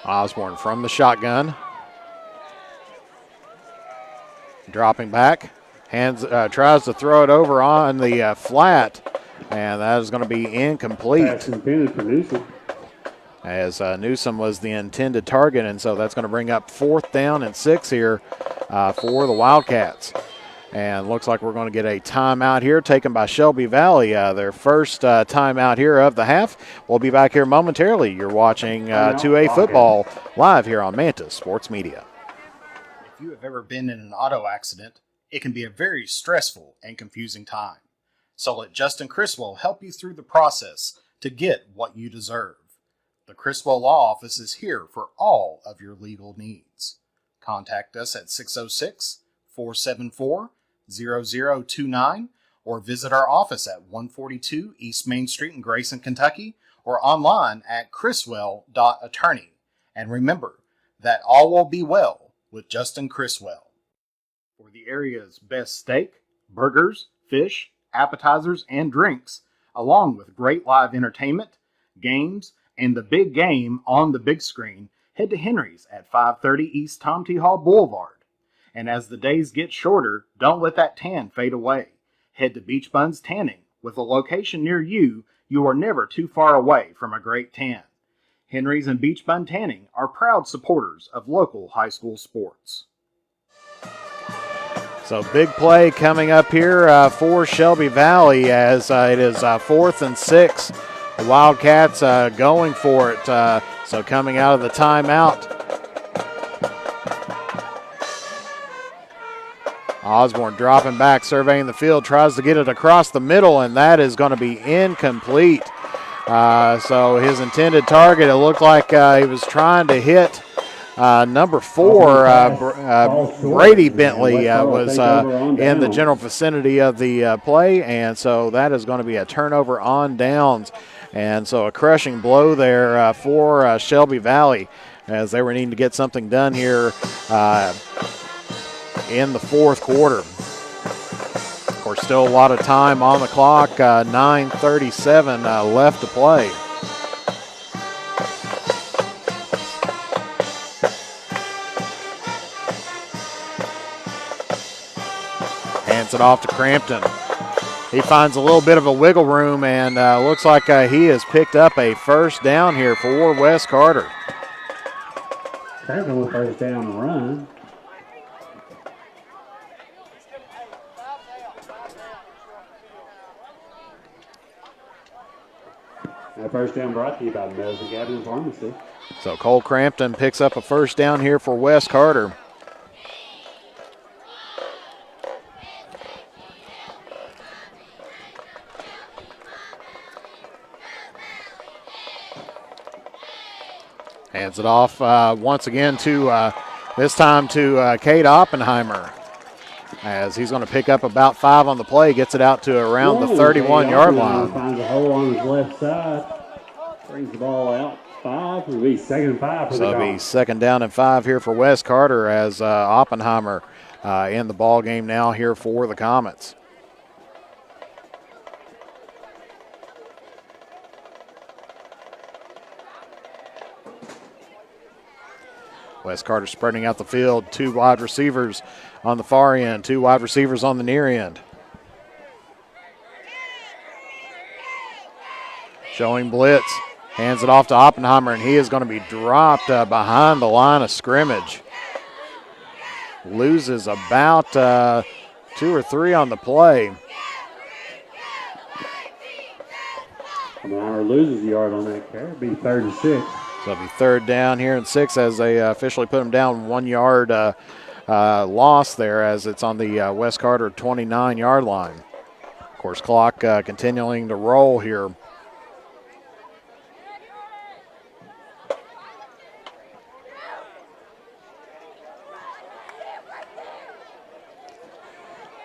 Osborne from the shotgun. Dropping back. Tries to throw it over on the flat, and that is going to be incomplete. Pass intended for Newsom. As Newsom was the intended target, and so that's going to bring up 4th down and 6 here for the Wildcats. And looks like we're going to get a timeout here taken by Shelby Valley, their first timeout here of the half. We'll be back here momentarily. You're watching 2A football live here on Mantis Sports Media. If you have ever been in an auto accident, it can be a very stressful and confusing time. So let Justin Criswell help you through the process to get what you deserve. The Criswell Law Office is here for all of your legal needs. Contact us at 606-474-0029 or visit our office at 142 East Main Street in Grayson, Kentucky, or online at criswell.attorney. And remember that all will be well with Justin Criswell. For the area's best steak, burgers, fish, appetizers, and drinks, along with great live entertainment, games, and the big game on the big screen, head to Henry's at 530 East Tom T. Hall Boulevard. And as the days get shorter, don't let that tan fade away. Head to Beach Buns Tanning. With a location near you, you are never too far away from a great tan. Henry's and Beach Bun Tanning are proud supporters of local high school sports. So big play coming up here for Shelby Valley as it is 4th and 6. The Wildcats going for it. So coming out of the timeout. Osborne dropping back, surveying the field, tries to get it across the middle, and that is going to be incomplete. So his intended target, it looked like he was trying to hit number 4, Brady Bentley, was in the general vicinity of the play, and so that is going to be a turnover on downs. And so a crushing blow there for Shelby Valley as they were needing to get something done here in the 4th quarter. Of course, still a lot of time on the clock, 9:37 left to play. Hands it off to Crampton. He finds a little bit of a wiggle room and looks like he has picked up a first down here for Wes Carter. Crampton with first down run. That first down brought to you by Medicine Cabinet Pharmacy. So Cole Crampton picks up a first down here for Wes Carter. Hands it off once again to, this time to Cade Oppenheimer, as he's going to pick up about 5 on the play, gets it out to around the 31-yard line. Finds a hole on his left side, brings the ball out 5. It'll be 2nd and 5 for the So it'll be 2nd down and 5 here for Wes Carter as Oppenheimer in the ball game now here for the Comets. Wes Carter spreading out the field, 2 wide receivers on the far end, 2 wide receivers on the near end. Showing blitz, hands it off to Oppenheimer, and he is going to be dropped behind the line of scrimmage. Loses about 2 or 3 on the play. Oppenheimer loses a yard on that carry. It'll be 3rd and 6. So it'll be 3rd down here and 6 as they officially put him down 1 yard loss there as it's on the Wes Carter 29-yard line. Of course, clock continuing to roll here.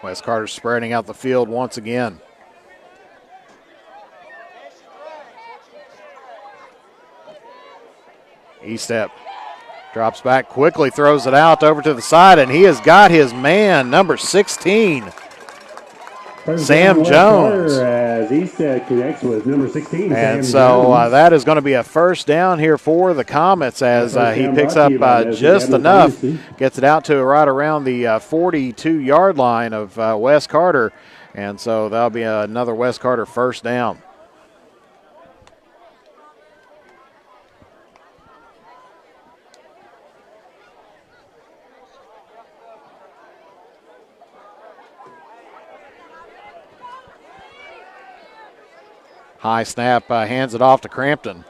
Wes Carter spreading out the field once again. E-step. Drops back quickly, throws it out over to the side, and he has got his man, number 16, Sam Jones. As E-step connects with number 16, and Sam so Jones. that is going to be a first down here for the Comets as he picks up just enough, gets it out to right around the 42-yard line of Wes Carter, and so that'll be another Wes Carter first down. High snap, hands it off to Crampton.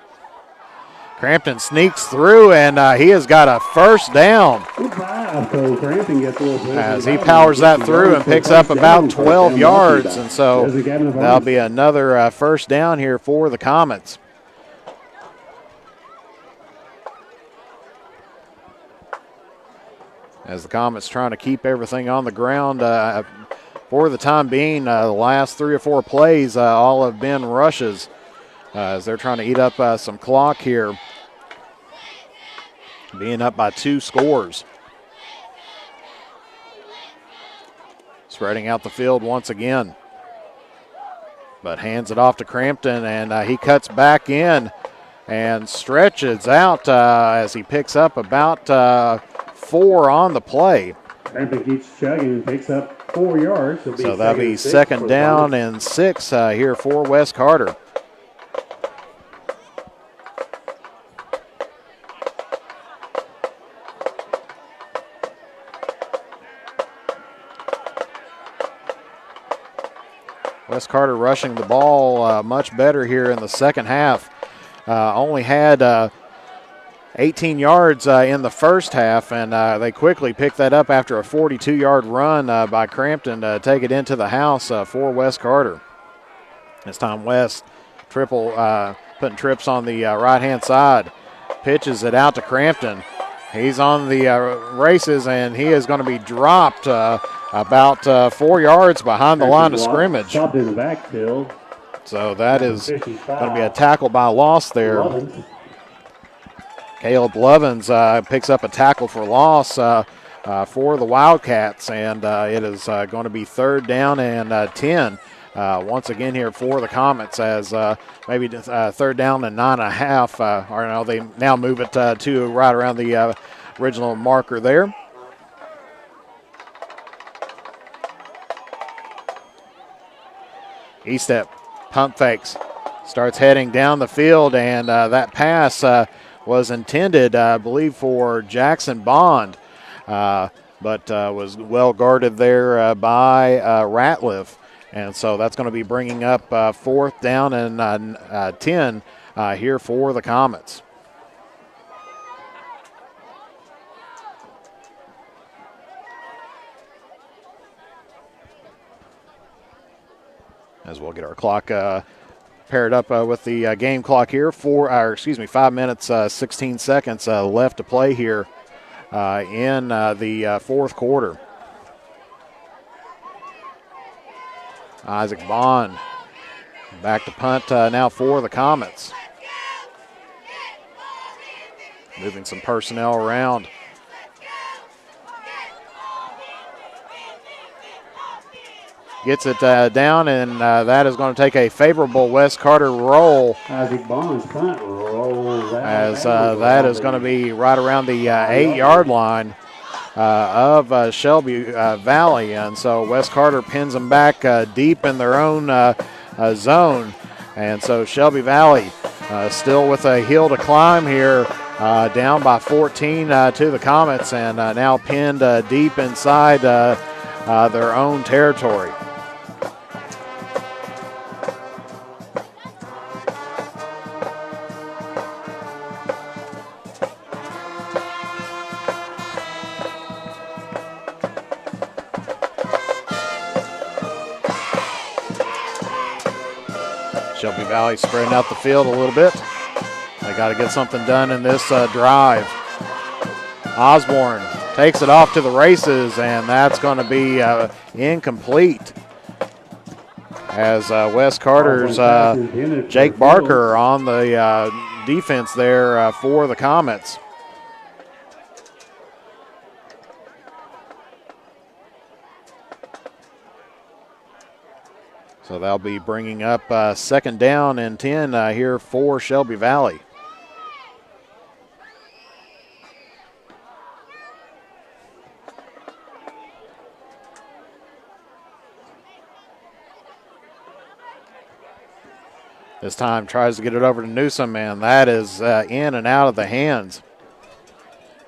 Crampton sneaks through, and he has got a first down as he powers that through and picks up about 12 yards. And so that'll be another first down here for the Comets. As the Comets trying to keep everything on the ground for the time being. The last 3 or 4 plays all have been rushes as they're trying to eat up some clock here, being up by 2 scores. Spreading out the field once again, but hands it off to Crampton, and he cuts back in and stretches out as he picks up about 4 on the play. Crampton keeps chugging and picks up 4 yards. So that'll be second down and 6 here for Wes Carter. Wes Carter rushing the ball much better here in the second half. Only had 18 yards in the first half, and they quickly picked that up after a 42-yard run by Crampton to take it into the house for Wes Carter. This time Wes putting trips on the right-hand side, pitches it out to Crampton. He's on the races, and he is going to be dropped about 4 yards behind the line of scrimmage. Stopped in the backfield. So that is going to be a tackle by loss there. Caleb Lovins picks up a tackle for loss for the Wildcats, and it is going to be third down and 10 once again here for the Comets as maybe third down and 9.5. Or no, they now move it to right around the original marker there. E-step, pump fakes, starts heading down the field, and that pass was intended, I believe, for Jackson Bond, but was well guarded there by Ratliff. And so that's going to be bringing up fourth down and 10 here for the Comets. As we'll get our clock paired up with the game clock here. 5 minutes, 16 seconds left to play here in the fourth quarter. Isaac Bond back to punt now for the Comets. Moving some personnel around. Gets it down, and that is going to take a favorable Wes Carter roll. Isaac Bond's punt rolls out. As that is going to be right around the 8-yard line of Shelby Valley. And so Wes Carter pins them back deep in their own zone. And so Shelby Valley still with a hill to climb here, down by 14 to the Comets, and now pinned deep inside their own territory. Shelby Valley spreading out the field a little bit. They got to get something done in this drive. Osborne takes it off to the races, and that's going to be incomplete. As Wes Carter's Jake Barker on the defense there for the Comets. So they'll be bringing up second down and 10 here for Shelby Valley. This time tries to get it over to Newsom, and that is in and out of the hands.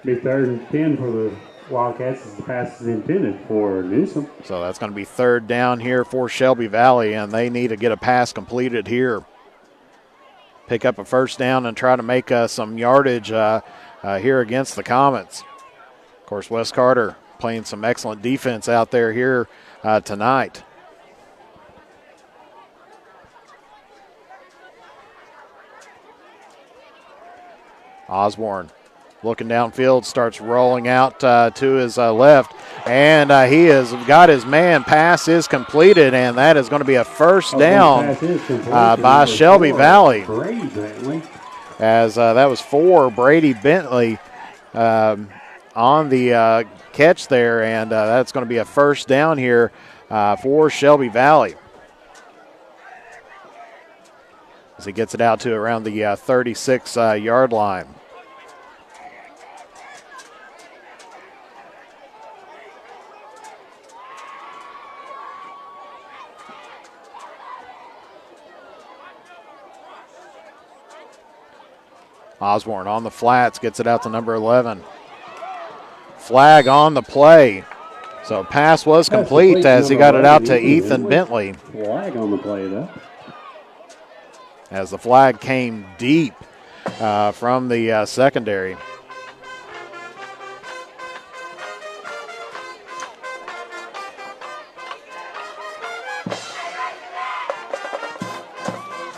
Be 3rd and 10 for the Wildcats as the pass is intended for Newsom. So that's going to be 3rd down here for Shelby Valley, and they need to get a pass completed here. Pick up a 1st down and try to make some yardage here against the Comets. Of course, Wes Carter playing some excellent defense out there here tonight. Osborne looking downfield, starts rolling out to his left, and he has got his man. Pass is completed, and that is going to be a 1st down by Shelby Valley. As that was for Brady Bentley on the catch there, and that's going to be a 1st down here for Shelby Valley. As he gets it out to around the 36-yard line. Osborne on the flats, gets it out to number 11. Flag on the play. So pass was complete as he got it out to Ethan Bentley. Flag on the play, though. As the flag came deep from the secondary.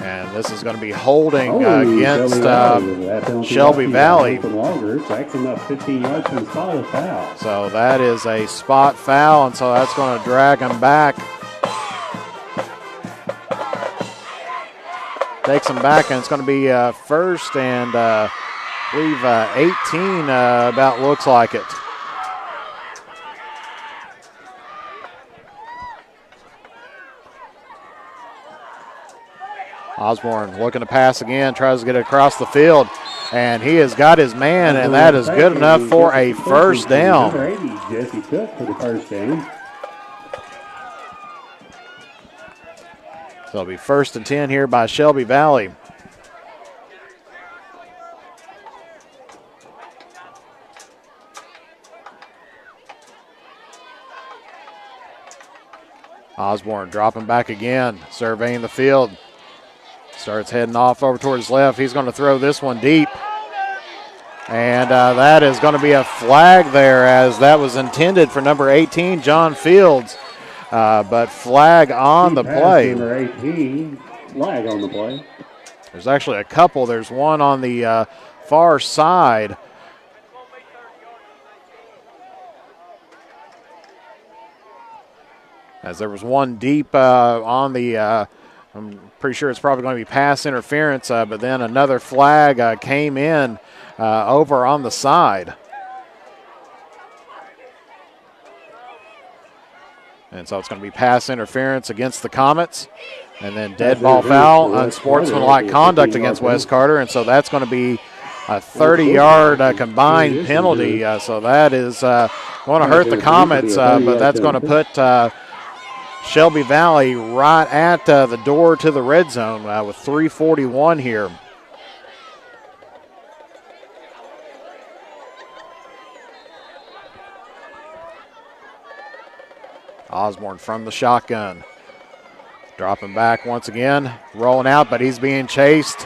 And this is going to be holding against Shelby Valley. It's actually about 15 yards from the spot of foul. So that is a spot foul, and so that's going to drag him back. Takes him back, and it's going to be 1st and I believe 18 about looks like it. Osborne looking to pass again, tries to get it across the field, and he has got his man, and that is good enough for a 1st down. Jesse Cook for the 1st down. So it'll be 1st and 10 here by Shelby Valley. Osborne dropping back again, surveying the field. Starts heading off over towards left. He's going to throw this one deep. And that is going to be a flag there, as that was intended for number 18, John Fields. But flag on the play. Number 18, flag on the play. There's actually a couple. There's one on the far side. As there was one deep on the I'm pretty sure it's probably going to be pass interference, but then another flag came in over on the side. And so it's going to be pass interference against the Comets. And then dead ball foul, unsportsmanlike conduct against Wes Carter. And so that's going to be a 30-yard combined penalty. So that is going to hurt the Comets, but that's going to put Shelby Valley right at the door to the red zone with 3:41 here. Osborne from the shotgun. Dropping back once again, rolling out, but he's being chased.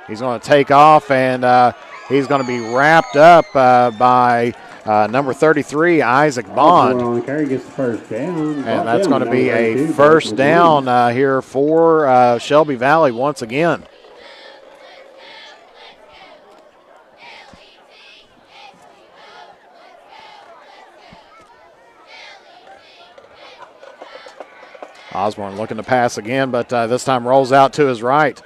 He's going to take off, and he's going to be wrapped up by number 33, Isaac Bond. Gets the 1st down. And that's going to be a 1st down here for Shelby Valley once again. Osborne looking to pass again, but this time rolls out to his right.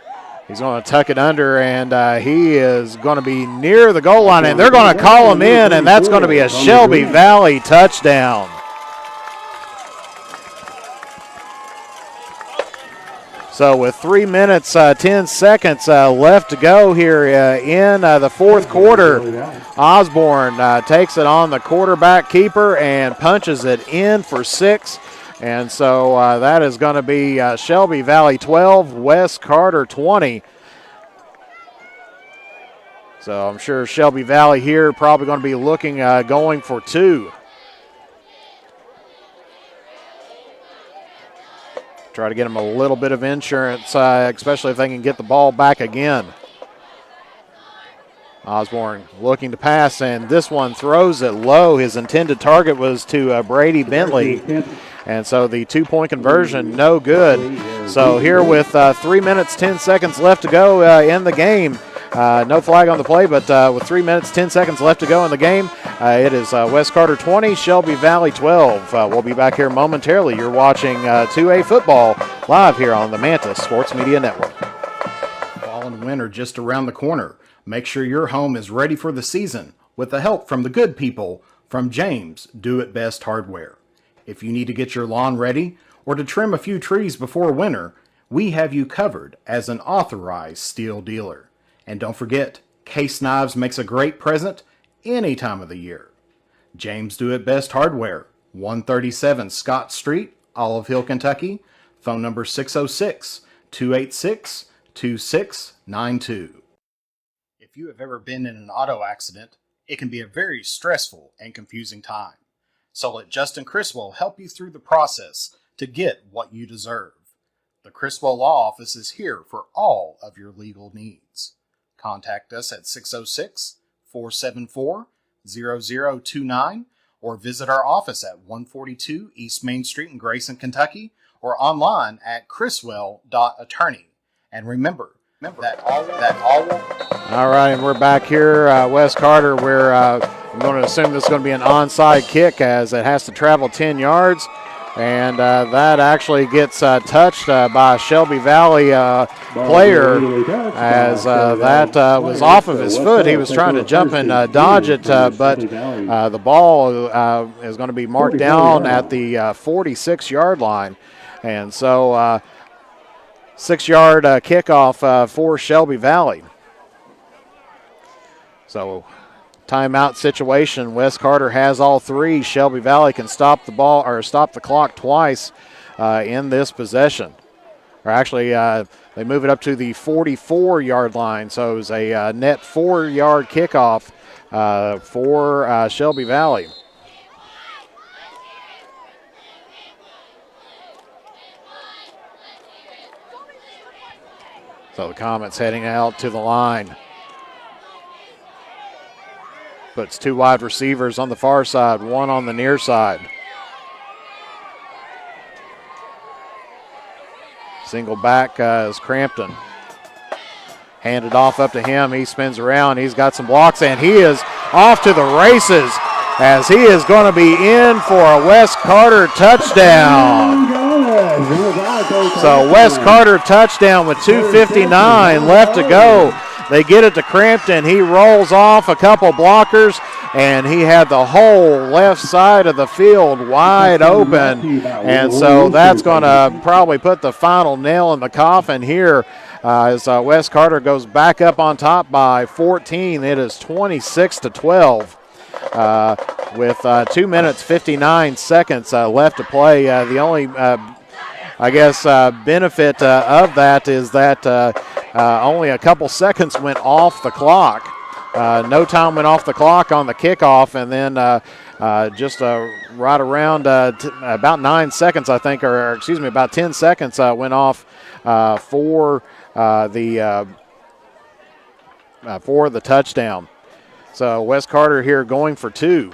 He's going to tuck it under, and he is going to be near the goal line, and they're going to call him in, and that's going to be a Shelby Valley touchdown. So with 3 minutes, 10 seconds left to go here in the fourth quarter, Osborne takes it on the quarterback keeper and punches it in for 6. And so that is going to be Shelby Valley 12, West Carter 20. So I'm sure Shelby Valley here probably going to be looking, going for 2. Try to get them a little bit of insurance, especially if they can get the ball back again. Osborne looking to pass, and this one throws it low. His intended target was to Brady Bentley. And so the 2-point conversion, no good. So here with 3 minutes, 10 seconds left to go in the game. No flag on the play, but with 3 minutes, 10 seconds left to go in the game, it is West Carter 20, Shelby Valley 12. We'll be back here momentarily. You're watching 2A football live here on the Manta Sports Media Network. Fall and winter just around the corner. Make sure your home is ready for the season with the help from the good people from James Do It Best Hardware. If you need to get your lawn ready or to trim a few trees before winter, we have you covered as an authorized steel dealer. And don't forget, Case Knives makes a great present any time of the year. James Do It Best Hardware, 137 Scott Street, Olive Hill, Kentucky. Phone number 606-286-2692. If you have ever been in an auto accident, it can be a very stressful and confusing time. So let Justin Criswell help you through the process to get what you deserve. The Criswell Law Office is here for all of your legal needs. Contact us at 606-474-0029 or visit our office at 142 East Main Street in Grayson, Kentucky, or online at criswell.attorney. And remember that all will... All right, and we're back here, West Carter, where I'm going to assume this is going to be an onside kick as it has to travel 10 yards. And that actually gets touched by a Shelby Valley player as that was off of his foot. He was trying to jump and dodge it, but the ball is going to be marked down at the 46-yard line. And so 6-yard kickoff for Shelby Valley. So timeout situation. West Carter has all 3. Shelby Valley can stop the ball or stop the clock twice in this possession. Or actually, they move it up to the 44-yard line. So it was a net 4-yard kickoff for Shelby Valley. So the Comets heading out to the line. Puts 2 wide receivers on the far side, 1 on the near side. Single back is Crampton. Handed off up to him. He spins around. He's got some blocks, and he is off to the races as he is going to be in for a West Carter touchdown. So West Carter touchdown with 2:59 left to go. They get it to Crampton. He rolls off a couple blockers, and he had the whole left side of the field wide open. And so that's going to probably put the final nail in the coffin here as West Carter goes back up on top by 14. It is 26-12 with 2 minutes, 59 seconds left to play. The only benefit of that is that only a couple seconds went off the clock. No time went off the clock on the kickoff, and then just right around about 9 seconds, I think, or excuse me, about 10 seconds went off for the touchdown. So West Carter here going for 2.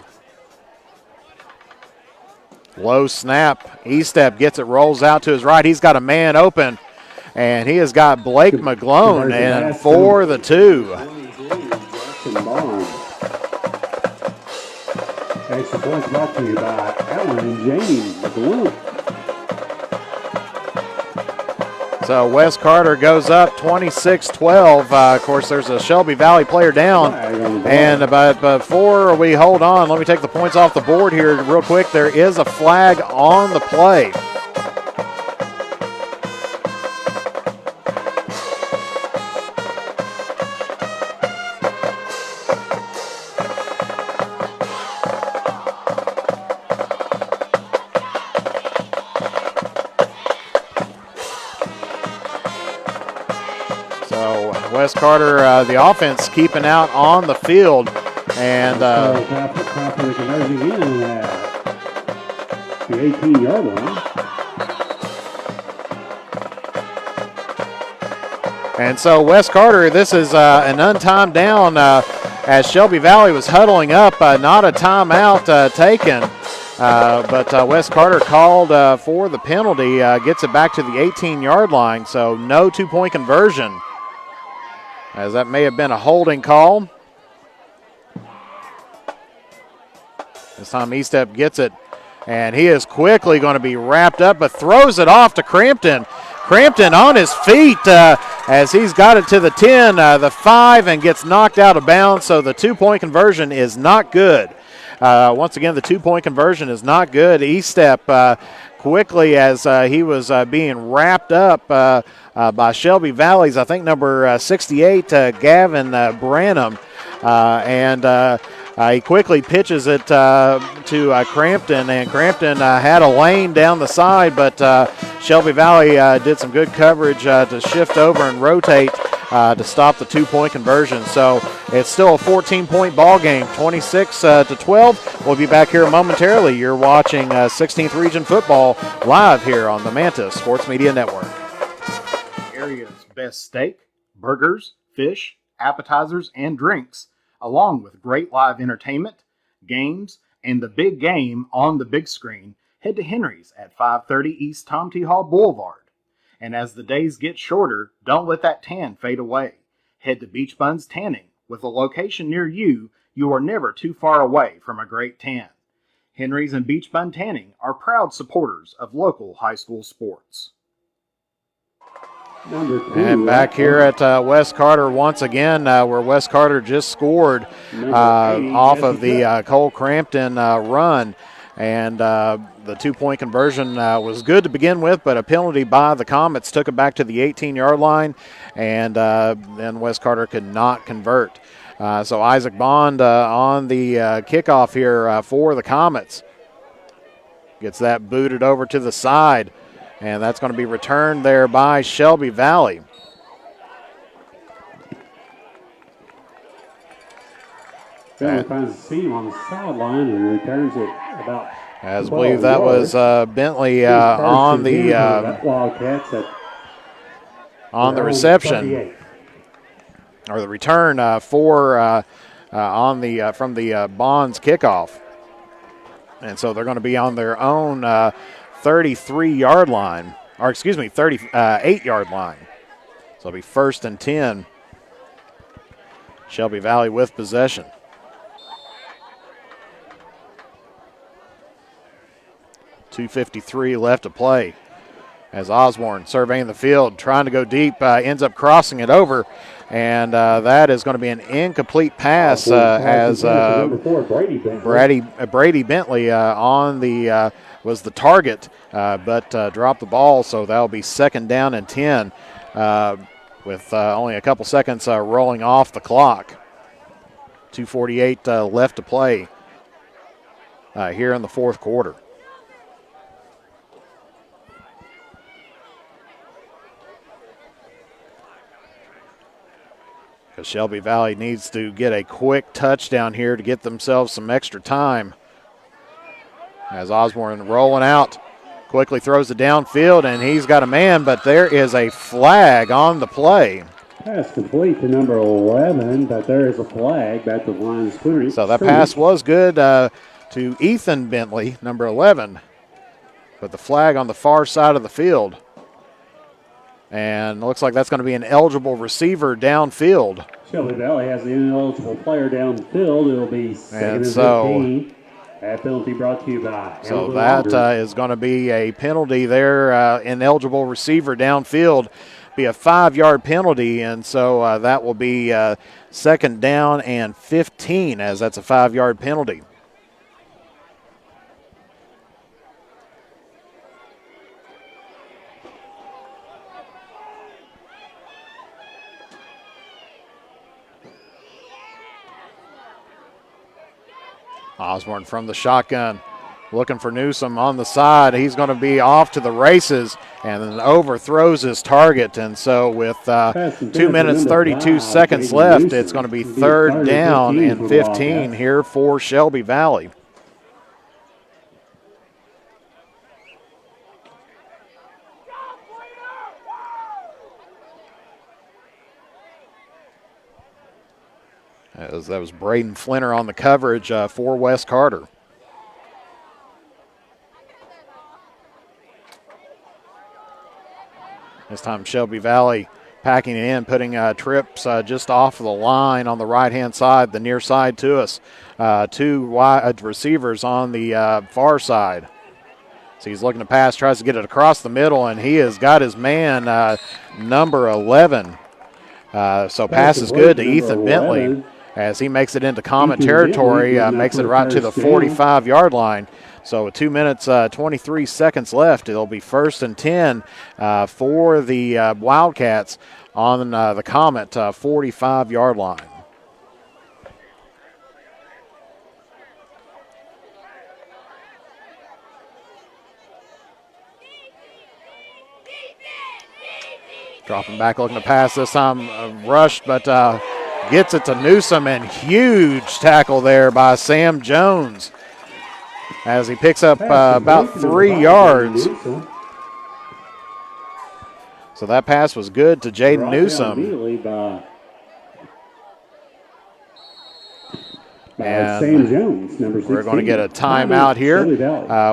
Low snap. E-step gets it, rolls out to his right. He's got a man open, and he has got Blake McGlone in for the 2. Extra points brought to you by Ellen and Jamie McGlone. So Wes Carter goes up 26-12. Of course, there's a Shelby Valley player down. And but before we hold on, let me take the points off the board here real quick. There is a flag on the play. Wes Carter, the offense, keeping out on the field, and the 18-yard line. And so Wes Carter, this is an untimed down as Shelby Valley was huddling up. Not a timeout taken, but Wes Carter called for the penalty, gets it back to the 18-yard line, so no two-point conversion, as that may have been a holding call. This time Estep gets it, and he is quickly going to be wrapped up, but throws it off to Crampton. Crampton on his feet as he's got it to the 10, the 5, and gets knocked out of bounds, so the two-point conversion is not good. Once again, the two-point conversion is not good. Estep quickly, as he was being wrapped up by Shelby Valley's, I think, number 68, Gavin Branham. And he quickly pitches it to Crampton, and Crampton had a lane down the side, but Shelby Valley did some good coverage to shift over and rotate to stop the two-point conversion. So it's still a 14-point ball game, 26-12. We'll be back here momentarily. You're watching 16th Region Football live here on the Manta Sports Media Network. Area's best steak, burgers, fish, appetizers, and drinks, along with great live entertainment, games, and the big game on the big screen. Head to Henry's at 530 East Tom T. Hall Boulevard. And as the days get shorter, don't let that tan fade away. Head to Beach Buns Tanning. With a location near you, you are never too far away from a great tan. Henry's and Beach Bun Tanning are proud supporters of local high school sports. And back here at Wes Carter once again, where Wes Carter just scored off of the Cole Crampton run. And the two-point conversion was good to begin with, but a penalty by the Comets took it back to the 18-yard line, and then Wes Carter could not convert. So Isaac Bond on the kickoff here for the Comets. Gets that booted over to the side, and that's going to be returned there by Shelby Valley. Valley finds a seam on the sideline and returns it about. As I believe that was Bentley on the reception, or the return for on the from the Bonds kickoff, and so they're going to be on their own 33-yard line, or excuse me, 38-yard line. So it'll be 1st and 10. Shelby Valley with possession. .253 left to play as Osborne surveying the field, trying to go deep, ends up crossing it over, and that is going to be an incomplete pass as Brady Bentley on the was the target, but dropped the ball, so that'll be 2nd down and 10 with only a couple seconds rolling off the clock. 2:48 left to play here in the 4th quarter. Because Shelby Valley needs to get a quick touchdown here to get themselves some extra time. As Osborne rolling out, quickly throws it downfield, and he's got a man, but there is a flag on the play. Pass complete to number 11, but there is a flag back to the line of scrimmage. So that pass was good to Ethan Bentley, number 11, but the flag on the far side of the field. And looks like that's going to be an eligible receiver downfield. Shelby Valley has the ineligible player downfield. It'll be 2nd and 15. That penalty brought to you by So Hamilton that Auger. is going to be a penalty there. Ineligible receiver downfield. Be a 5-yard penalty, and so that will be second down and 15, as that's a 5-yard penalty. Osborne from the shotgun, looking for Newsom on the side. He's going to be off to the races and then overthrows his target. And so with 2 minutes, 32 seconds left, it's going to be third down and 15 here for Shelby Valley. As that was Braden Flinner on the coverage for Wes Carter. This time Shelby Valley packing it in, putting trips just off of the line on the right-hand side, the near side to us. Two wide receivers on the far side. So he's looking to pass, tries to get it across the middle, and he has got his man, number 11. So pass is good to Ethan Bentley as he makes it into common territory, makes it right to the 45-yard line. So with 2 minutes, 23 seconds left, it'll be first and 10 for the Wildcats on the Comet 45-yard line. Dropping back, looking to pass this time, rushed, but gets it to Newsom, and huge tackle there by Sam Jones as he picks up about 3 yards. So that pass was good to Jaden Newsom. And Sam Jones, number 16. We're going to get a timeout here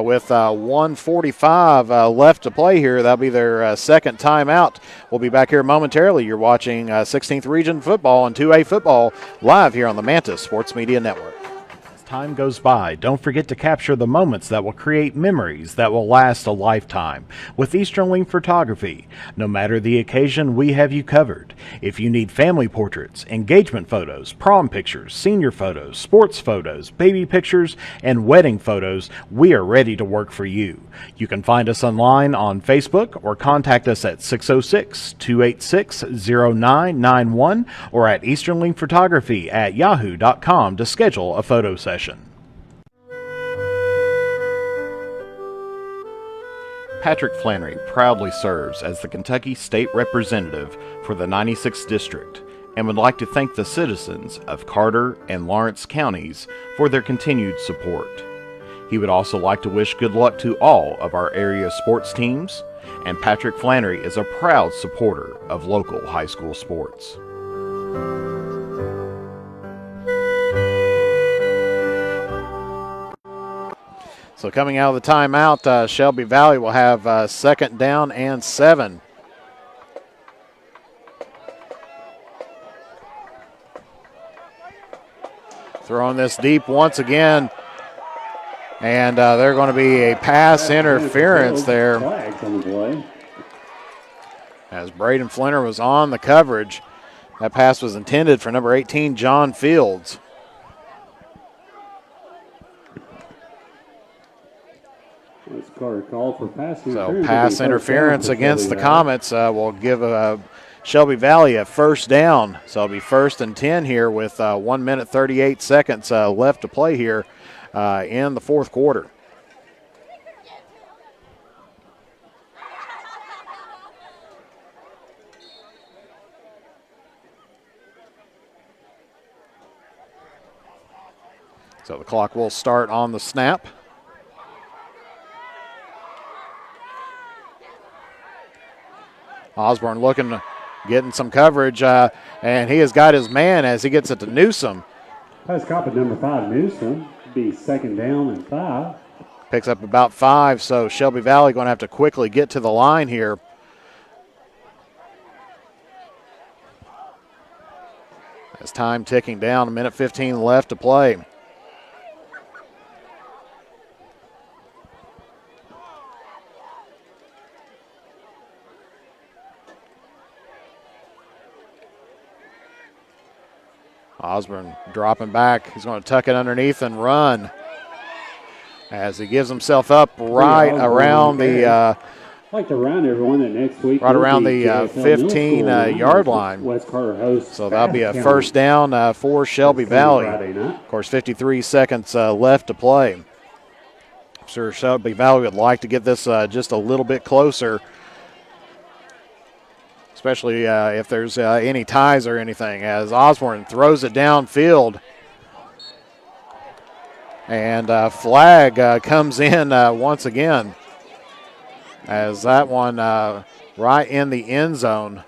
with 1:45 left to play here. That'll be their second timeout. We'll be back here momentarily. You're watching 16th Region Football and 2A Football live here on the Mantis Sports Media Network. Time goes by, don't forget to capture the moments that will create memories that will last a lifetime with Easterling Photography. No matter the occasion, we have you covered. If you need family portraits, engagement photos, prom pictures, senior photos, sports photos, baby pictures, and wedding photos, we are ready to work for you. You can find us online on Facebook or contact us at 606-286-0991 or at easterlingphotography@yahoo.com to schedule a photo session. Patrick Flannery proudly serves as the Kentucky State Representative for the 96th District and would like to thank the citizens of Carter and Lawrence counties for their continued support. He would also like to wish good luck to all of our area sports teams, and Patrick Flannery is a proud supporter of local high school sports. So coming out of the timeout, Shelby Valley will have second down and 7. Throwing this deep once again, and they're going to be a pass interference there as Braden Flinner was on the coverage. That pass was intended for number 18, John Fields. So pass interference against the Comets will give Shelby Valley a first down. So it'll be first and 10 here with 1 minute 38 seconds left to play here in the fourth quarter. So the clock will start on the snap. Osborne looking, getting some coverage, and he has got his man as he gets it to Newsom. Pass caught at number 5, Newsom. Be second down and 5. Picks up about 5, so Shelby Valley going to have to quickly get to the line here. As time ticking down, 1 minute 15 left to play. Osborne dropping back. He's going to tuck it underneath and run as he gives himself up right around the I'd like to remind everyone that next week right around the 15-yard line. West Carter hosts So that'll be a first down for Shelby Valley. Of course, 53 seconds left to play. I'm sure Shelby Valley would like to get this just a little bit closer, especially if there's any ties or anything, as Osborne throws it downfield. And flag comes in once again, as that one right in the end zone.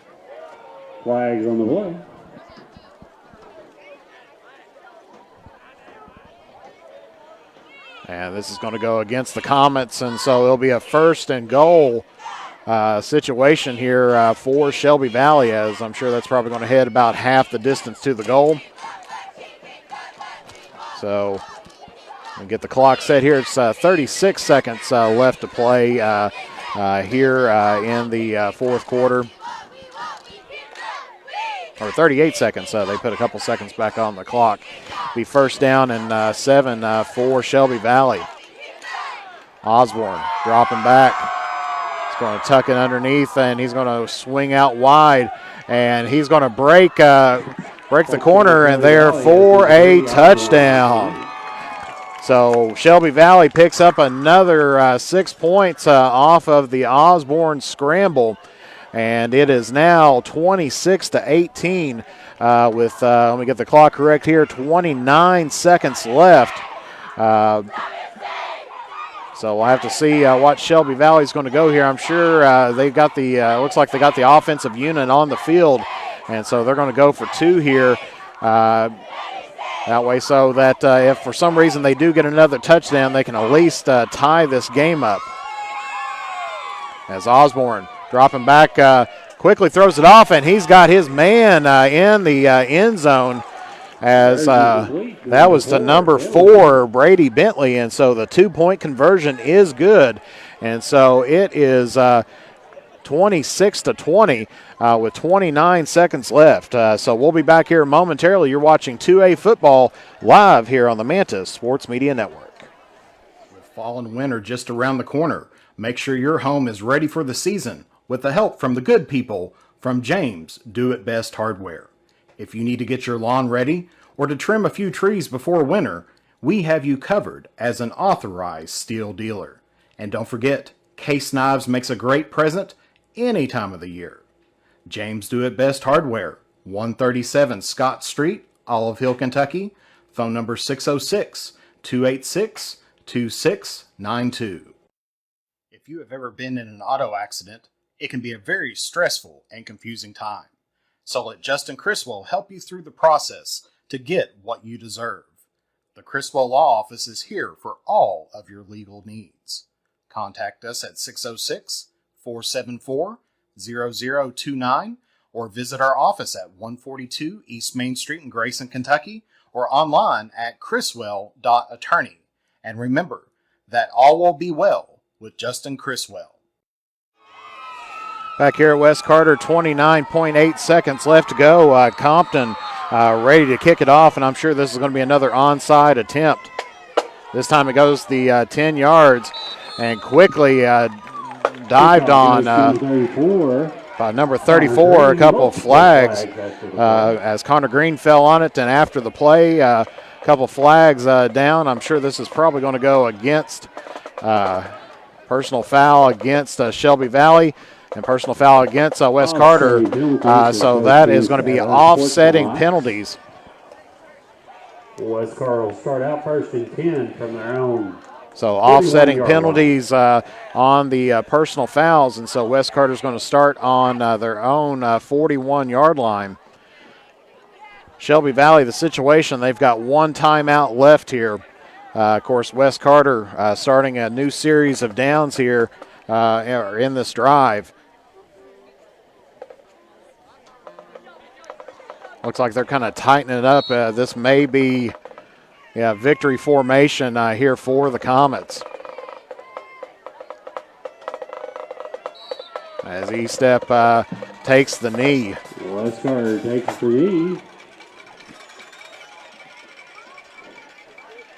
Flags on the play. And this is going to go against the Comets, and so it'll be a first and goal situation here for Shelby Valley, as I'm sure that's probably going to head about half the distance to the goal. So we'll get the clock set here. It's 36 seconds left to play here in the fourth quarter. Or 38 seconds. They put a couple seconds back on the clock. Be first down and 7 for Shelby Valley. Osborne dropping back. He's going to tuck it underneath, and he's going to swing out wide, and he's going to break the corner, and there for a touchdown. So Shelby Valley picks up another 6 points off of the Osborne scramble. And it is now 26-18 with, let me get the clock correct here, 29 seconds left. So we'll have to see what Shelby Valley's going to go here. I'm sure they've got the, looks like they got the offensive unit on the field. And so they're going to go for 2 here. That way so that if for some reason they do get another touchdown, they can at least tie this game up. As Osborne dropping back, quickly throws it off, and he's got his man in the end zone, as that was to number 4, Brady Bentley, and so the 2-point conversion is good, and so it is 26-20 with 29 seconds left. So we'll be back here momentarily. You're watching 2A football live here on the Mantis Sports Media Network. With fall and winter just around the corner, make sure your home is ready for the season with the help from the good people from James Do It Best Hardware. If you need to get your lawn ready or to trim a few trees before winter, we have you covered as an authorized steel dealer. And don't forget, Case Knives makes a great present any time of the year. James Do It Best Hardware, 137 Scott Street, Olive Hill, Kentucky. Phone number 606-286-2692. If you have ever been in an auto accident, it can be a very stressful and confusing time. So let Justin Criswell help you through the process to get what you deserve. The Criswell Law Office is here for all of your legal needs. Contact us at 606-474-0029 or visit our office at 142 East Main Street in Grayson, Kentucky, or online at criswell.attorney. And remember that all will be well with Justin Criswell. Back here at West Carter, 29.8 seconds left to go. Compton ready to kick it off, and I'm sure this is going to be another onside attempt. This time it goes the 10 yards and quickly dived on by number 34, a couple of flags as Connor Green fell on it, and after the play, a couple flags down. I'm sure this is probably going to go against personal foul against Shelby Valley. And personal foul against West Carter. So that is going to be offsetting penalties. West Carter will start out first and 10 from their own. So offsetting penalties on the personal fouls. And so West Carter is going to start on their own 41-yard line. Shelby Valley, the situation, they've got one timeout left here. Of course, West Carter starting a new series of downs here in this drive. Looks like they're kind of tightening it up. This may be victory formation here for the Comets. As E-Step takes the knee. West Carter takes the knee.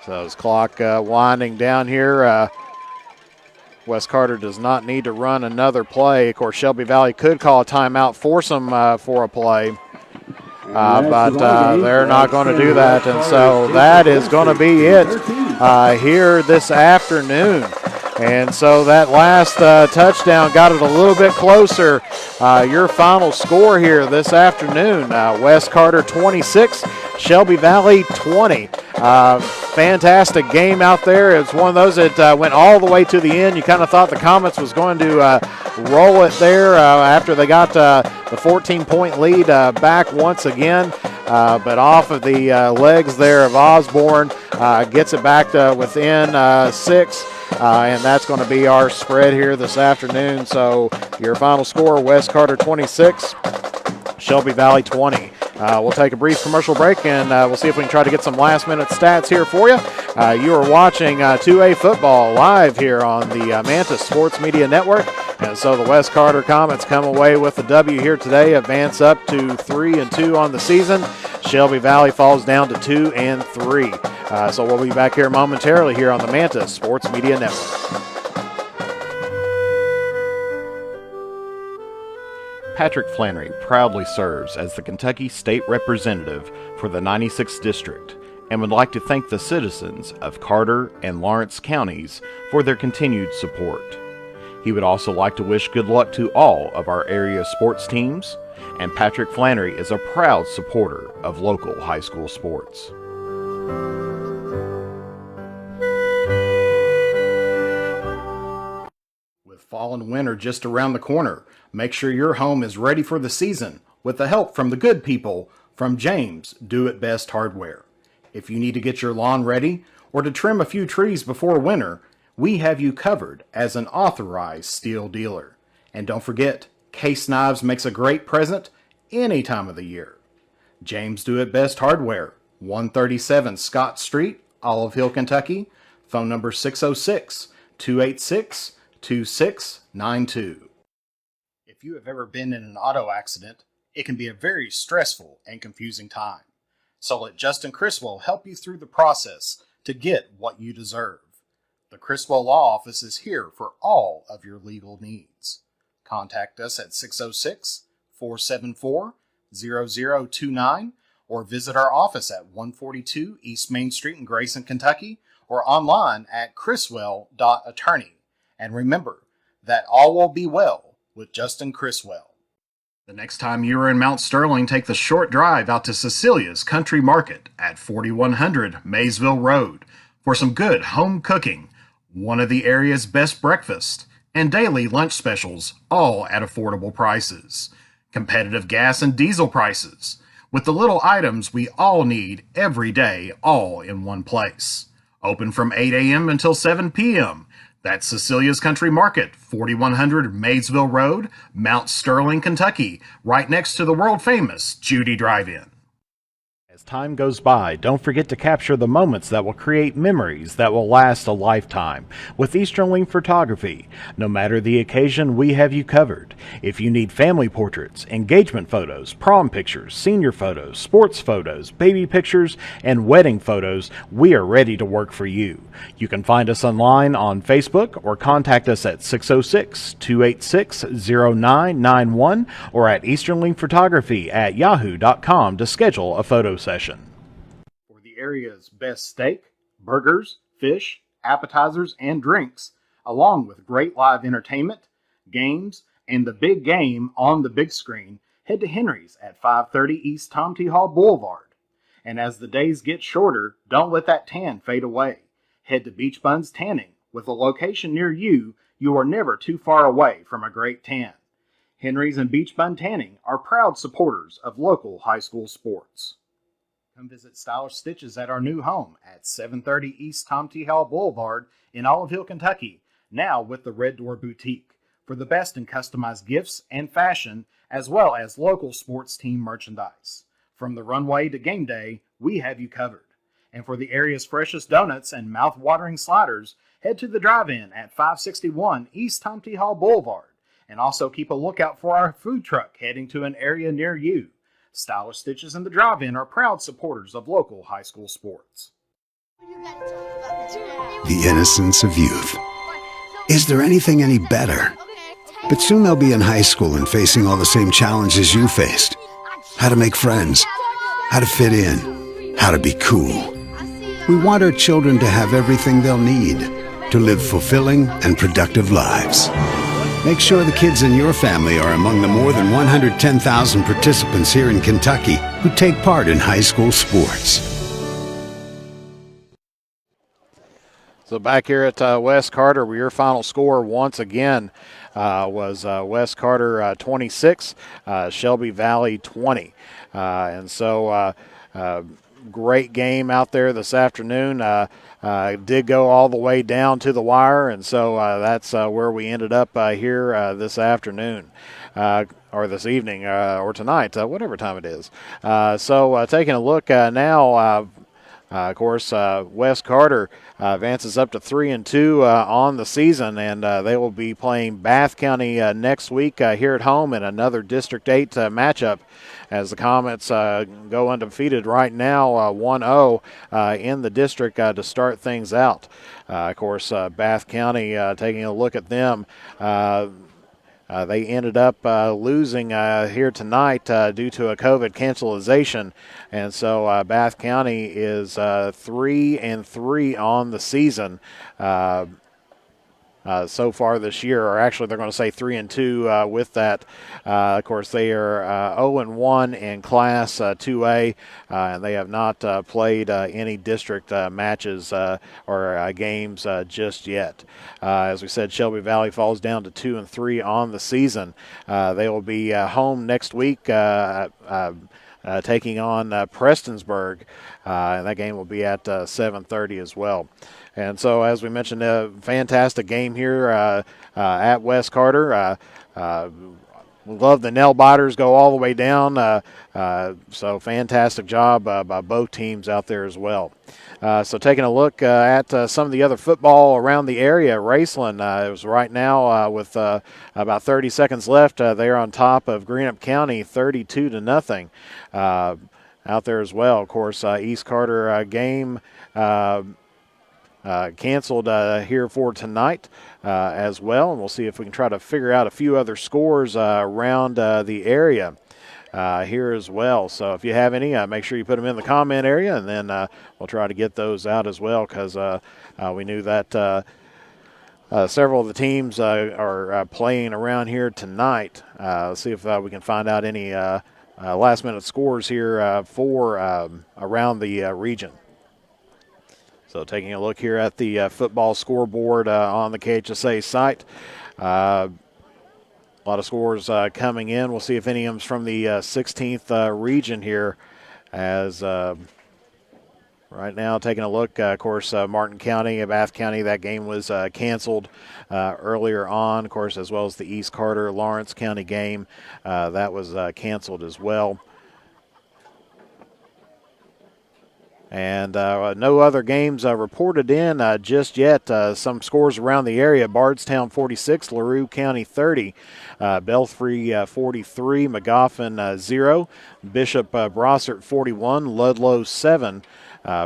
So his clock winding down here. West Carter does not need to run another play. Of course, Shelby Valley could call a timeout, force them for a play. But they're not going to do that, and so that is going to be it here this afternoon. And so that last touchdown got it a little bit closer. Your final score here this afternoon, West Carter 26, Shelby Valley 20. Fantastic game out there. It's one of those that went all the way to the end. You kind of thought the Comets was going to roll it there after they got the 14-point lead back once again. But off of the legs there of Osborne, gets it back to within 6. And that's going to be our spread here this afternoon. So your final score, West Carter 26, Shelby Valley 20. We'll take a brief commercial break, and we'll see if we can try to get some last-minute stats here for you. You are watching 2A football live here on the Mantis Sports Media Network. And so the West Carter Comets come away with the W here today, advance up to 3-2 on the season. Shelby Valley falls down to 2-3. So we'll be back here momentarily here on the Mantis Sports Media Network. Patrick Flannery proudly serves as the Kentucky State Representative for the 96th District and would like to thank the citizens of Carter and Lawrence counties for their continued support. He would also like to wish good luck to all of our area sports teams, and Patrick Flannery is a proud supporter of local high school sports. With fall and winter just around the corner, make sure your home is ready for the season with the help from the good people from James Do It Best Hardware. If you need to get your lawn ready or to trim a few trees before winter, we have you covered as an authorized steel dealer. And don't forget, Case Knives makes a great present any time of the year. James Do It Best Hardware, 137 Scott Street, Olive Hill, Kentucky. Phone number 606-286-2692. If you have ever been in an auto accident, it can be a very stressful and confusing time. So let Justin Criswell help you through the process to get what you deserve. The Criswell Law Office is here for all of your legal needs. Contact us at 606-474-0029 or visit our office at 142 East Main Street in Grayson, Kentucky, or online at criswell.attorney. And remember that all will be well with Justin Criswell. The next time you are in Mount Sterling, take the short drive out to Cecilia's Country Market at 4100 Maysville Road for some good home cooking, one of the area's best breakfasts, and daily lunch specials, all at affordable prices. Competitive gas and diesel prices, with the little items we all need every day, all in one place. Open from 8 a.m. until 7 p.m. That's Cecilia's Country Market, 4100 Maysville Road, Mount Sterling, Kentucky, right next to the world-famous Judy Drive-In. As time goes by, don't forget to capture the moments that will create memories that will last a lifetime with Easterling Photography. No matter the occasion, we have you covered. If you need family portraits, engagement photos, prom pictures, senior photos, sports photos, baby pictures, and wedding photos, we are ready to work for you. You can find us online on Facebook or contact us at 606-286-0991 or at easterlingphotography@yahoo.com to schedule a photo session. For the area's best steak, burgers, fish, appetizers, and drinks, along with great live entertainment, games, and the big game on the big screen, head to Henry's at 530 East Tom T. Hall Boulevard. And as the days get shorter, don't let that tan fade away. Head to Beach Buns Tanning. With a location near you, you are never too far away from a great tan. Henry's and Beach Bun Tanning are proud supporters of local high school sports. Come visit Stylish Stitches at our new home at 730 East Tom T. Hall Boulevard in Olive Hill, Kentucky, now with the Red Door Boutique, for the best in customized gifts and fashion, as well as local sports team merchandise. From the runway to game day, we have you covered. And for the area's freshest donuts and mouth-watering sliders, head to the drive-in at 561 East Tom T. Hall Boulevard. And also keep a lookout for our food truck heading to an area near you. Stylish Stitches and the drive-in are proud supporters of local high school sports. The innocence of youth. Is there anything any better? But soon they'll be in high school and facing all the same challenges you faced. How to make friends, how to fit in, how to be cool. We want our children to have everything they'll need to live fulfilling and productive lives. Make sure the kids in your family are among the more than 110,000 participants here in Kentucky who take part in high school sports. So back here at West Carter, your final score once again was West Carter 26, Shelby Valley 20. And so great game out there this afternoon. Did go all the way down to the wire, and so that's where we ended up here this afternoon. Or this evening, or tonight, whatever time it is. So taking a look now, of course, West Carter advances up to 3-2 on the season, and they will be playing Bath County next week here at home in another District 8 matchup, as the Comets go undefeated right now, 1-0 in the district to start things out. Of course, Bath County, taking a look at them, they ended up losing here tonight due to a COVID cancellation, and so Bath County is 3-3 on the season so far this year, or actually they're going to say 3-2 with that. Of course, they are 0-1 in Class 2A, and they have not played any district matches or games just yet. As we said, Shelby Valley falls down to 2-3 on the season. They will be home next week taking on Prestonsburg, and that game will be at 7:30 as well. And so, as we mentioned, a fantastic game here at West Carter. We love the nail biters go all the way down. So fantastic job by both teams out there as well. So taking a look at some of the other football around the area, Raceland is right now with about 30 seconds left. They're on top of Greenup County 32-0 out there as well. Of course, East Carter game canceled here for tonight as well, and we'll see if we can try to figure out a few other scores around the area here as well. So if you have any, make sure you put them in the comment area, and then we'll try to get those out as well, because we knew that several of the teams are playing around here tonight. Let's see if we can find out any last-minute scores here for around the region. So taking a look here at the football scoreboard on the KHSAA site. A lot of scores coming in. We'll see if any of them's from the 16th region here, as right now taking a look. Of course, Martin County, Bath County, that game was canceled earlier on, of course, as well as the East Carter Lawrence County game. That was canceled as well. And no other games reported in just yet. Some scores around the area: Bardstown 46, LaRue County 30, Belfry 43, Magoffin 0, Bishop Brossart 41, Ludlow 7,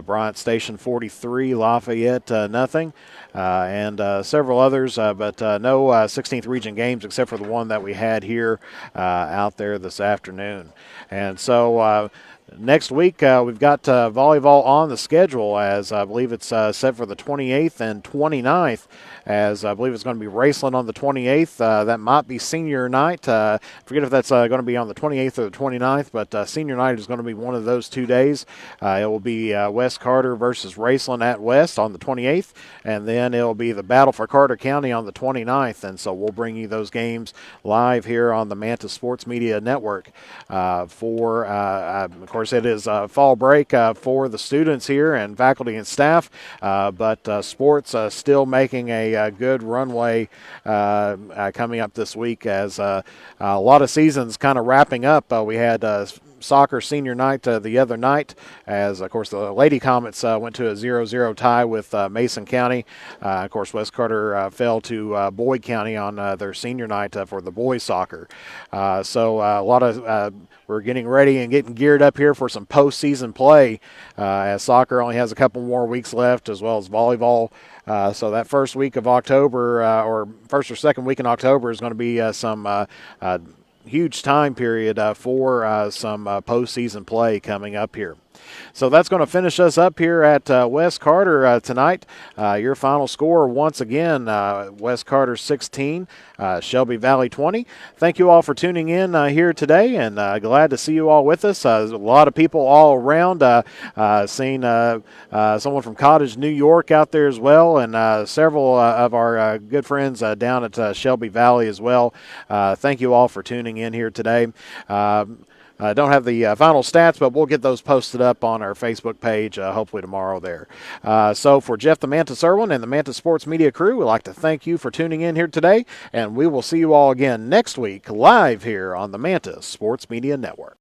Bryant Station 43, Lafayette nothing, and several others, but no 16th region games except for the one that we had here out there this afternoon. And so next week, we've got volleyball on the schedule, as I believe it's set for the 28th and 29th, as I believe it's going to be Raceland on the 28th. That might be senior night. Forget if that's going to be on the 28th or the 29th, but senior night is going to be one of those 2 days. It will be West Carter versus Raceland at West on the 28th, and then it will be the battle for Carter County on the 29th. And so we'll bring you those games live here on the Manta Sports Media Network. Of course, it is fall break for the students here and faculty and staff, but sports still making a good runway coming up this week, as a lot of seasons kind of wrapping up. We had soccer senior night the other night, as, of course, the Lady Comets went to a 0-0 tie with Mason County. Of course, West Carter fell to Boyd County on their senior night for the boys soccer. So a lot of we're getting ready and getting geared up here for some postseason play, as soccer only has a couple more weeks left, as well as volleyball. So that first week of October, or first or second week in October, is going to be some huge time period for some postseason play coming up here. So that's going to finish us up here at West Carter tonight. Your final score, once again, West Carter 16, Shelby Valley 20. Thank you all for tuning in here today, and glad to see you all with us. A lot of people all around, seeing someone from Cottage, New York out there as well, and several of our good friends down at Shelby Valley as well. Thank you all for tuning in here today. I don't have the final stats, but we'll get those posted up on our Facebook page hopefully tomorrow there. So for Jeff the Mantis Irwin and the Mantis Sports Media crew, we'd like to thank you for tuning in here today, and we will see you all again next week live here on the Mantis Sports Media Network.